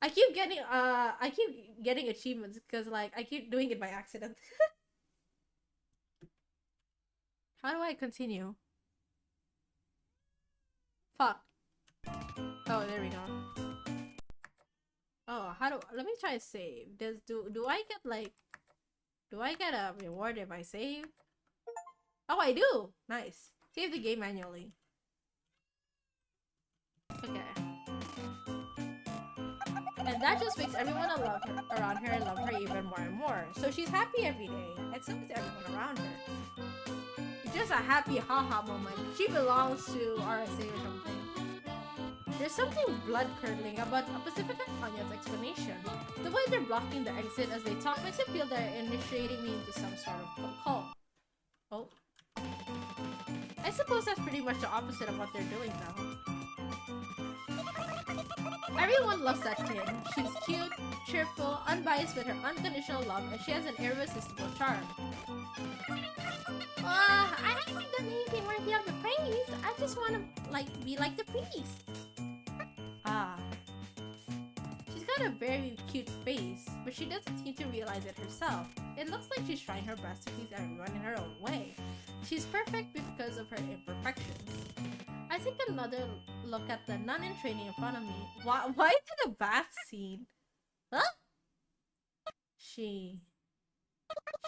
I keep getting achievements because like I keep doing it by accident. How do I continue? Fuck. Oh, there we go. Oh, let me try to save. Do I get a reward if I save? Oh, I do. Nice. Save the game manually. Okay. And that just makes everyone around her love her even more and more. So she's happy every day, and so is everyone around her. It's just a happy haha moment. She belongs to RSA or something. There's something blood-curdling about Pacifica and Tanya's explanation. The way they're blocking the exit as they talk makes it feel they're initiating me into some sort of cult. Oh. I suppose that's pretty much the opposite of what they're doing now. Everyone loves that kid. She's cute, cheerful, unbiased with her unconditional love, and she has an irresistible charm. I haven't done anything worthy of the praise. I just want to, be like the priest. Ah. She's got a very cute face, but she doesn't seem to realize it herself. It looks like she's trying her best to please everyone in her own way. She's perfect because of her imperfections. I take another look at the nun in training in front of me. Why is it a bath scene? Huh? She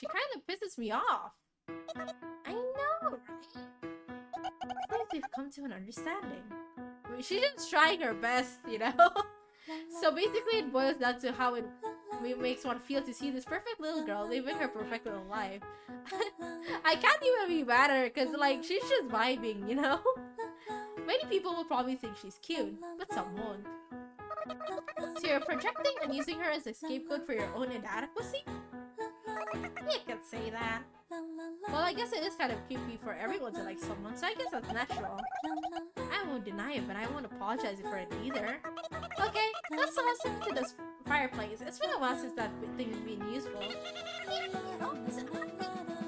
kind of pisses me off. I know, right? I think we've come to an understanding. I mean, she's just trying her best, you know? So basically it boils down to how it makes one feel to see this perfect little girl living her perfect little life. I can't even be mad at her because, like, she's just vibing, you know? Many people will probably think she's cute, but some won't. So you're projecting and using her as a scapegoat for your own inadequacy? You could say that. Well, I guess it is kind of creepy for everyone to like someone, so I guess that's natural. I won't deny it, but I won't apologize for it either. Okay, let's all sit to this fireplace. It's been a while since that thing has been useful.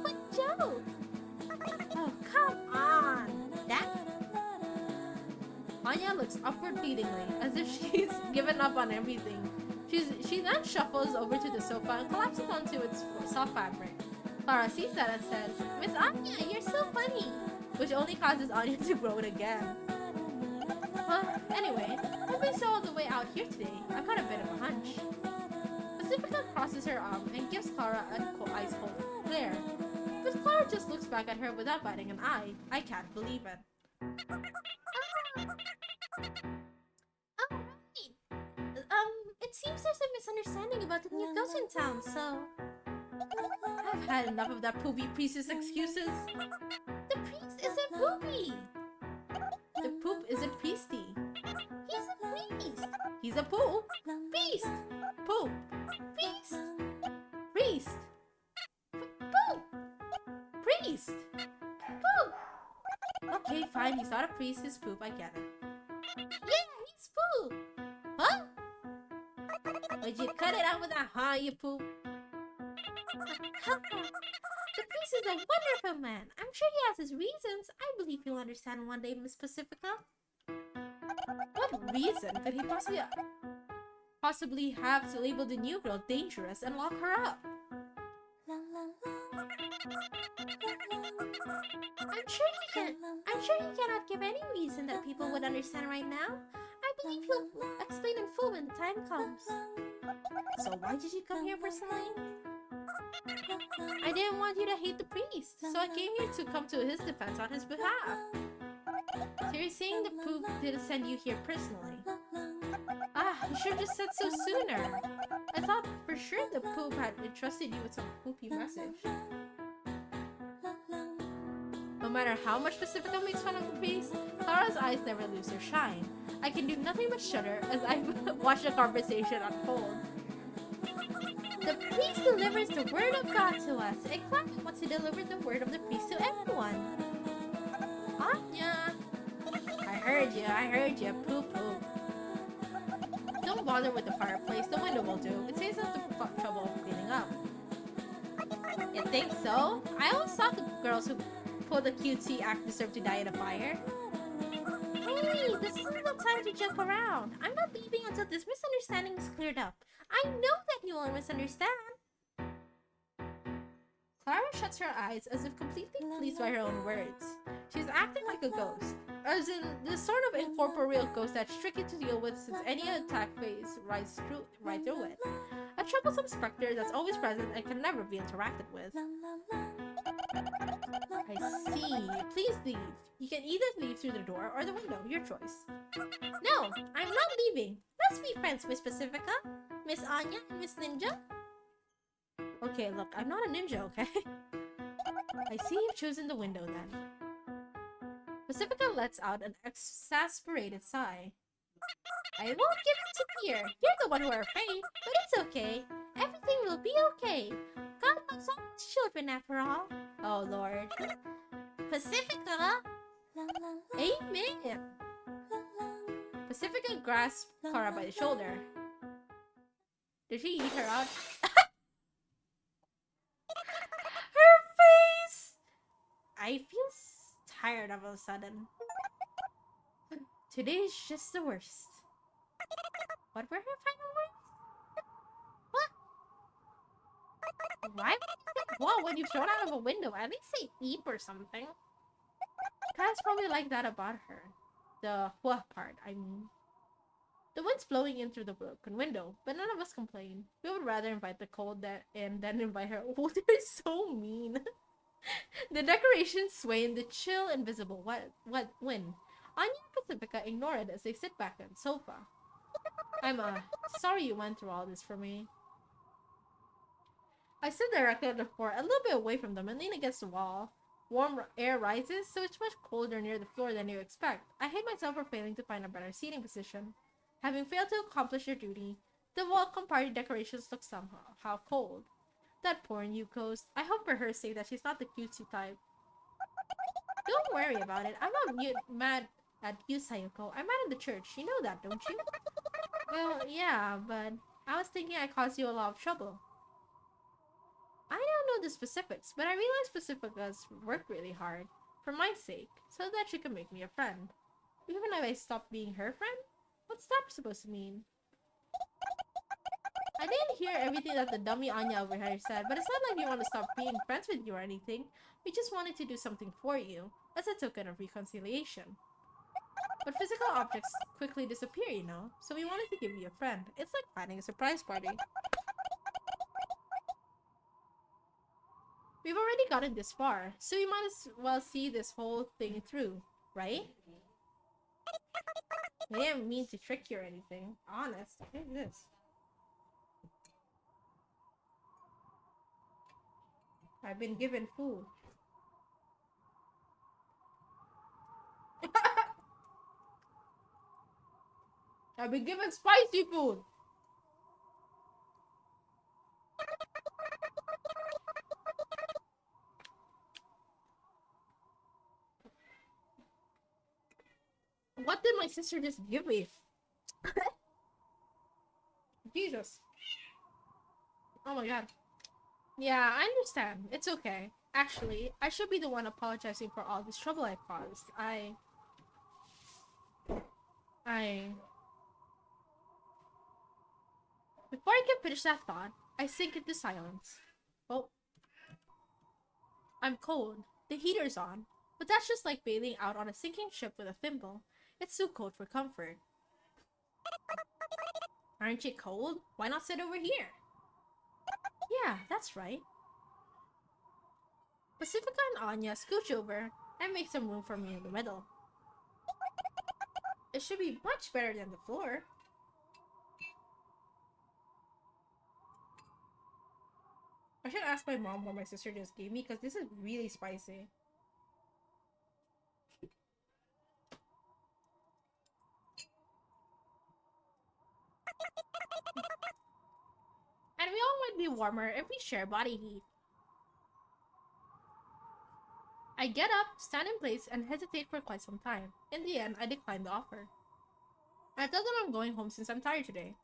What joke? Oh, come on! That... Anya looks upward pleadingly, as if she's given up on everything. She then shuffles over to the sofa and collapses onto its soft fabric. Clara sees that and says, "Miss Anya, you're so funny!" Which only causes Anya to groan again. Well, anyway, I've been so all the way out here today, I've got a bit of a hunch. Pacifica crosses her arm and gives Clara an ice-cold glare. But Clara just looks back at her without batting an eye. I can't believe it. It seems there's a misunderstanding about the new ghost in town, so... I've had enough of that poopy priest's excuses. The priest isn't poopy! The poop isn't priesty. He's a priest! He's a poop! Priest! Poop! Priest! Priest! Poop! Priest! Poop! Okay, fine, he's not a priest, he's poop, I get it. Yeah, he's poop! Huh? Would you cut it out with that, huh, you poop? The priest is a wonderful man. I'm sure he has his reasons. I believe you'll understand one day, Miss Pacifica. What reason could he possibly have to label the new girl dangerous and lock her up? I'm sure he cannot give any reason that people would understand right now. I believe he'll explain in full when the time comes. So why did you come here personally? I didn't want you to hate the priest, so I came here to come to his defense on his behalf. So you're saying the poop didn't send you here personally? Ah, you should have just said so sooner. I thought for sure the poop had entrusted you with some poopy message. No matter how much Pacifica makes fun of the priest, Clara's eyes never lose their shine. I can do nothing but shudder as I watch the conversation unfold. The priest delivers the word of God to us, and Clara wants to deliver the word of the priest to everyone. Anya! I heard you, poo-poo. Don't bother with the fireplace, the window will do. It saves us the trouble of cleaning up. You think so? I always thought the girls who pull the CUTIE act deserve to die in a fire. Hey, this isn't the time to joke around. I'm not leaving until this misunderstanding is cleared up. I know that you won't misunderstand. Clara shuts her eyes as if completely pleased by her own words. She's acting like a ghost, as in the sort of incorporeal ghost that's tricky to deal with since any attack phase right through it. A troublesome specter that's always present and can never be interacted with. I see. Please leave. You can either leave through the door or the window. Your choice. No, I'm not leaving. Let's be friends, Miss Pacifica, Miss Anya, and Miss Ninja. Okay, look, I'm not a ninja, okay? I see you've chosen the window then. Pacifica lets out an exasperated sigh. I won't give it to Thiya. You're the one who are afraid, but it's okay. Everything will be okay. God loves all his children after all. Oh, Lord. Pacifica! Amen! Pacifica grasped Kara by the shoulder. Did she eat her out? Her face! I feel tired all of a sudden. Today is just the worst. What were her final words? What? Why would you think, whoa, when you thrown out of a window? At least say eep or something. Kara's probably like that about her. The wha part, I mean. The wind's blowing in through the broken window, but none of us complain. We would rather invite the cold in than invite her. Oh, they're so mean. The decorations sway in the chill, invisible wind. Anya and Pacifica ignore it as they sit back on the sofa. I'm sorry you went through all this for me. I sit directly on the floor, a little bit away from them, and lean against the wall. Warm air rises, so it's much colder near the floor than you expect. I hate myself for failing to find a better seating position. Having failed to accomplish your duty, the welcome party decorations look somehow cold. That poor Yuko's. I hope for her sake that she's not the cutesy type. Don't worry about it. I'm not mad at you, Sayoko. I'm mad at the church. You know that, don't you? Well, yeah, but I was thinking I caused you a lot of trouble. I don't know the specifics, but I realized Pacifica's worked really hard, for my sake, so that she could make me a friend. Even if I stopped being her friend? What's that supposed to mean? I didn't hear everything that the dummy Anya over here said, but it's not like we want to stop being friends with you or anything. We just wanted to do something for you, as a token of reconciliation. But physical objects quickly disappear, you know, so we wanted to give you a friend. It's like planning a surprise party. We've already gotten this far, so we might as well see this whole thing through, right? I didn't mean to trick you or anything. Honest. What is this? I've been given food. I've been given spicy food! What did my sister just give me? Jesus. Oh my god. Yeah, I understand. It's okay. Actually, I should be the one apologizing for all this trouble I caused. Before I can finish that thought, I sink into silence. Oh. I'm cold. The heater's on. But that's just like bailing out on a sinking ship with a thimble. It's too cold for comfort. Aren't you cold? Why not sit over here? Yeah, that's right. Pacifica and Anya scooch over and make some room for me in the middle. It should be much better than the floor. I should ask my mom what my sister just gave me because this is really spicy. And we all might be warmer if we share body heat. I get up, stand in place, and hesitate for quite some time. In the end, I decline the offer. I tell them I'm going home since I'm tired today.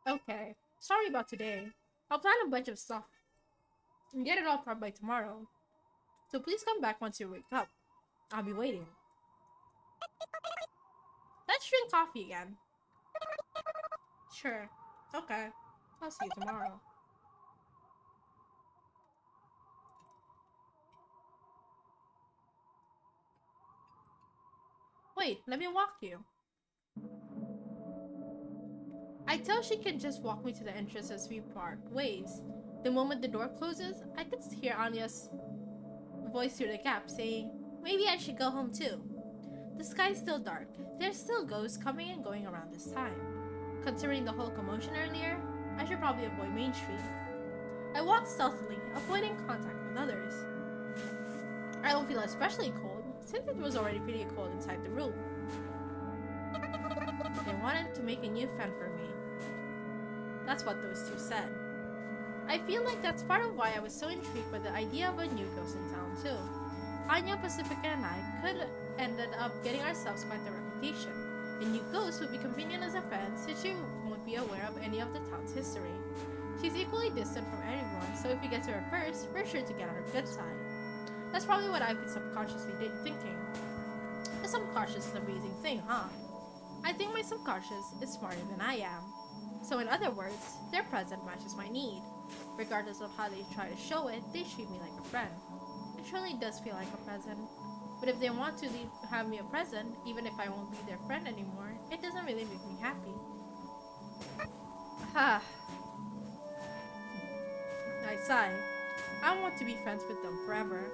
Okay, sorry about today. I'll plan a bunch of stuff and get it all prepped by tomorrow. So please come back once you wake up. I'll be waiting. Let's drink coffee again. Sure. Okay. I'll see you tomorrow. Wait, let me walk you. I tell she can just walk me to the entrance as we part ways. The moment the door closes, I could hear Anya's voice through the gap saying, maybe I should go home too. The sky's still dark. There's still ghosts coming and going around this time. Considering the whole commotion earlier, I should probably avoid Main Street. I walk stealthily, avoiding contact with others. I don't feel especially cold, since it was already pretty cold inside the room. They wanted to make a new friend for me. That's what those two said. I feel like that's part of why I was so intrigued by the idea of a new ghost in town too. Anya, Pacifica, and I could ended up getting ourselves quite a reputation. A new ghost would be convenient as a friend since she won't be aware of any of the town's history. She's equally distant from everyone, so if we get to her first, we're sure to get on her good side. That's probably what I've been subconsciously thinking. The subconscious is an amazing thing, huh? I think my subconscious is smarter than I am. So in other words, their present matches my need. Regardless of how they try to show it, they treat me like a friend. It truly does feel like a present. But if they want to have me a present, even if I won't be their friend anymore, it doesn't really make me happy. I sigh. I want to be friends with them forever.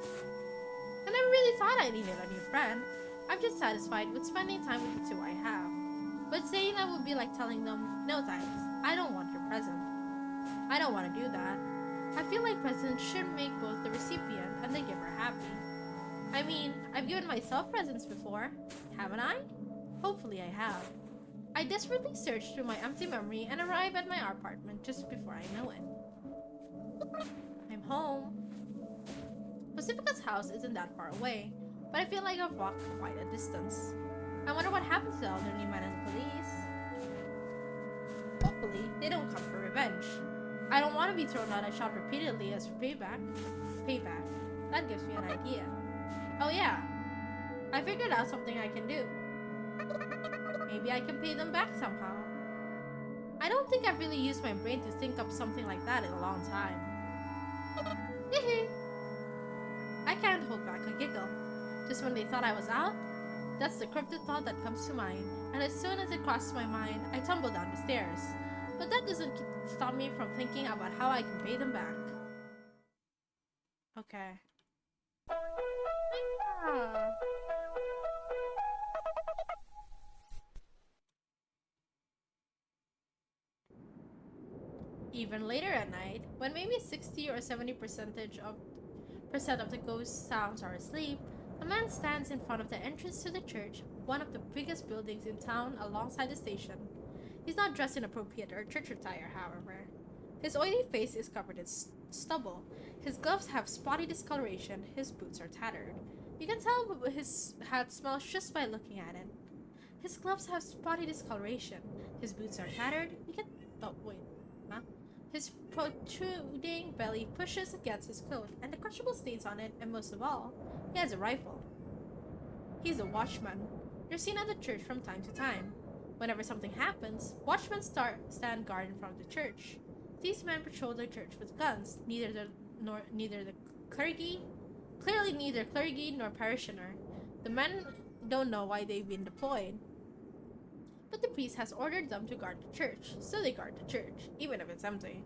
I never really thought I needed a new friend. I'm just satisfied with spending time with the two I have. But saying that would be like telling them, no thanks, I don't want your present. I don't want to do that. I feel like presents should make both the recipient and the giver happy. I mean, I've given myself presents before, haven't I? Hopefully I have. I desperately search through my empty memory and arrive at my apartment just before I know it. I'm home. Pacifica's house isn't that far away, but I feel like I've walked quite a distance. I wonder what happened to the elderly man and the police. Hopefully, they don't come for revenge. I don't want to be thrown out and shot repeatedly as for payback. That gives me an idea. Oh yeah, I figured out something I can do. Maybe I can pay them back somehow. I don't think I've really used my brain to think up something like that in a long time. I can't hold back a giggle. Just when they thought I was out, that's the cryptic thought that comes to mind, and as soon as it crosses my mind, I tumble down the stairs. But that doesn't stop me from thinking about how I can pay them back. Okay. Even later at night, when maybe 60 or 70% of the ghost sounds are asleep, a man stands in front of the entrance to the church, one of the biggest buildings in town alongside the station. He's not dressed in appropriate or church attire, however. His oily face is covered in stubble. His gloves have spotty discoloration. His boots are tattered. You can tell his hat smells just by looking at it. His gloves have spotty discoloration. His boots are tattered. You can... Oh, wait. Huh? His protruding belly pushes against his coat, and the questionable stains on it, and most of all, he has a rifle. He's a watchman. They're seen at the church from time to time. Whenever something happens, watchmen stand guard in front of the church. These men patrol the church with guns, neither the clergy nor parishioner. The men don't know why they've been deployed. But the priest has ordered them to guard the church, so they guard the church, even if it's empty.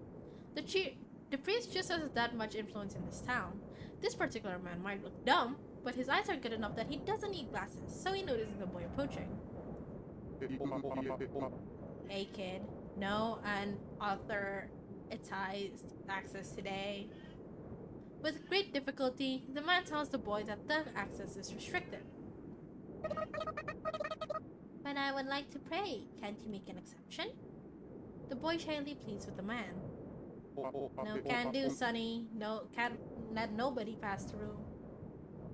The priest just has that much influence in this town. This particular man might look dumb, but his eyes are good enough that he doesn't need glasses, so he notices the boy approaching. Hey kid, no unauthorized access today. With great difficulty, the man tells the boy that the access is restricted. But I would like to pray. Can't you make an exception? The boy shyly pleads with the man. No can do, sonny. No, can't let nobody pass through.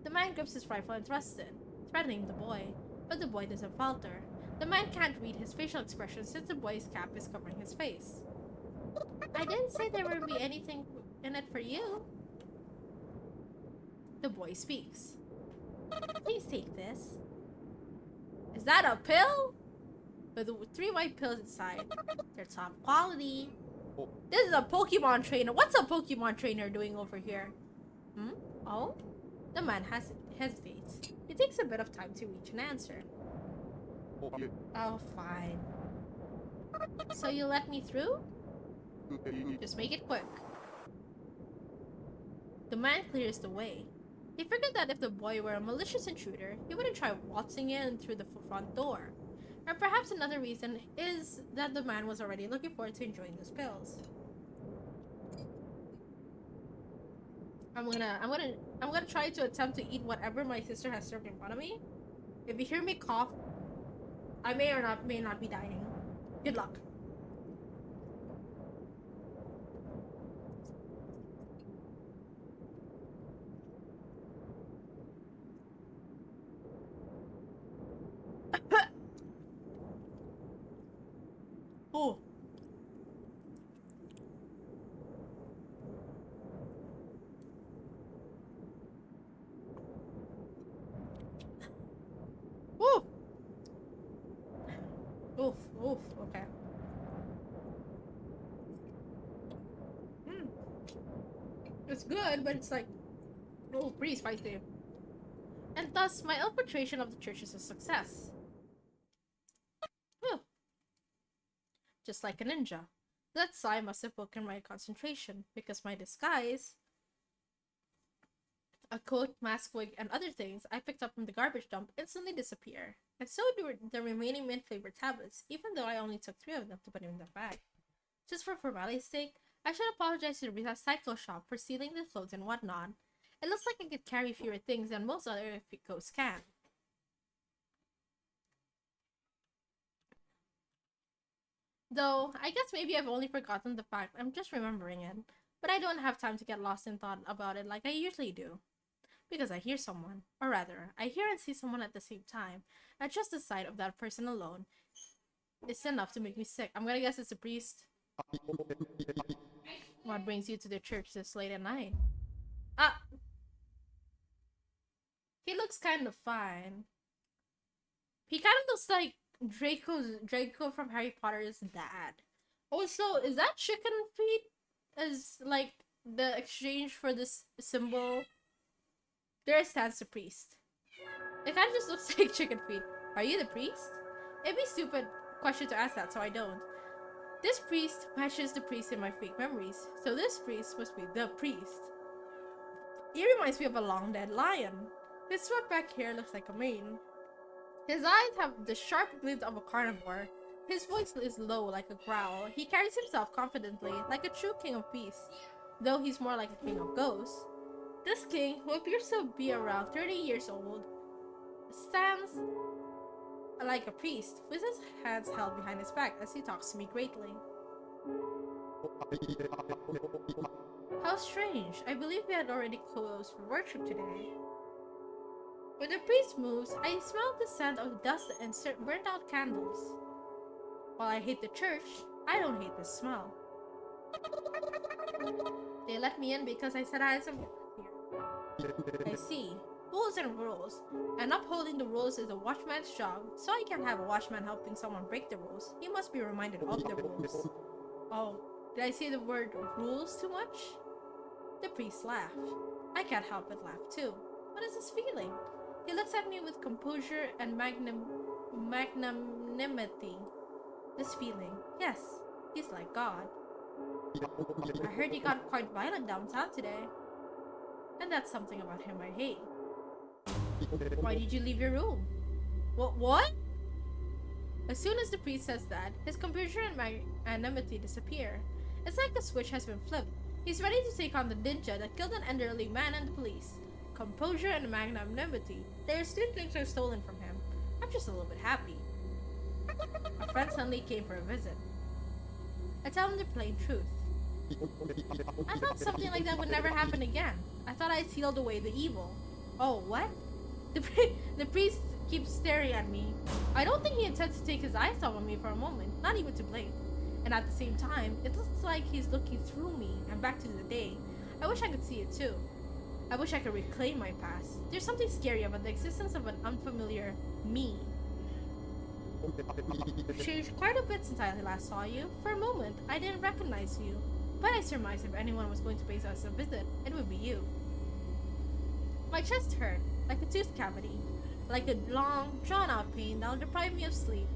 The man grips his rifle and thrusts it, threatening the boy, but the boy doesn't falter. The man can't read his facial expression since the boy's cap is covering his face. I didn't say there would be anything in it for you. The boy speaks. Please take this. Is that a pill? With 3 white pills inside. They're top quality. This is a Pokemon trainer. What's a Pokemon trainer doing over here? Oh? The man hesitates. It takes a bit of time to reach an answer. Oh, fine. So you let me through? Just make it quick. The man clears the way. He figured that if the boy were a malicious intruder, he wouldn't try waltzing in through the front door. Or perhaps another reason is that the man was already looking forward to enjoying those pills. I'm gonna try to attempt to eat whatever my sister has served in front of me. If you hear me cough, I may not be dying. Good luck. Oh. Oof. Oof. Oof. Okay. It's good, but it's like, oh, pretty spicy. And thus, my infiltration of the church is a success. Whew. Just like a ninja. That sigh must have broken my concentration, because my disguise, a coat, mask, wig, and other things I picked up from the garbage dump instantly disappear. And so do the remaining mint-flavored tablets, even though I only took 3 of them to put in the bag. Just for formality's sake, I should apologize to the recycle shop for stealing the clothes and whatnot. It looks like I could carry fewer things than most other ghosts can. Though, I guess maybe I've only forgotten the fact I'm just remembering it, but I don't have time to get lost in thought about it like I usually do. Because I hear someone, or rather, I hear and see someone at the same time, and just the sight of that person alone is enough to make me sick. I'm gonna guess it's a priest. What brings you to the church this late at night? Ah! He looks kind of fine. He kind of looks like Draco from Harry Potter's dad. Also, is that chicken feet as like the exchange for this symbol? There stands the priest. It kind of just looks like chicken feet. Are you the priest? It'd be a stupid question to ask that, so I don't. This priest matches the priest in my fake memories, so this priest must be the priest. He reminds me of a long dead lion. His swept back hair looks like a mane. His eyes have the sharp glint of a carnivore. His voice is low like a growl. He carries himself confidently, like a true king of peace, though he's more like a king of ghosts. This king, who appears to be around 30 years old, stands like a priest, with his hands held behind his back as he talks to me greatly. How strange. I believe we had already closed for worship today. When the priest moves, I smell the scent of dust and burnt out candles. While I hate the church, I don't hate the smell. They let me in because I said I had some here. I see. Rules and rules. And upholding the rules is a watchman's job, so I can't have a watchman helping someone break the rules. He must be reminded of the rules. Oh, did I say the word rules too much? The priest laughed. I can't help but laugh too. What is this feeling? He looks at me with composure and magnanimity. This feeling, yes, he's like God. I heard he got quite violent downtown today. And that's something about him I hate. Why did you leave your room? What? As soon as the priest says that, his composure and magnanimity disappear. It's like a switch has been flipped. He's ready to take on the ninja that killed an elderly man and the police. Composure and magnanimity. Their things are stolen from him. I'm just a little bit happy. A friend suddenly came for a visit. I tell him the plain truth. I thought something like that would never happen again. I thought I sealed away the evil. Oh, what? The priest keeps staring at me. I don't think he intends to take his eyes off of me for a moment, not even to blink. And at the same time, it looks like he's looking through me and back to the day. I wish I could see it too. I wish I could reclaim my past. There's something scary about the existence of an unfamiliar me. You've changed quite a bit since I last saw you. For a moment, I didn't recognize you. But I surmised if anyone was going to pay us a visit, it would be you. My chest hurt, like a tooth cavity. Like a long, drawn-out pain that will deprive me of sleep.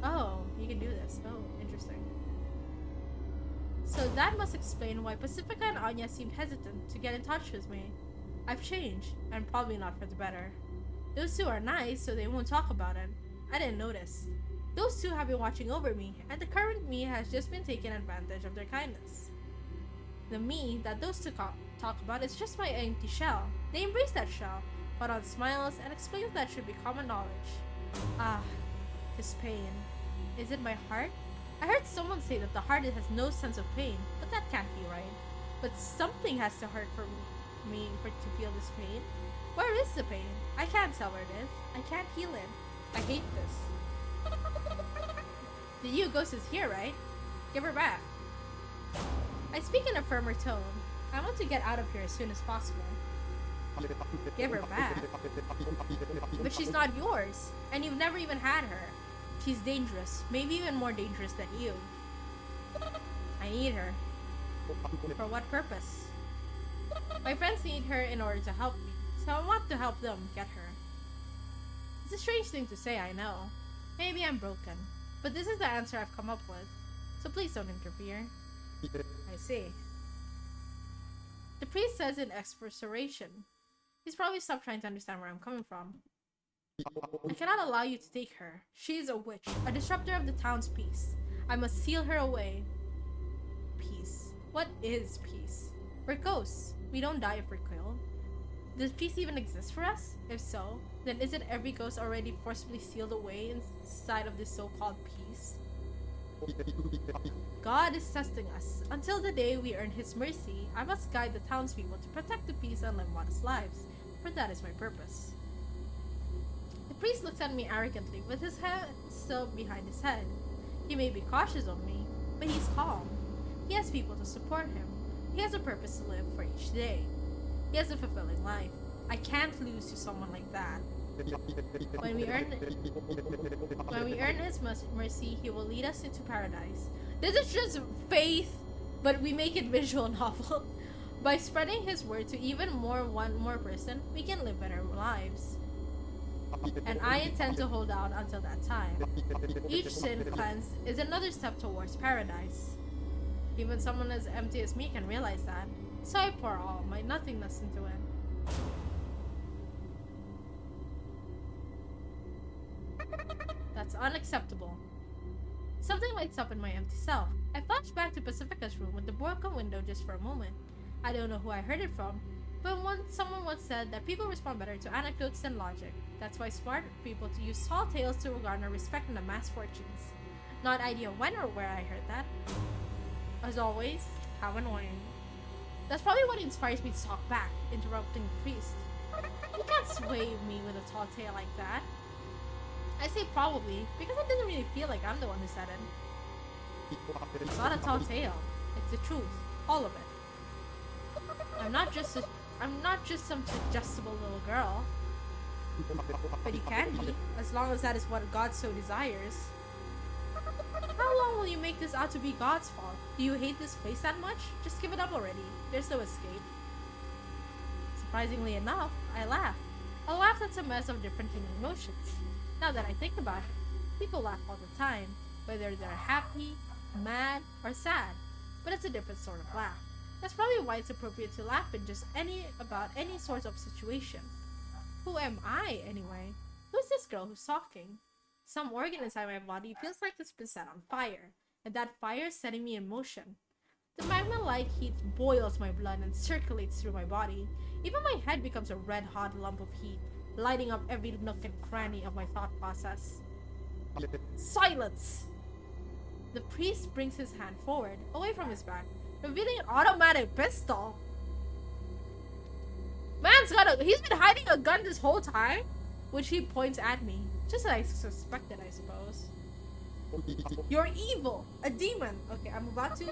Oh, you can do this. Oh, interesting. So that must explain why Pacifica and Anya seemed hesitant to get in touch with me. I've changed, and probably not for the better. Those two are nice, so they won't talk about it. I didn't notice. Those two have been watching over me, and the current me has just been taking advantage of their kindness. The me that those two talk about is just my empty shell. They embrace that shell, put on smiles, and explains that should be common knowledge. Ah, this pain. Is it my heart? I heard someone say that the heart has no sense of pain, but that can't be right. But something has to hurt for me to feel this pain. Where is the pain? I can't tell where it is. I can't heal it. I hate this. The you ghost is here, right? Give her back. I speak in a firmer tone. I want to get out of here as soon as possible. Give her back. But she's not yours, and you've never even had her. She's dangerous, maybe even more dangerous than you. I need her. For what purpose? My friends need her in order to help me, so I want to help them get her. It's a strange thing to say, I know. Maybe I'm broken, but this is the answer I've come up with, so please don't interfere. I see. The priest says in expectoration. He's probably stopped trying to understand where I'm coming from. I cannot allow you to take her. She is a witch, a disruptor of the town's peace. I must seal her away. Peace. What is peace? We're ghosts. We don't die if we're killed. Does peace even exist for us? If so, then isn't every ghost already forcibly sealed away inside of this so-called peace? God is testing us. Until the day we earn His mercy, I must guide the townspeople to protect the peace and live modest lives, for that is my purpose. The priest looks at me arrogantly, with his hand still behind his head. He may be cautious of me, but he's calm. He has people to support him. He has a purpose to live for each day. He has a fulfilling life. I can't lose to someone like that. When we earn His mercy, He will lead us into paradise. This is just faith, but we make it visual novel. By spreading His word to one more person, we can live better lives. And I intend to hold out until that time. Each sin cleansed is another step towards paradise. Even someone as empty as me can realize that, so I pour all my nothingness into it. That's unacceptable. Something lights up in my empty self. I flash back to Pacifica's room with the broken window just for a moment. I don't know who I heard it from, but someone once said that people respond better to anecdotes than logic. That's why smart people to use tall tales to garner respect and amass fortunes. Not idea when or where I heard that. As always, how annoying. That's probably what inspires me to talk back, interrupting the priest. You can't sway me with a tall tale like that. I say probably, because it doesn't really feel like I'm the one who said it. It's not a tall tale. It's the truth. All of it. I'm not just some suggestible little girl. But you can be, as long as that is what God so desires. How long will you make this out to be God's fault? Do you hate this place that much? Just give it up already. There's no escape. Surprisingly enough, I laugh. A laugh that's a mess of different human emotions. Now that I think about it, people laugh all the time, whether they're happy, mad, or sad. But it's a different sort of laugh. That's probably why it's appropriate to laugh in just about any sort of situation. Who am I, anyway? Who's this girl who's talking? Some organ inside my body feels like it's been set on fire, and that fire is setting me in motion. The magma light heat boils my blood and circulates through my body. Even my head becomes a red-hot lump of heat, lighting up every nook and cranny of my thought process. Silence! The priest brings his hand forward, away from his back, revealing an automatic pistol. He's been hiding a gun this whole time? Which he points at me, just as I suspected, I suppose. You're evil! A demon! Okay, I'm about to...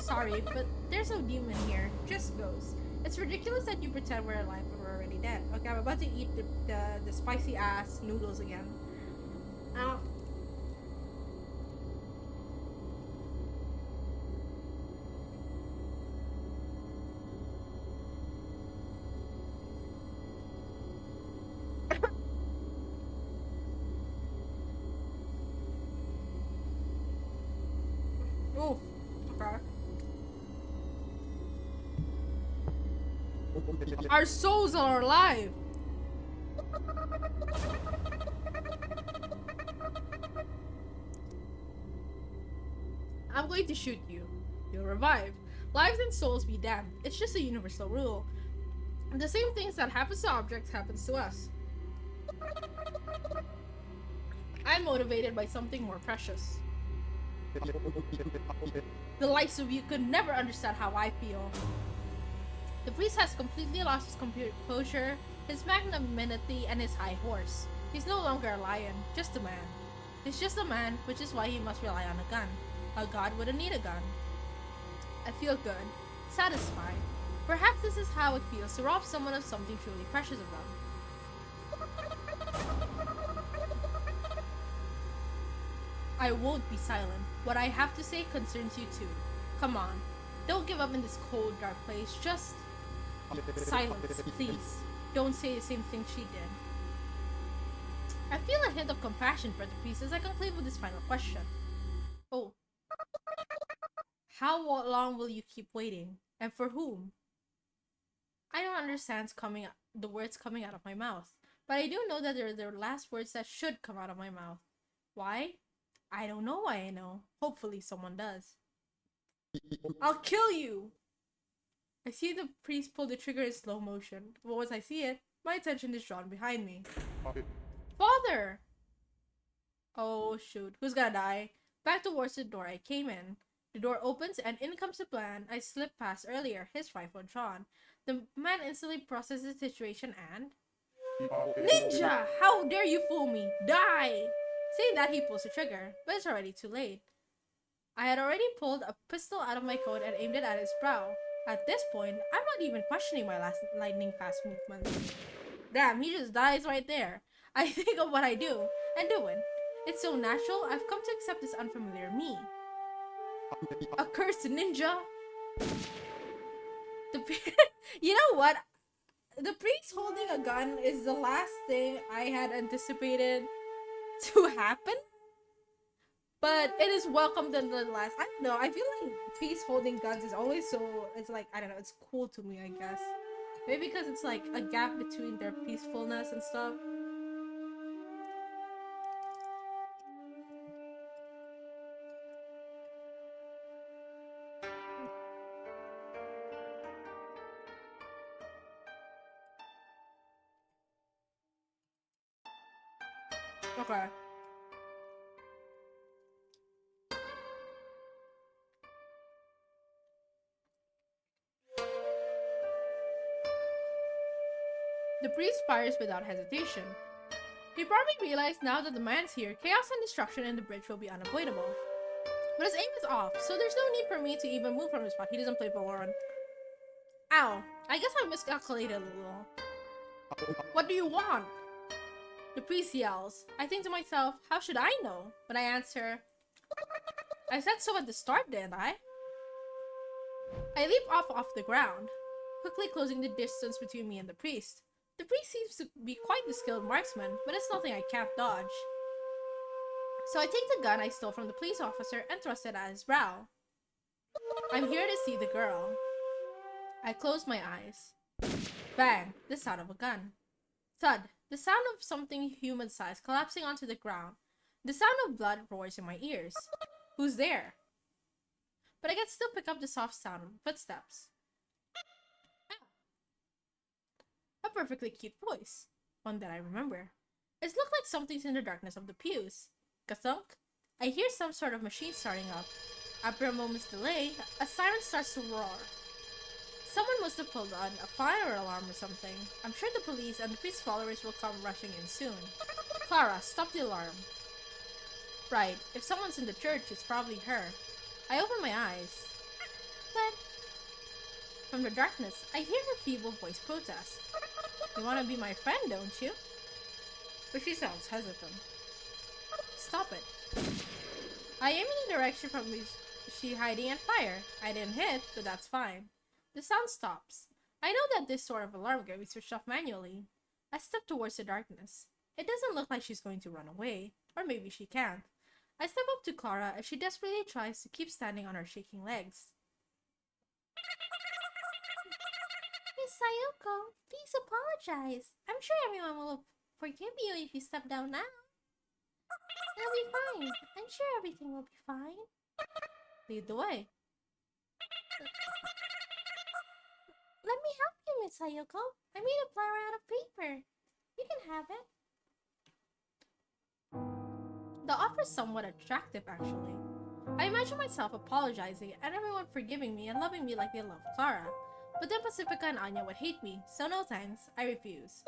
Sorry, but there's no demon here, just ghosts. It's ridiculous that you pretend we're alive when we're already dead. Okay, I'm about to eat the spicy ass noodles again. Our souls are alive. I'm going to shoot you. You'll revive. Lives and souls be damned. It's just a universal rule. The same things that happens to objects happens to us. I'm motivated by something more precious. The likes of you could never understand how I feel. The priest has completely lost his composure, his magnanimity, and his high horse. He's no longer a lion, just a man. He's just a man, which is why he must rely on a gun. A god wouldn't need a gun. I feel good, satisfied. Perhaps this is how it feels to rob someone of something truly precious of them. I won't be silent. What I have to say concerns you too. Come on. Don't give up in this cold, dark place. Just silence, please. Don't say the same thing she did. I feel a hint of compassion for the priest as I conclude with this final question. Oh. How long will you keep waiting? And for whom? I don't understand the words coming out of my mouth. But I do know that they're the last words that should come out of my mouth. Why? I don't know why I know. Hopefully someone does. I'll kill you! I see the priest pull the trigger in slow motion. But once I see it, my attention is drawn behind me. Father! Oh shoot, who's gonna die? Back towards the door I came in. The door opens and in comes the man I slipped past earlier, his rifle drawn. The man instantly processes the situation and... Ninja! How dare you fool me! Die! Saying that, he pulls the trigger, but it's already too late. I had already pulled a pistol out of my coat and aimed it at his brow. At this point, I'm not even questioning my last lightning-fast movement. Damn, he just dies right there. I think of what I do, and do it. It's so natural, I've come to accept this unfamiliar me. Accursed ninja! You know what? The priest holding a gun is the last thing I had anticipated to happen. But it is welcome nonetheless. I don't know, I feel like priest holding guns is always so, it's like, I don't know, it's cool to me, I guess. Maybe because it's like a gap between their peacefulness and stuff. Okay. The priest fires without hesitation. He probably realized now that the man's here, chaos and destruction in the bridge will be unavoidable. But his aim is off, so there's no need for me to even move from his spot. He doesn't play Valorant. Ow. I guess I miscalculated a little. What do you want? The priest yells. I think to myself, how should I know? But I answer, I said so at the start, didn't I? I leap off the ground, quickly closing the distance between me and the priest. The priest seems to be quite the skilled marksman, but it's nothing I can't dodge. So I take the gun I stole from the police officer and thrust it at his brow. I'm here to see the girl. I close my eyes. Bang! The sound of a gun. Thud! The sound of something human-sized collapsing onto the ground. The sound of blood roars in my ears. Who's there? But I can still pick up the soft sound of footsteps. A perfectly cute voice. One that I remember. It looked like something's in the darkness of the pews. Ka-thunk. I hear some sort of machine starting up. After a moment's delay, a siren starts to roar. Someone must have pulled on a fire alarm or something. I'm sure the police and the priest's followers will come rushing in soon. Clara, stop the alarm. Right, if someone's in the church, it's probably her. I open my eyes. But from the darkness, I hear her feeble voice protest. You want to be my friend, don't you? But she sounds hesitant. Stop it. I aim in the direction from which she's hiding and fire. I didn't hit, but that's fine. The sound stops. I know that this sort of alarm can be switched off manually. I step towards the darkness. It doesn't look like she's going to run away. Or maybe she can't. I step up to Clara as she desperately tries to keep standing on her shaking legs. Miss Sayoko, please apologize. I'm sure everyone will forgive you if you step down now. It'll be fine. I'm sure everything will be fine. Lead the way. Let me help you, Miss Sayoko. I made a flower out of paper. You can have it. The offer is somewhat attractive, actually. I imagine myself apologizing and everyone forgiving me and loving me like they love Clara. But then Pacifica and Anya would hate me, so no thanks, I refuse.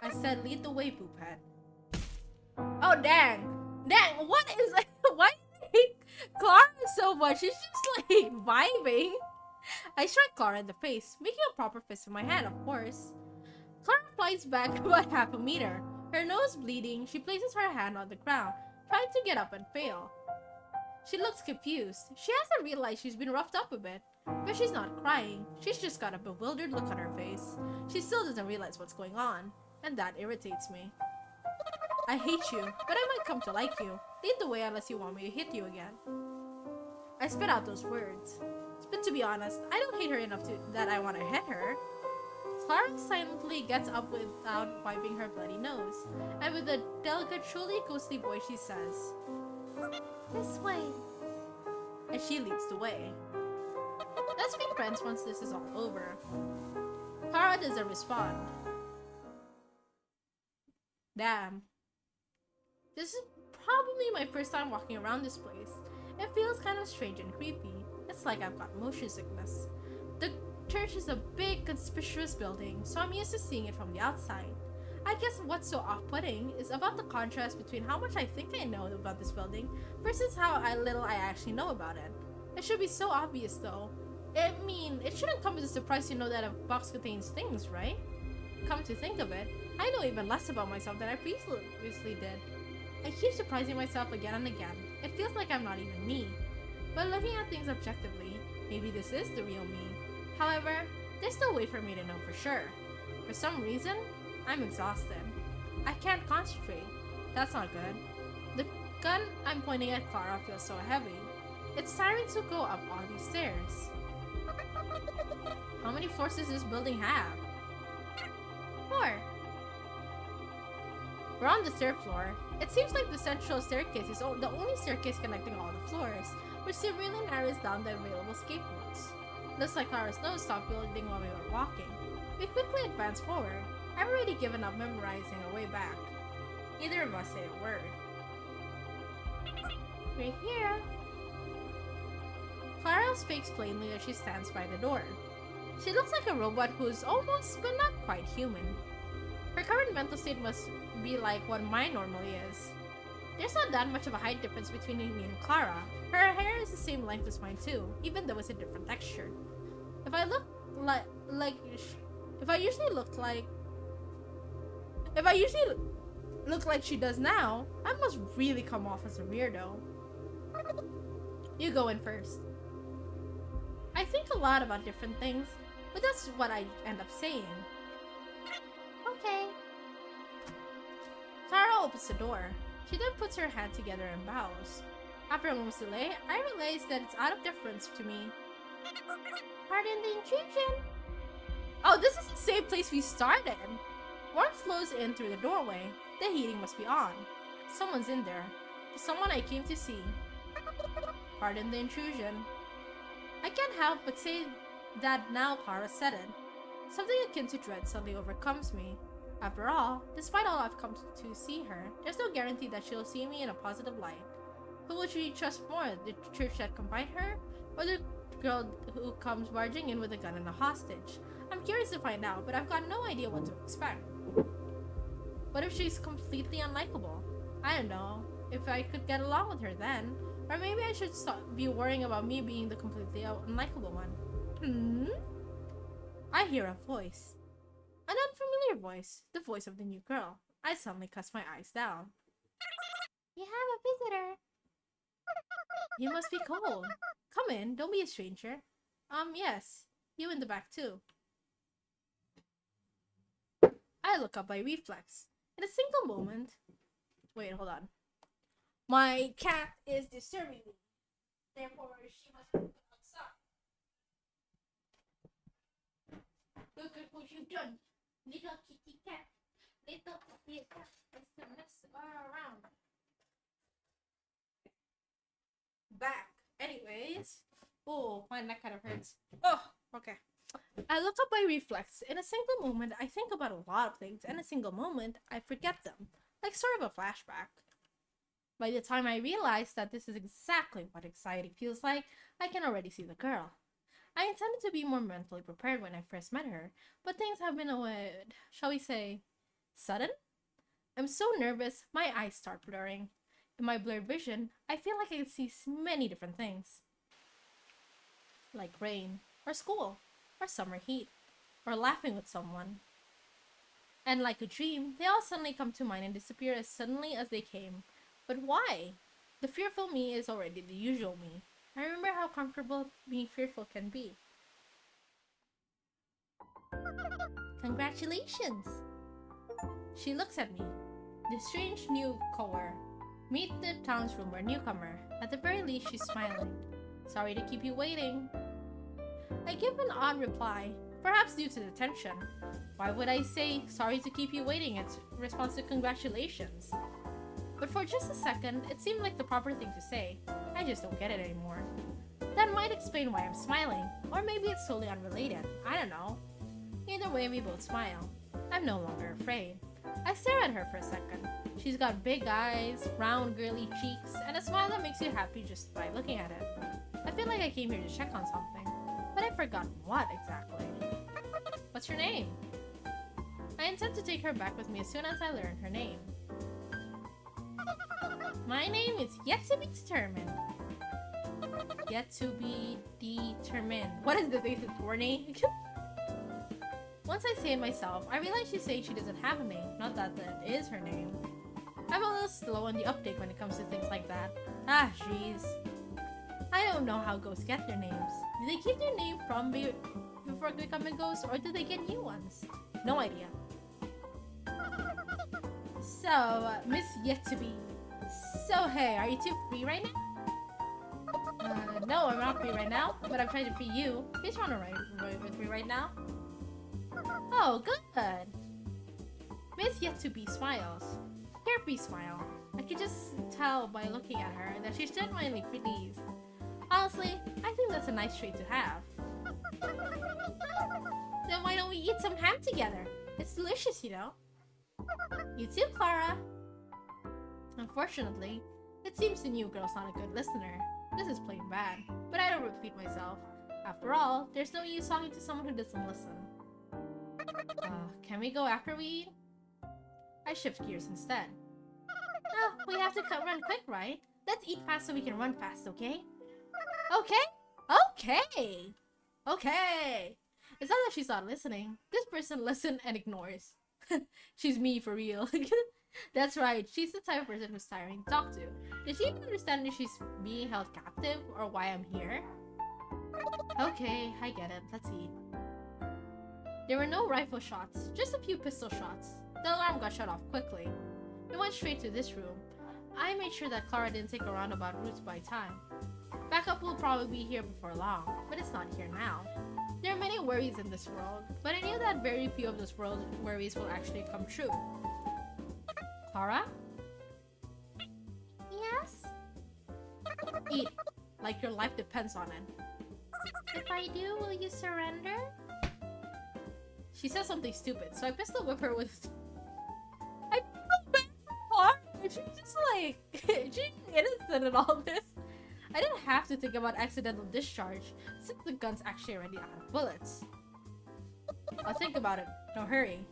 I said, lead the way, poophead. Oh, dang! Dang, what is it? Why do you hate Clara so much? She's just like vibing. I strike Clara in the face, making a proper fist in my hand, of course. Clara flies back about half a meter. Her nose bleeding, she places her hand on the ground, trying to get up and fail. She looks confused. She hasn't realized she's been roughed up a bit. But she's not crying. She's just got a bewildered look on her face. She still doesn't realize what's going on. And that irritates me. I hate you, but I might come to like you. Lead the way unless you want me to hit you again. I spit out those words. But to be honest, I don't hate her enough that I want to hit her. Clara silently gets up without wiping her bloody nose. And with a delicate, truly ghostly voice she says, this way. And she leads the way. Let's be friends once this is all over. Clara doesn't respond. Damn. This is probably my first time walking around this place. It feels kind of strange and creepy. It's like I've got motion sickness. The church is a big, conspicuous building, so I'm used to seeing it from the outside. I guess what's so off-putting is about the contrast between how much I think I know about this building versus how little I actually know about it. It should be so obvious though. I mean, it shouldn't come as a surprise to know that a box contains things, right? Come to think of it, I know even less about myself than I previously did. I keep surprising myself again and again. It feels like I'm not even me. But looking at things objectively, maybe this is the real me. However, there's no way for me to know for sure. For some reason, I'm exhausted. I can't concentrate. That's not good. The gun I'm pointing at Clara feels so heavy. It's tiring to go up all these stairs. How many floors does this building have? 4. We're on the 3rd floor. It seems like the central staircase is the only staircase connecting all the floors, which severely narrows down the available escape routes. Looks like Clara's nose stopped building while we were walking. We quickly advanced forward. I've already given up memorizing our way back. Neither of us say a word. We're here. Clara speaks plainly as she stands by the door. She looks like a robot who's almost but not quite human. Her current mental state must be like what mine normally is. There's not that much of a height difference between me and Clara. Her hair is the same length as mine too, even though it's a different texture. If I usually look like she does now, I must really come off as a weirdo. You go in first. I think a lot about different things, but that's what I end up saying. Okay. Clara opens the door. She then puts her hand together and bows. After a moment's delay, I realize that it's out of deference to me. Pardon the intrusion. Oh, this is the same place we started. Warmth flows in through the doorway. The heating must be on. Someone's in there. Someone I came to see. Pardon the intrusion. I can't help but say that now Clara said it. Something akin to dread suddenly overcomes me. After all, despite all I've come to see her, there's no guarantee that she'll see me in a positive light. Who would she trust more, the church that combined her, or the girl who comes barging in with a gun and a hostage? I'm curious to find out, but I've got no idea what to expect. What if she's completely unlikable? I don't know if I could get along with her then, or maybe I should stop be worrying about me being the completely unlikable one. I hear a voice. An unfamiliar voice, the voice of the new girl. I suddenly cast my eyes down. You have a visitor. You must be cold. Come in, don't be a stranger. Yes. You in the back too. I look up by reflex. In a single moment... Wait, hold on. My cat is disturbing me. Therefore, she must be outside. look at what you've done. Little kitty cat. Little kitty cat. It's the mess all around. Back. Anyways. Oh, my neck kind of hurts. Oh, okay. I look up my reflex. In a single moment, I think about a lot of things. In a single moment, I forget them. Like sort of a flashback. By the time I realize that this is exactly what anxiety feels like, I can already see the girl. I intended to be more mentally prepared when I first met her, but things have been shall we say, sudden? I'm so nervous, my eyes start blurring. In my blurred vision, I feel like I can see many different things. Like rain, or school, or summer heat, or laughing with someone. And like a dream, they all suddenly come to mind and disappear as suddenly as they came. But why? The fearful me is already the usual me. I remember how comfortable being fearful can be. Congratulations! She looks at me. The strange newcomer. Meet the townsroom newcomer. At the very least, she's smiling. Sorry to keep you waiting. I give an odd reply, perhaps due to the tension. Why would I say sorry to keep you waiting in response to congratulations? But for just a second, it seemed like the proper thing to say. I just don't get it anymore. That might explain why I'm smiling, or maybe it's totally unrelated. I don't know. Either way, we both smile. I'm no longer afraid. I stare at her for a second. She's got big eyes, round girly cheeks, and a smile that makes you happy just by looking at it. I feel like I came here to check on something, but I've forgotten what exactly. What's your name? I intend to take her back with me as soon as I learn her name. My name is yet to be determined. Yet to be determined. What is this? Is it Tourney? Once I say it myself, I realize she's saying she doesn't have a name, not that that is her name. I'm a little slow on the uptake when it comes to things like that. Ah, jeez. I don't know how ghosts get their names. Do they keep their name from before becoming ghosts, or do they get new ones? No idea. So, Miss Yet to Be. So, hey, are you two free right now? No, I'm not free right now, but I'm trying to free you. You just want to ride with me right now? Oh, good. Miss Yet to Be smiles. Carefree smile. I can just tell by looking at her that she's genuinely pleased. Honestly, I think that's a nice trait to have. Then why don't we eat some ham together? It's delicious, you know. You too, Clara. Unfortunately, it seems the new girl's not a good listener. This is plain bad, but I don't repeat myself. After all, there's no use talking to someone who doesn't listen. Can we go after we eat? I shift gears instead. Oh, we have to run quick, right? Let's eat fast so we can run fast, okay? Okay! Okay! Okay! It's not that she's not listening. This person listens and ignores. She's me for real. That's right, she's the type of person who's tiring to talk to. Does she even understand if she's being held captive or why I'm here? Okay, I get it. Let's eat. There were no rifle shots, just a few pistol shots. The alarm got shut off quickly. We went straight to this room. I made sure that Clara didn't take a roundabout route by time. Backup will probably be here before long, but it's not here now. There are many worries in this world, but I knew that very few of those worries will actually come true. Clara? Yes? Eat, like your life depends on it. If I do, will you surrender? She says something stupid, so I pistol whip her with... I feel bad for her! She's just like... she's innocent in all this. I didn't have to think about accidental discharge, since the gun's actually already out of bullets. I'll think about it. Don't hurry.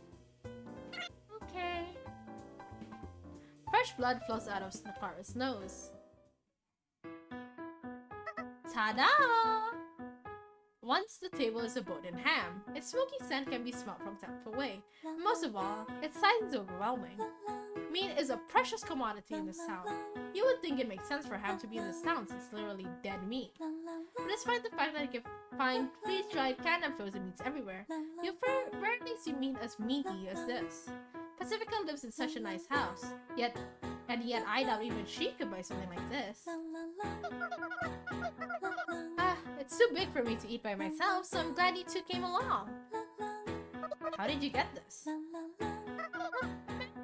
Okay. Fresh blood flows out of Clara's nose. Ta-da! Once the table is abode in ham, its smoky scent can be smelled from 10 feet away. Most of all, its size is overwhelming. Meat is a precious commodity in this town. You would think it makes sense for ham to be in this town since it's literally dead meat. But despite the fact that you can find freeze-dried, canned and frozen meats everywhere, you rarely see meat as meaty as this. Pacifica lives in such a nice house, yet I doubt even she could buy something like this. It's too big for me to eat by myself, so I'm glad you two came along. How did you get this?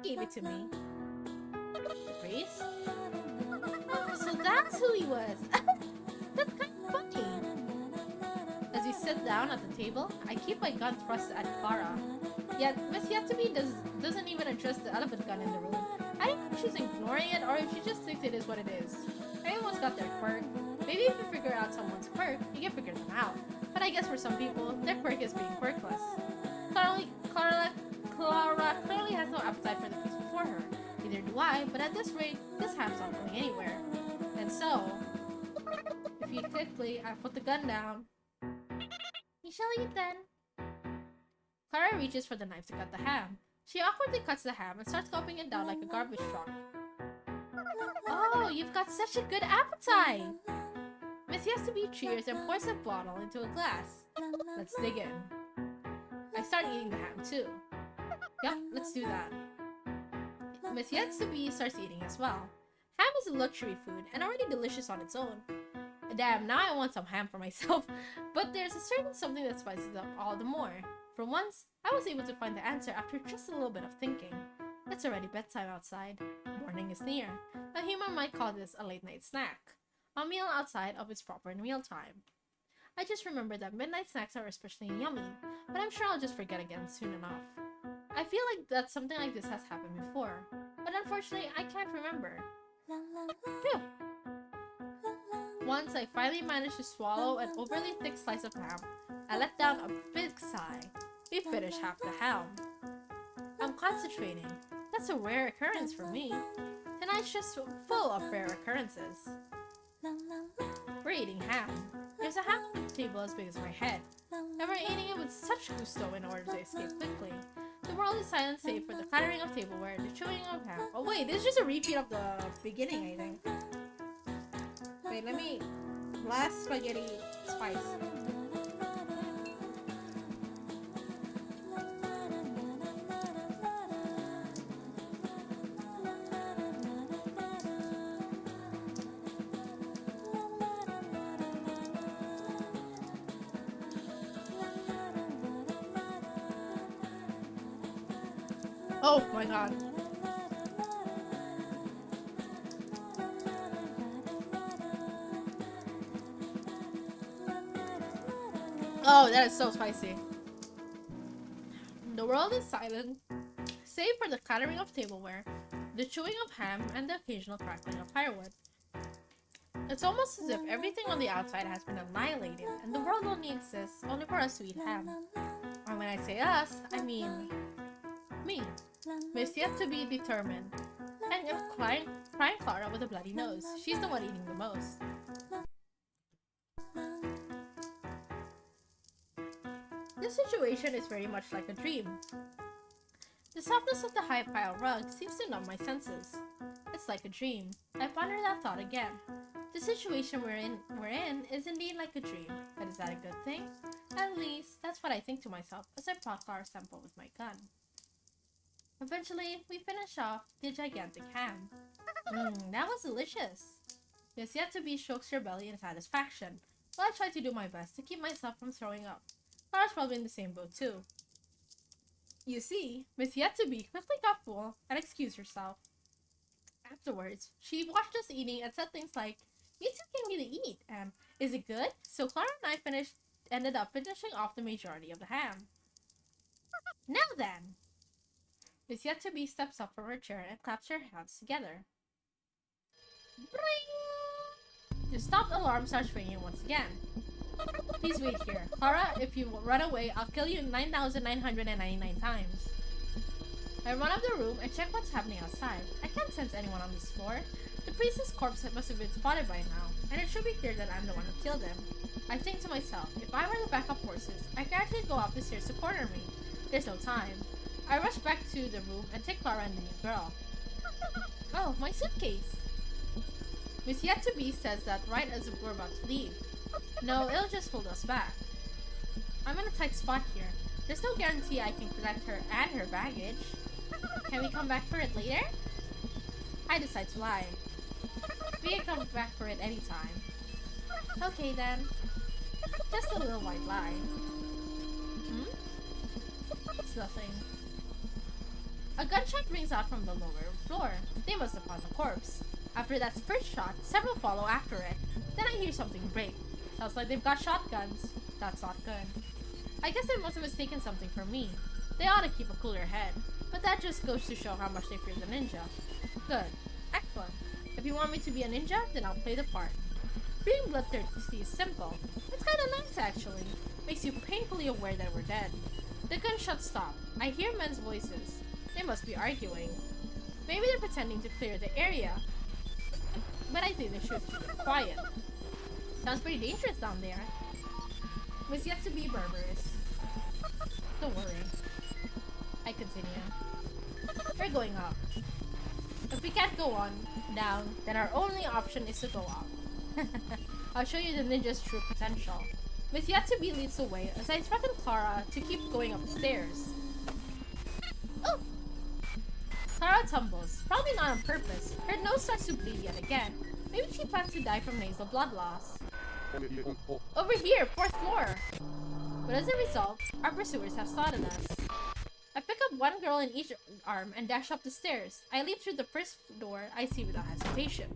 Gave it to me. The priest? Oh, so that's who he was. That's kind of funny. As we sit down at the table, I keep my gun thrust at Clara. Yet, Miss Yatomi doesn't even address the elephant gun in the room. I don't know if she's ignoring it or if she just thinks it is what it is. Everyone's got their quirk. Maybe if you figure out someone's quirk, you can figure them out. But I guess for some people, their quirk is being quirkless. Clara clearly has no appetite for the feast before her. Neither do I, but at this rate, this ham's not going anywhere. And so, if you quickly, I put the gun down. You shall eat then. Clara reaches for the knife to cut the ham. She awkwardly cuts the ham and starts gulping it down like a garbage truck. Oh, you've got such a good appetite! Miss Yasubi cheers and pours the bottle into a glass. Let's dig in. I start eating the ham too. Yup, let's do that. Miss Yasubi starts eating as well. Ham is a luxury food and already delicious on its own. Damn, now I want some ham for myself. But there's a certain something that spices it up all the more. For once, I was able to find the answer after just a little bit of thinking. It's already bedtime outside. Morning is near. A human might call this a late night snack. A meal outside of its proper meal time. I just remember that midnight snacks are especially yummy, but I'm sure I'll just forget again soon enough. I feel like that something like this has happened before, but unfortunately I can't remember. Phew. Once I finally managed to swallow an overly thick slice of ham, I let down a big sigh. We finished half the ham. I'm concentrating. That's a rare occurrence for me. Tonight's just full of rare occurrences. We're eating ham. There's a ham on the table as big as my head, and we're eating it with such gusto in order to escape quickly. The world is silent save for the clattering of tableware, the chewing of ham. Oh wait, this is just a repeat of the beginning, I think. Wait, let me... Last spaghetti spice. Oh my god. Oh, that is so spicy. The world is silent, save for the clattering of tableware, the chewing of ham, and the occasional crackling of firewood. It's almost as if everything on the outside has been annihilated, and the world only exists only for us to eat ham. And when I say us, I mean me. Miss yet to be determined. And if crying Clara with a bloody nose, she's the one eating the most. This situation is very much like a dream. The softness of the high pile rug seems to numb my senses. It's like a dream. I ponder that thought again. The situation we're in is indeed like a dream, but is that a good thing? At least, that's what I think to myself as I prod Clara's temple with my gun. Eventually, we finish off the gigantic ham. That was delicious. Yes, yet to be strokes your belly in satisfaction, while I try to do my best to keep myself from throwing up. Clara's probably in the same boat too. You see, Miss Yet-to-be quickly got full and excused herself. Afterwards, she watched us eating and said things like, "You two can really eat, and is it good?" So Clara and I ended up finishing off the majority of the ham. Now then! Miss Yet-to-be steps up from her chair and claps her hands together. Bring! The stopped alarm starts ringing once again. Please wait here. Clara, if you run away, I'll kill you 9,999 times. I run up the room and check what's happening outside. I can't sense anyone on this floor. The priest's corpse must have been spotted by now, and it should be clear that I'm the one who killed him. I think to myself, if I were the backup forces, I could actually go up the stairs to corner me. There's no time. I rush back to the room and take Clara and the new girl. Oh, my suitcase! Miss Yet-to-be says that right as we're about to leave. No, it'll just hold us back. I'm in a tight spot here. There's no guarantee I can collect her and her baggage. Can we come back for it later? I decide to lie. We can come back for it anytime. Okay then. Just a little white lie. What's nothing. A gunshot rings out from the lower floor. They must have found the corpse. After that first shot, several follow after it. Then I hear something break. Sounds like they've got shotguns. That's not good. I guess they must have mistaken something for me. They ought to keep a cooler head. But that just goes to show how much they fear the ninja. Good. Excellent. If you want me to be a ninja, then I'll play the part. Being bloodthirsty is simple. It's kinda nice actually. Makes you painfully aware that we're dead. The gunshots stop. I hear men's voices. They must be arguing. Maybe they're pretending to clear the area. But I think they should keep it quiet. Sounds pretty dangerous down there. Was yet to be barbarous. Don't worry. I continue. We're going up. If we can't go on, down, then our only option is to go up. I'll show you the ninja's true potential. Miss Yet-to-be leads the way as I threaten Clara to keep going up the stairs. Oh! Clara tumbles, probably not on purpose. Her nose starts to bleed yet again. Maybe she plans to die from nasal blood loss. Over here, 4th floor! But as a result, our pursuers have spotted us. I pick up one girl in each arm and dash up the stairs. I leap through the first door I see without hesitation.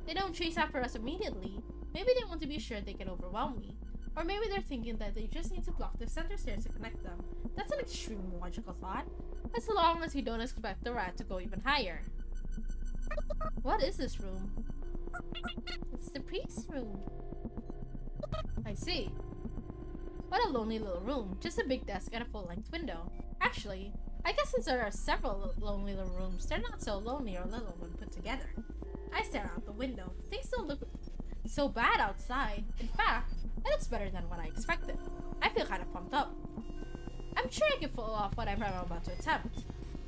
They don't chase after us immediately. Maybe they want to be sure they can overwhelm me. Or maybe they're thinking that they just need to block the center stairs to connect them. That's an extremely logical thought. As long as you don't expect the rat to go even higher. What is this room? It's the priest's room. I see. What a lonely little room. Just a big desk and a full-length window. Actually, I guess since there are several lonely little rooms, they're not so lonely or little when put together. I stare out the window. Things don't look so bad outside. In fact, it looks better than what I expected. I feel kind of pumped up. I'm sure I can pull off whatever I'm about to attempt.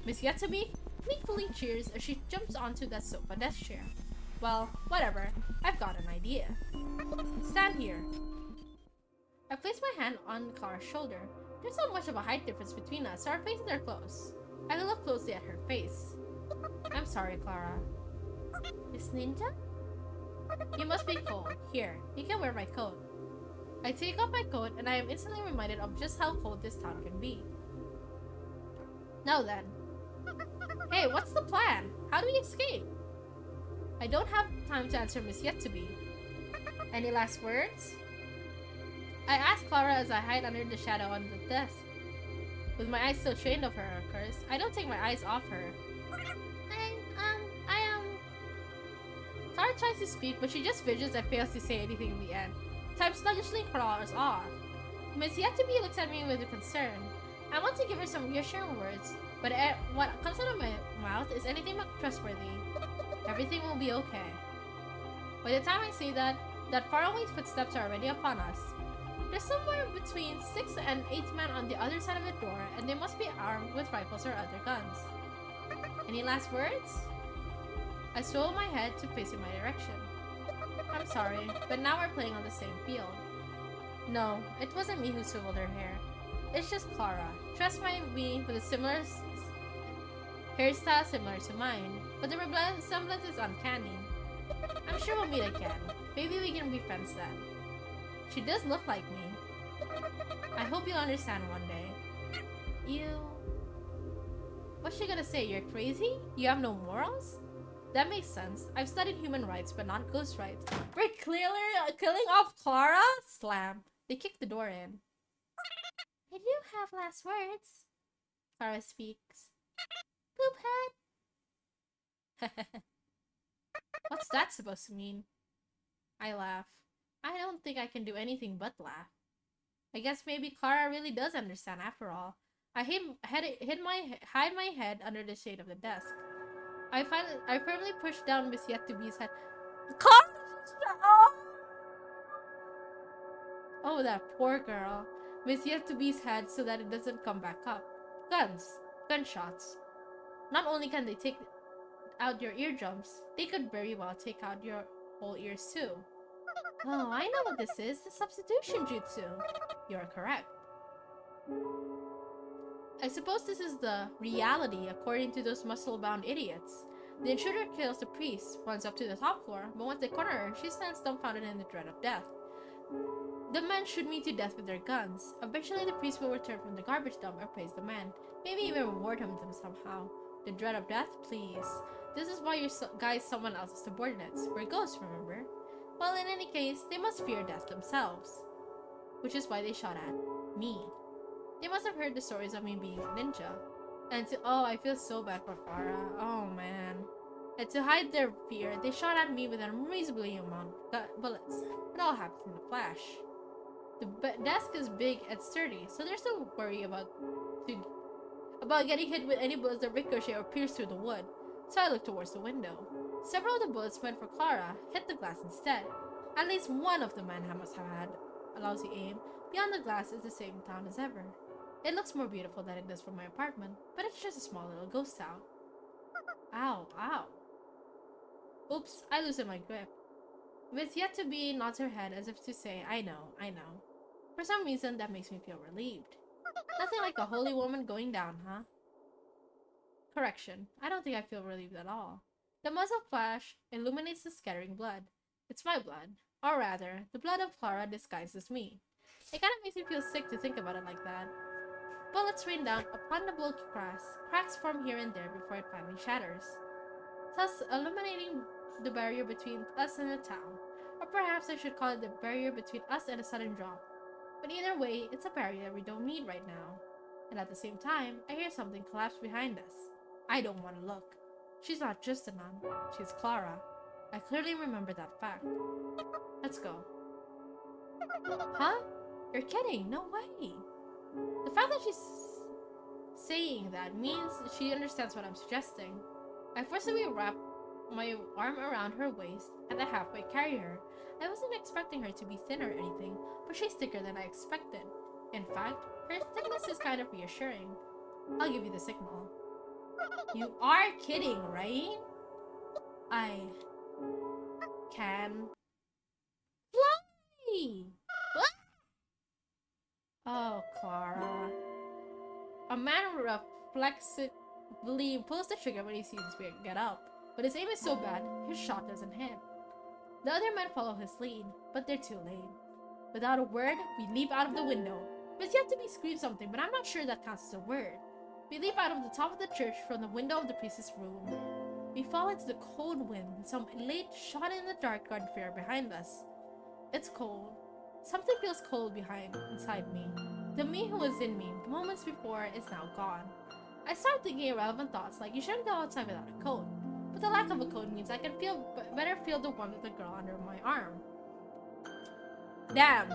Miss Yet-to-be gleefully cheers as she jumps onto that sofa desk chair. Well, whatever. I've got an idea. Stand here. I place my hand on Clara's shoulder. There's not much of a height difference between us, so our faces are close. I look closely at her face. I'm sorry, Clara. Miss Ninja? You must be cold. Here, you can wear my coat. I take off my coat and I am instantly reminded of just how cold this town can be. Now then. Hey, what's the plan? How do we escape? I don't have time to answer Miss Yet-to-be. Any last words? I ask Clara as I hide under the shadow on the desk. With my eyes still trained of her, of course, I don't take my eyes off her. Clara tries to speak, but she just fidgets and fails to say anything in the end. Time sluggishly crawls off. Miss Yet-to-be looks at me with concern. I want to give her some reassuring words, but what comes out of my mouth is anything but trustworthy. Everything will be okay. By the time I say that faraway footsteps are already upon us. There's somewhere between 6 and 8 men on the other side of the door, and they must be armed with rifles or other guns. Any last words? I swivel my head to face in my direction. I'm sorry, but now we're playing on the same field. No, it wasn't me who swiveled her hair. It's just Clara. Dressed by me with a similar hairstyle similar to mine, but the resemblance is uncanny. I'm sure we'll meet again. Maybe we can be friends then. She does look like me. I hope you'll understand one day. What's she gonna say? You're crazy? You have no morals? That makes sense. I've studied human rights, but not ghost rights. We're clearly killing off Clara? Slam. They kick the door in. I do have last words. Clara speaks. Poop head. What's that supposed to mean? I laugh. I don't think I can do anything but laugh. I guess maybe Clara really does understand after all. I hide my head under the shade of the desk. I firmly push down Miss Yet-to-be's head. Oh, that poor girl. Miss Yet-to-be's head so that it doesn't come back up. Gunshots. Not only can they take out your eardrums, they could very well take out your whole ears too. Oh, I know what this is. The substitution jutsu. You're correct. I suppose this is the reality according to those muscle-bound idiots. The intruder kills the priest, runs up to the top floor, but once they corner her, she stands dumbfounded in the dread of death. The men shoot me to death with their guns. Eventually, the priest will return from the garbage dump and praise the man. Maybe even reward them somehow. The dread of death? Please. This is why you're guys someone else's subordinates. We're ghosts, remember? Well, in any case, they must fear death themselves. Which is why they shot at me. They must have heard the stories of me being a ninja. Oh, I feel so bad for Clara. Oh, man. And to hide their fear, they shot at me with an unreasonably amount of bullets. It all happened in a flash. The desk is big and sturdy, so there's no worry about getting hit with any bullets that ricochet or pierce through the wood. So I looked towards the window. Several of the bullets went for Clara, hit the glass instead. At least one of the men must have had a lousy aim. Beyond the glass is the same town as ever. It looks more beautiful than it does from my apartment, but it's just a small little ghost town. Ow, ow. Oops, I loosened my grip. Miss Yet to Be nods her head as if to say, I know, I know. For some reason, that makes me feel relieved. Nothing like a holy woman going down, huh? Correction, I don't think I feel relieved at all. The muzzle flash illuminates the scattering blood. It's my blood. Or rather, the blood of Clara disguised as me. It kind of makes me feel sick to think about it like that. Bullets rain down upon the bulky grass. Cracks form here and there before it finally shatters, thus illuminating the barrier between us and the town. Or perhaps I should call it the barrier between us and a sudden drop. But either way, it's a barrier we don't need right now. And at the same time, I hear something collapse behind us. I don't want to look. She's not just a nun. She's Clara. I clearly remember that fact. Let's go. Huh? You're kidding. No way. The fact that she's saying that means she understands what I'm suggesting. I forcibly wrap my arm around her waist and I halfway carry her. I wasn't expecting her to be thin or anything, but she's thicker than I expected. In fact, her thickness is kind of reassuring. I'll give you the signal. You are kidding, right? I can fly! Oh, Clara. A man reflexively pulls the trigger when he sees us get up, but his aim is so bad, his shot doesn't hit. The other men follow his lead, but they're too late. Without a word, we leap out of the window. Miss Yet to Be screams something, but I'm not sure that counts as a word. We leap out of the top of the church from the window of the priest's room. We fall into the cold wind, some late shot in the dark garden fair behind us. It's cold. Something feels cold inside me. The me who was in me moments before is now gone. I start thinking irrelevant thoughts like you shouldn't go outside without a coat. But the lack of a coat means I can better feel the warmth of the girl under my arm. Damn.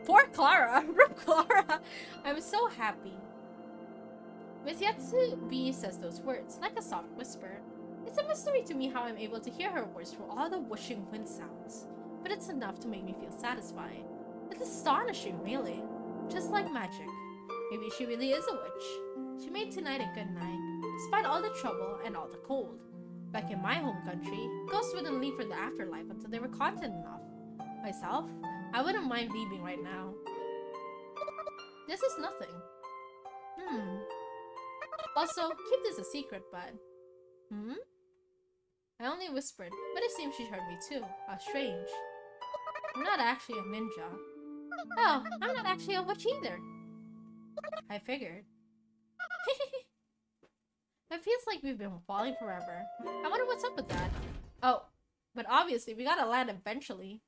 Poor Clara. Rip Clara. I'm so happy. Miss Yet to Be says those words, like a soft whisper. It's a mystery to me how I'm able to hear her words through all the whooshing wind sounds. But it's enough to make me feel satisfied. It's astonishing, really. Just like magic. Maybe she really is a witch. She made tonight a good night, despite all the trouble and all the cold. Back in my home country, ghosts wouldn't leave for the afterlife until they were content enough. Myself, I wouldn't mind leaving right now. This is nothing. Also, keep this a secret, bud. I only whispered, but it seems she heard me too. How strange. I'm not actually a ninja. Oh, I'm not actually a witch either. I figured. It feels like we've been falling forever. I wonder what's up with that. Oh, but obviously we gotta land eventually.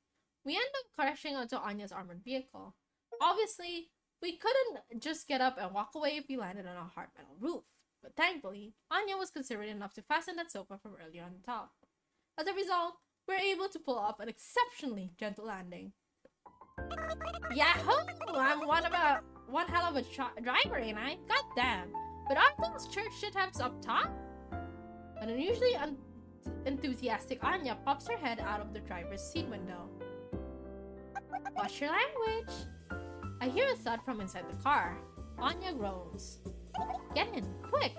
We end up crashing onto Anya's armored vehicle. Obviously, we couldn't just get up and walk away if we landed on a hard metal roof. But thankfully, Anya was considerate enough to fasten that sofa from earlier on the top. As a result, we were able to pull off an exceptionally gentle landing. Yahoo! I'm one hell of a driver, ain't I? God damn. But aren't those church shit-heads up top? An unusually enthusiastic Anya pops her head out of the driver's seat window. Watch your language! I hear a thud from inside the car. Anya groans. Get in, quick!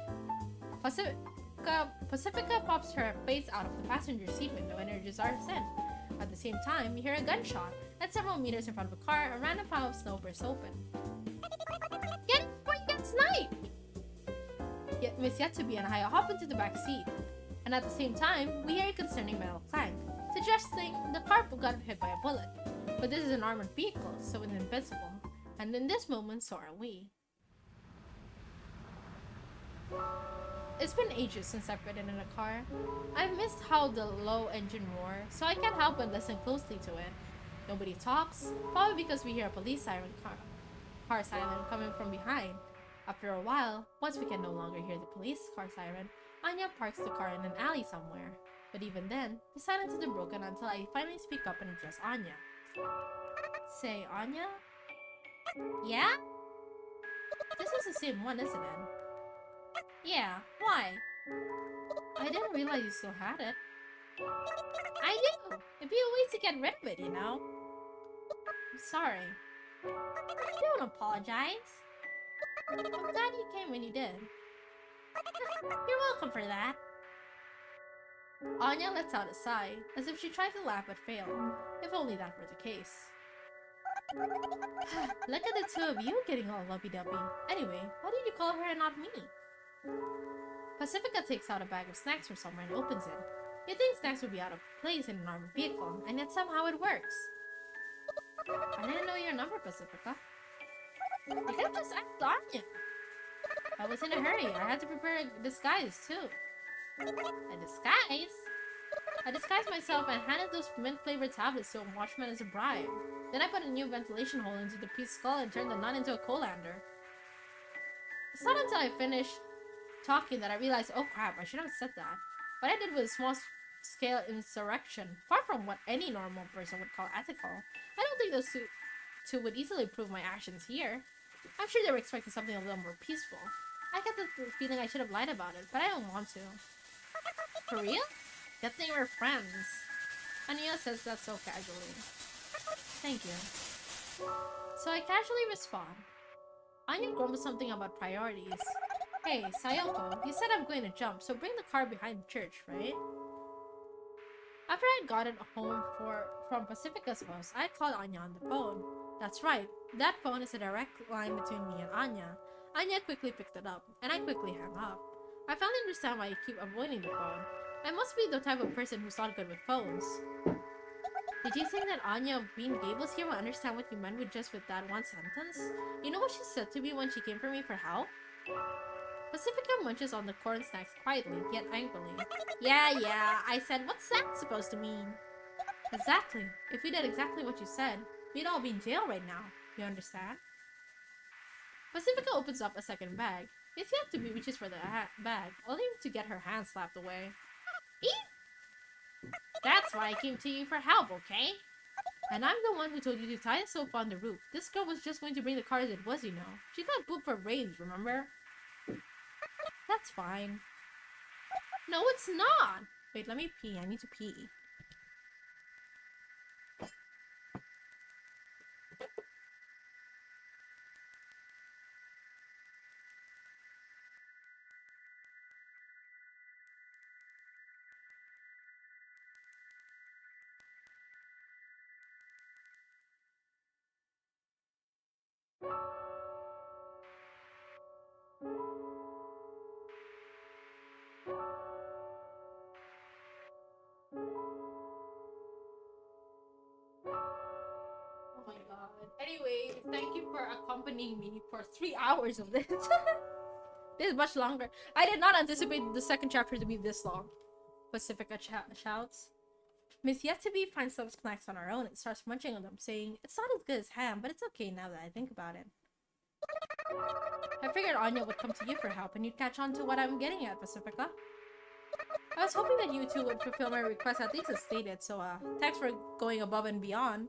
Pacifica pops her face out of the passenger seat window and urges our ascent. At the same time, we hear a gunshot. At several meters in front of the car, a random pile of snow bursts open. Get in before you get sniped! Yet Miss Yet to Be and I hop into the back seat. And at the same time, we hear a concerning metal clank, suggesting the car got hit by a bullet. But this is an armored vehicle, so it's invincible. And in this moment, so are we. It's been ages since I've ridden in a car. I've missed how the low engine roar, so I can't help but listen closely to it. Nobody talks, probably because we hear a police siren car siren coming from behind. After a while, once we can no longer hear the police car siren, Anya parks the car in an alley somewhere. But even then, the silence isn't broken until I finally speak up and address Anya. Say, Anya? Yeah? This is the same one, isn't it? Yeah, why? I didn't realize you still had it. I do! It'd be a waste to get rid of it, you know? I'm sorry. Don't apologize. I'm glad you came when you did. You're welcome for that. Anya lets out a sigh, as if she tried to laugh but failed. If only that were the case. Look at the two of you getting all lovey-dovey. Anyway, why did you call her and not me? Pacifica takes out a bag of snacks from somewhere and opens it. You'd think snacks would be out of place in an armored vehicle, and yet somehow it works. I didn't know your number, Pacifica. You could have just asked Anya. I was in a hurry. I had to prepare a disguise, too. A disguise? I disguised myself and handed those mint-flavored tablets to a watchman as a bribe. Then I put a new ventilation hole into the priest's skull and turned the nun into a colander. It's not until I finished talking that I realized, oh crap, I should have said that. What I did was a small-scale insurrection, far from what any normal person would call ethical. I don't think those two would easily prove my actions here. I'm sure they were expecting something a little more peaceful. I get the feeling I should have lied about it, but I don't want to. For real? Good thing we're friends. Anya says that so casually. Thank you. So I casually respond. Anya grumbles something about priorities. Hey, Sayoko, you said I'm going to jump, so bring the car behind the church, right? After I got it home from Pacifica's house, I called Anya on the phone. That's right, that phone is a direct line between me and Anya. Anya quickly picked it up, and I quickly hung up. I finally understand why you keep avoiding the phone. I must be the type of person who's not good with phones. Did you think that Anya of Green Gables here will understand what you meant with that one sentence? You know what she said to me when she came for me for help? Pacifica munches on the corn snacks quietly, yet angrily. Yeah, I said, what's that supposed to mean? Exactly. If we did exactly what you said, we'd all be in jail right now. You understand? Pacifica opens up a second bag. It's yet to be reaches for the bag, only to get her hand slapped away. Eep! That's why I came to you for help, okay? And I'm the one who told you to tie a soap on the roof. This girl was just going to bring the car as it was, you know. She got booked for brains, remember? That's fine. No, it's not! Wait, let me pee. I need to pee. Oh my god. Anyway, thank you for accompanying me for 3 hours of this. This is much longer. I did not anticipate the second chapter to be this long. Pacifica shouts. Miss Yet-to-be finds some snacks on her own and starts munching on them, saying, it's not as good as ham, but it's okay now that I think about it. I figured Anya would come to you for help and you'd catch on to what I'm getting at, Pacifica. I was hoping that you two would fulfill my request at least as stated, so thanks for going above and beyond.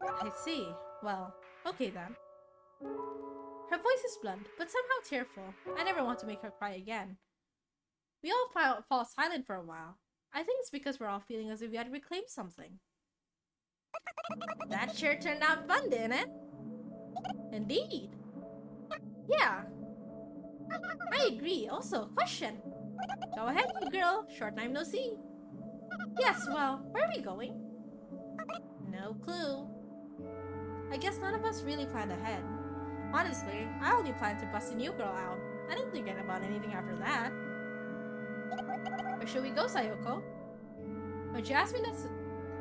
I see. Well, okay then. Her voice is blunt, but somehow tearful. I never want to make her cry again. We all fall silent for a while. I think it's because we're all feeling as if we had reclaimed something. That sure turned out fun, didn't it? Indeed. Yeah. I agree. Also, question. Go ahead, you girl. Short time no see. Yes, well, where are we going? No clue. I guess none of us really planned ahead. Honestly, I only planned to bust a new girl out. I didn't think about anything after that. Where should we go, Sayoko? When she asked me this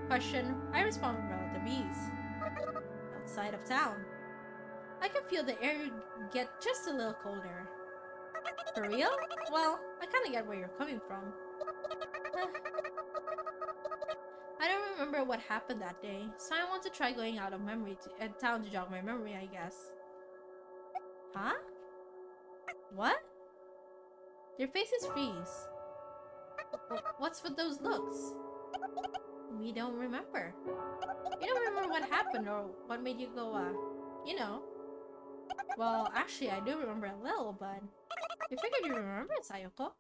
question, I responded of the bees. Outside of town. I can feel the air get just a little colder. For real? Well, I kinda get where you're coming from. I don't remember what happened that day, so I want to try going out of town to jog my memory, I guess. Huh? What? Their faces freeze. What's with those looks? We don't remember. You don't remember what happened or what made you go, you know. Well, actually, I do remember a little, but... You figured you remember it, Sayoko?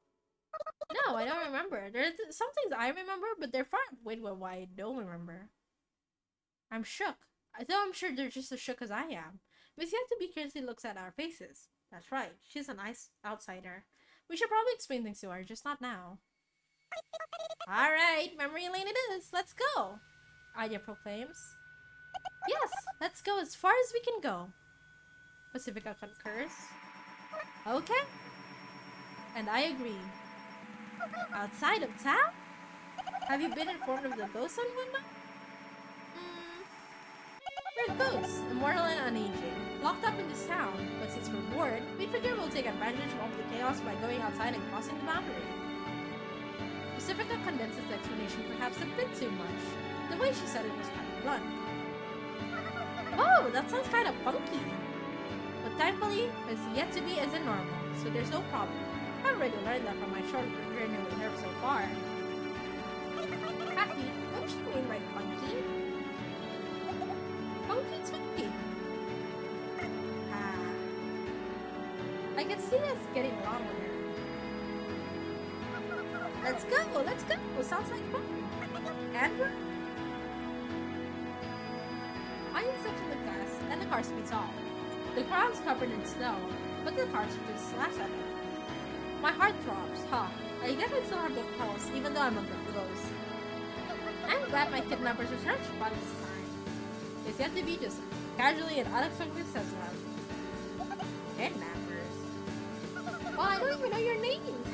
No, I don't remember. There's some things I remember, but they're far away with what I don't remember. I'm shook. Though I'm sure they're just as shook as I am. Miss Yatobi curiously looks at our faces. That's right, she's a nice outsider. We should probably explain things to her, just not now. Alright, memory lane it is. Let's go. Anya proclaims. Yes, let's go as far as we can go. Pacifica concurs. Okay. And I agree. Outside of town? Have you been informed of the ghosts and whatnot? We're ghosts, immortal and unaging, locked up in this town, but since we're bored, we figure we'll take advantage of all the chaos by going outside and crossing the boundary. Pacifica condenses the explanation perhaps a bit too much. The way she said it was kind of blunt. Oh, that sounds kind of funky. But thankfully, it's yet to be as a normal, so there's no problem. I've already learned that from my short journey with her so far. Kathy, what does she mean by funky? Funky's funky. I can see us getting along with her. Let's go, let's go. Sounds like fun. Andrew? Anya steps in the glass, and the car speeds off. The ground's covered in snow, but the car just slaps at it. My heart throbs, I guess I still have the pulse, even though I'm a ghost. I'm glad my kidnappers are searched by this time. It's yet to be just casually and unexpectedly says that. Kidnappers? Well, I don't even know your names.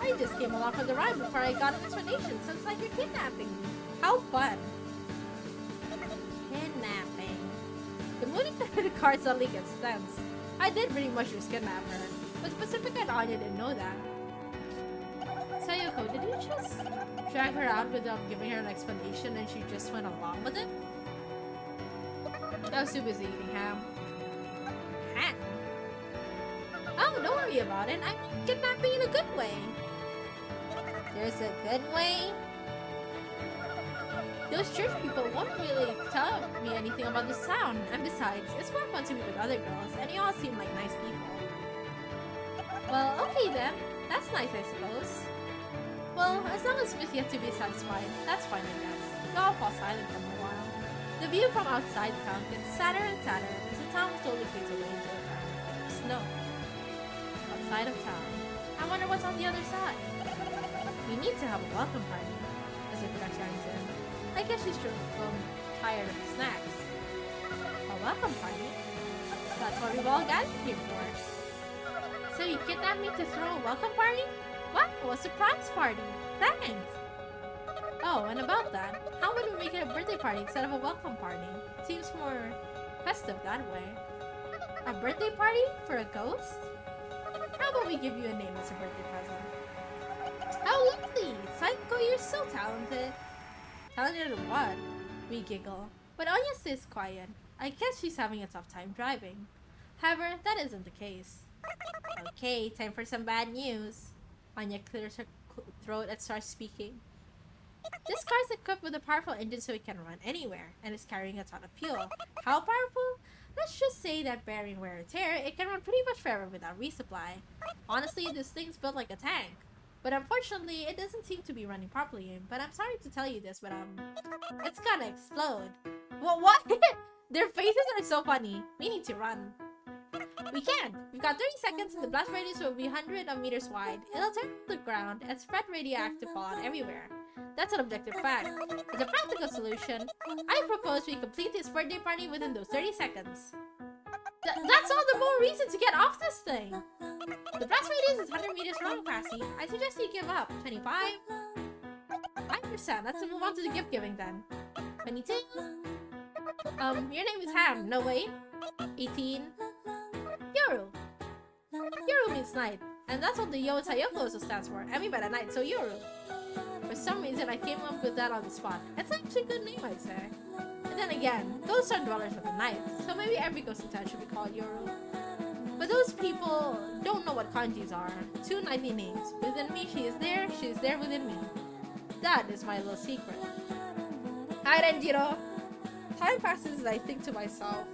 I just came along for the ride before I got an explanation, so it's like you're kidnapping me. How fun. Kidnapping. The mood in the car suddenly gets tense. I did pretty much just kidnap her, but Pacifica and Anya didn't know that. Sayoko, did you just drag her out without giving her an explanation and she just went along with it? I was too busy eating ham. Ham? Oh, don't worry about it. I'm kidnapping in a good way. There's a good way? Those church people won't really tell me anything about this town, and besides, it's more fun to be with other girls, and you all seem like nice people. Well, okay then. That's nice, I suppose. Well, as long as Miss yet to be satisfied, that's fine, I guess. We all fall silent for a while. The view from outside the town gets sadder and sadder as the town slowly fades away into the snow. Outside of town. I wonder what's on the other side. We need to have a welcome party, as if that chimes in. I guess she's tired of the snacks. A welcome party? That's what we've all gathered here for. So you kidnapped me to throw a welcome party? What? A surprise party! Thanks! Oh, and about that, how would we make it a birthday party instead of a welcome party? It seems more festive that way. A birthday party? For a ghost? How about we give you a name as a birthday present? How lovely! Psycho, you're so talented! Talented at what? We giggle. But Anya stays quiet. I guess she's having a tough time driving. However, that isn't the case. Okay, time for some bad news. Anya clears her throat and starts speaking. This car is equipped with a powerful engine so it can run anywhere, and is carrying a ton of fuel. How powerful? Let's just say that bearing wear and tear, it can run pretty much forever without resupply. Honestly, this thing's built like a tank. But unfortunately, it doesn't seem to be running properly. But I'm sorry to tell you this, but it's gonna explode. What? Their faces are so funny. We need to run. We can. We've got 30 seconds and the blast radius will be hundreds of meters wide. It'll turn to the ground and spread radioactive fallout everywhere. That's an objective fact. As a practical solution, I propose we complete this birthday party within those 30 seconds. That's all the more reason to get off this thing! The blast radius is 100 meters long, Cassie. I suggest you give up. 25? 5%. Let's move on to the gift giving then. 22. Your name is Ham. No way. 18. Yoru. Yoru means night, and that's what the Yo Tayoko also stands for. I mean by the night, so Yoru. For some reason, I came up with that on the spot. It's actually a good name, I'd say. And then again, ghosts are dwellers of the night, so maybe every ghost in town should be called Yoru. But those people don't know what kanjis are. 2 nightly names. Within me, she is there within me. That is my little secret. Hi, Renjiro. Time passes and I think to myself.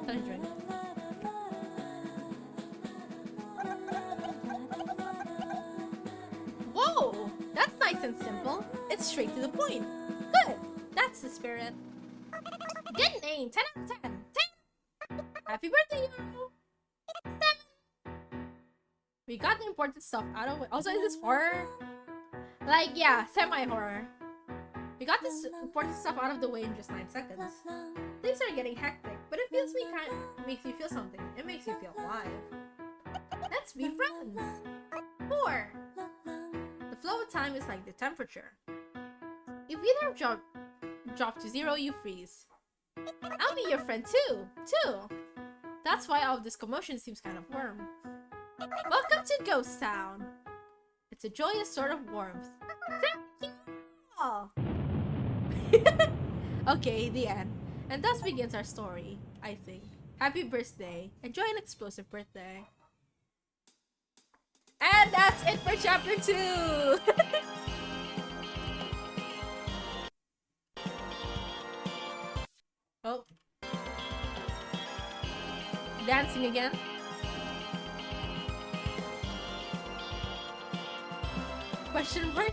Let me drink. Whoa! That's nice and simple. It's straight to the point. Good. That's the spirit. Good name. 10 out of 10. 10. Happy birthday, Yoru. 7. We got the important stuff out of it. Also, is this horror? Like, yeah, semi-horror. We got this important stuff out of the way in just 9 seconds. Things are getting hectic, but it makes me feel something. It makes me feel alive. Let's be friends. 4. The flow of time is like the temperature. If either drop to 0, you freeze. I'll be your friend too. 2. That's why all of this commotion seems kind of warm. Welcome to Ghost Town. It's a joyous sort of warmth. Thank you. Okay, the end. And thus begins our story, I think. Happy birthday. Enjoy an explosive birthday. And that's it for chapter 2! Oh. Dancing again. Question mark?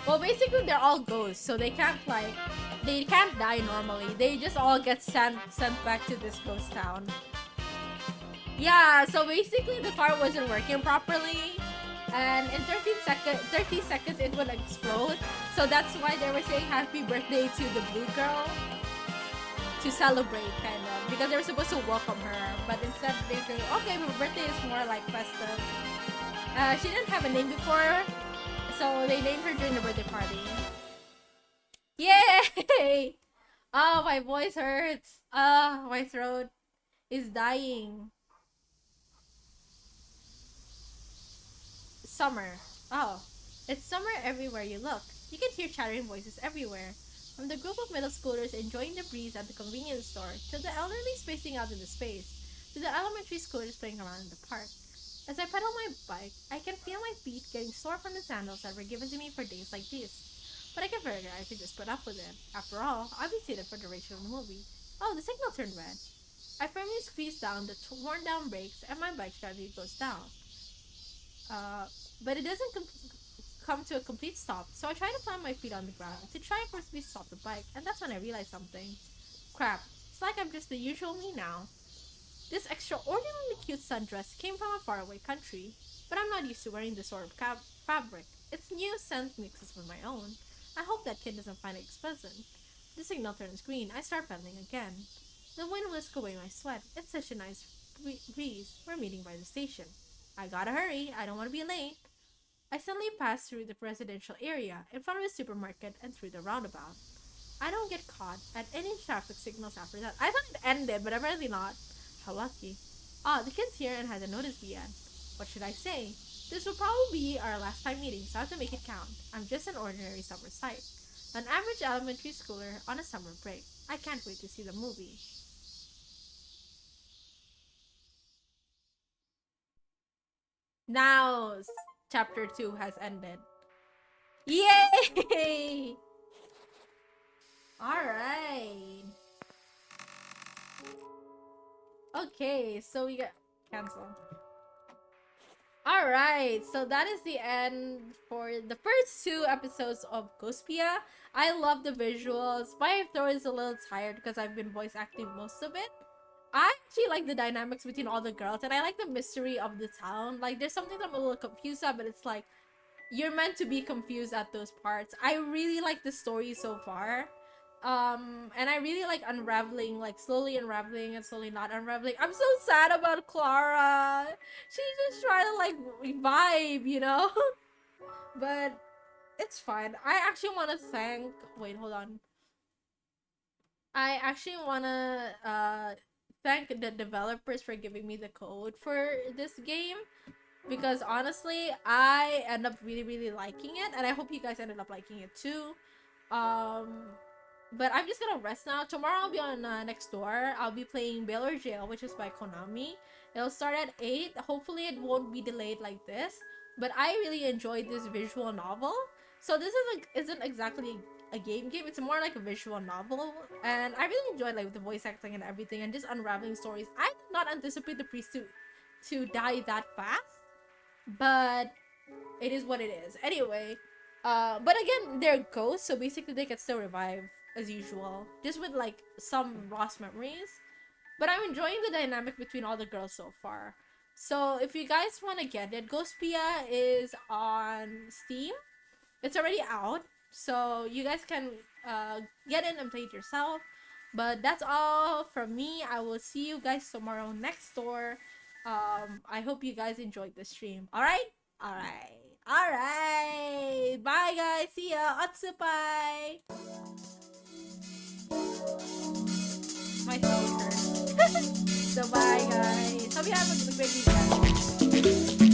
Well, basically they're all ghosts, so they can't die normally. They just all get sent back to this ghost town. Yeah, so basically the car wasn't working properly, and in 30 seconds it would explode. So that's why they were saying happy birthday to the blue girl to celebrate, kind of, because they were supposed to welcome her, but instead they say, okay, her birthday is more like festive. She didn't have a name before, so they named her during the birthday party. Yay! Oh, my voice hurts. My throat is dying. Summer. Oh, it's summer everywhere you look. You can hear chattering voices everywhere. From the group of middle schoolers enjoying the breeze at the convenience store, to the elderly spacing out into space, to the elementary schoolers playing around in the park. As I pedal my bike, I can feel my feet getting sore from the sandals that were given to me for days like these. But I can figure I could just put up with it. After all, I'll be seated for the duration of the movie. Oh, the signal turned red. I firmly squeeze down the worn down brakes and my bike gradually goes down. But it doesn't come to a complete stop, so I try to plant my feet on the ground to try and forcibly stop the bike, and that's when I realize something. Crap, it's like I'm just the usual me now. This extraordinarily cute sundress came from a faraway country, but I'm not used to wearing this sort of fabric. Its new scent mixes with my own. I hope that kid doesn't find it expensive. The signal turns green. I start pedaling again. The wind whisks away my sweat. It's such a nice breeze. We're meeting by the station. I gotta hurry. I don't want to be late. I suddenly pass through the residential area, in front of the supermarket, and through the roundabout. I don't get caught at any traffic signals after that. I thought it ended, but apparently not. How lucky. Ah, the kid's here and hasn't noticed me yet. What should I say? This will probably be our last time meeting, so I have to make it count. I'm just an ordinary summer sight. An average elementary schooler on a summer break. I can't wait to see the movie. Now, chapter 2 has ended. Yay! Alright. Okay, so we got cancel. Alright, so that is the end for the first 2 episodes of Ghostpia. I love the visuals. My throat is a little tired because I've been voice acting most of it. I actually like the dynamics between all the girls, and I like the mystery of the town. Like, there's something I'm a little confused at, but it's like, you're meant to be confused at those parts. I really like the story so far. And I really like unraveling, like slowly unraveling and slowly not unraveling. I'm so sad about Clara. She's just trying to like vibe, you know? But it's fine. I actually want to thank... Wait, hold on. I actually wanna thank the developers for giving me the code for this game, because honestly, I end up really liking it, and I hope you guys ended up liking it too. Um, but I'm just gonna rest now. Tomorrow I'll be on next door. I'll be playing Bail or Jail, which is by Konami. It'll start at 8. Hopefully it won't be delayed like this. But I really enjoyed this visual novel. So this isn't exactly a game. It's more like a visual novel. And I really enjoyed like the voice acting and everything and just unraveling stories. I did not anticipate the priest to die that fast. But it is what it is. Anyway, but again, they're ghosts, so basically they can still revive as usual, just with like some lost memories. But I'm enjoying the dynamic between all the girls so far. So if you guys want to get it, Ghostpia is on Steam. It's already out, so you guys can get in and play it yourself. But that's all from me. I will see you guys tomorrow next door. I hope you guys enjoyed the stream. Alright? Alright. Bye guys. See ya. Otsupai. My throat hurts. So bye guys. Hope you have a great weekend.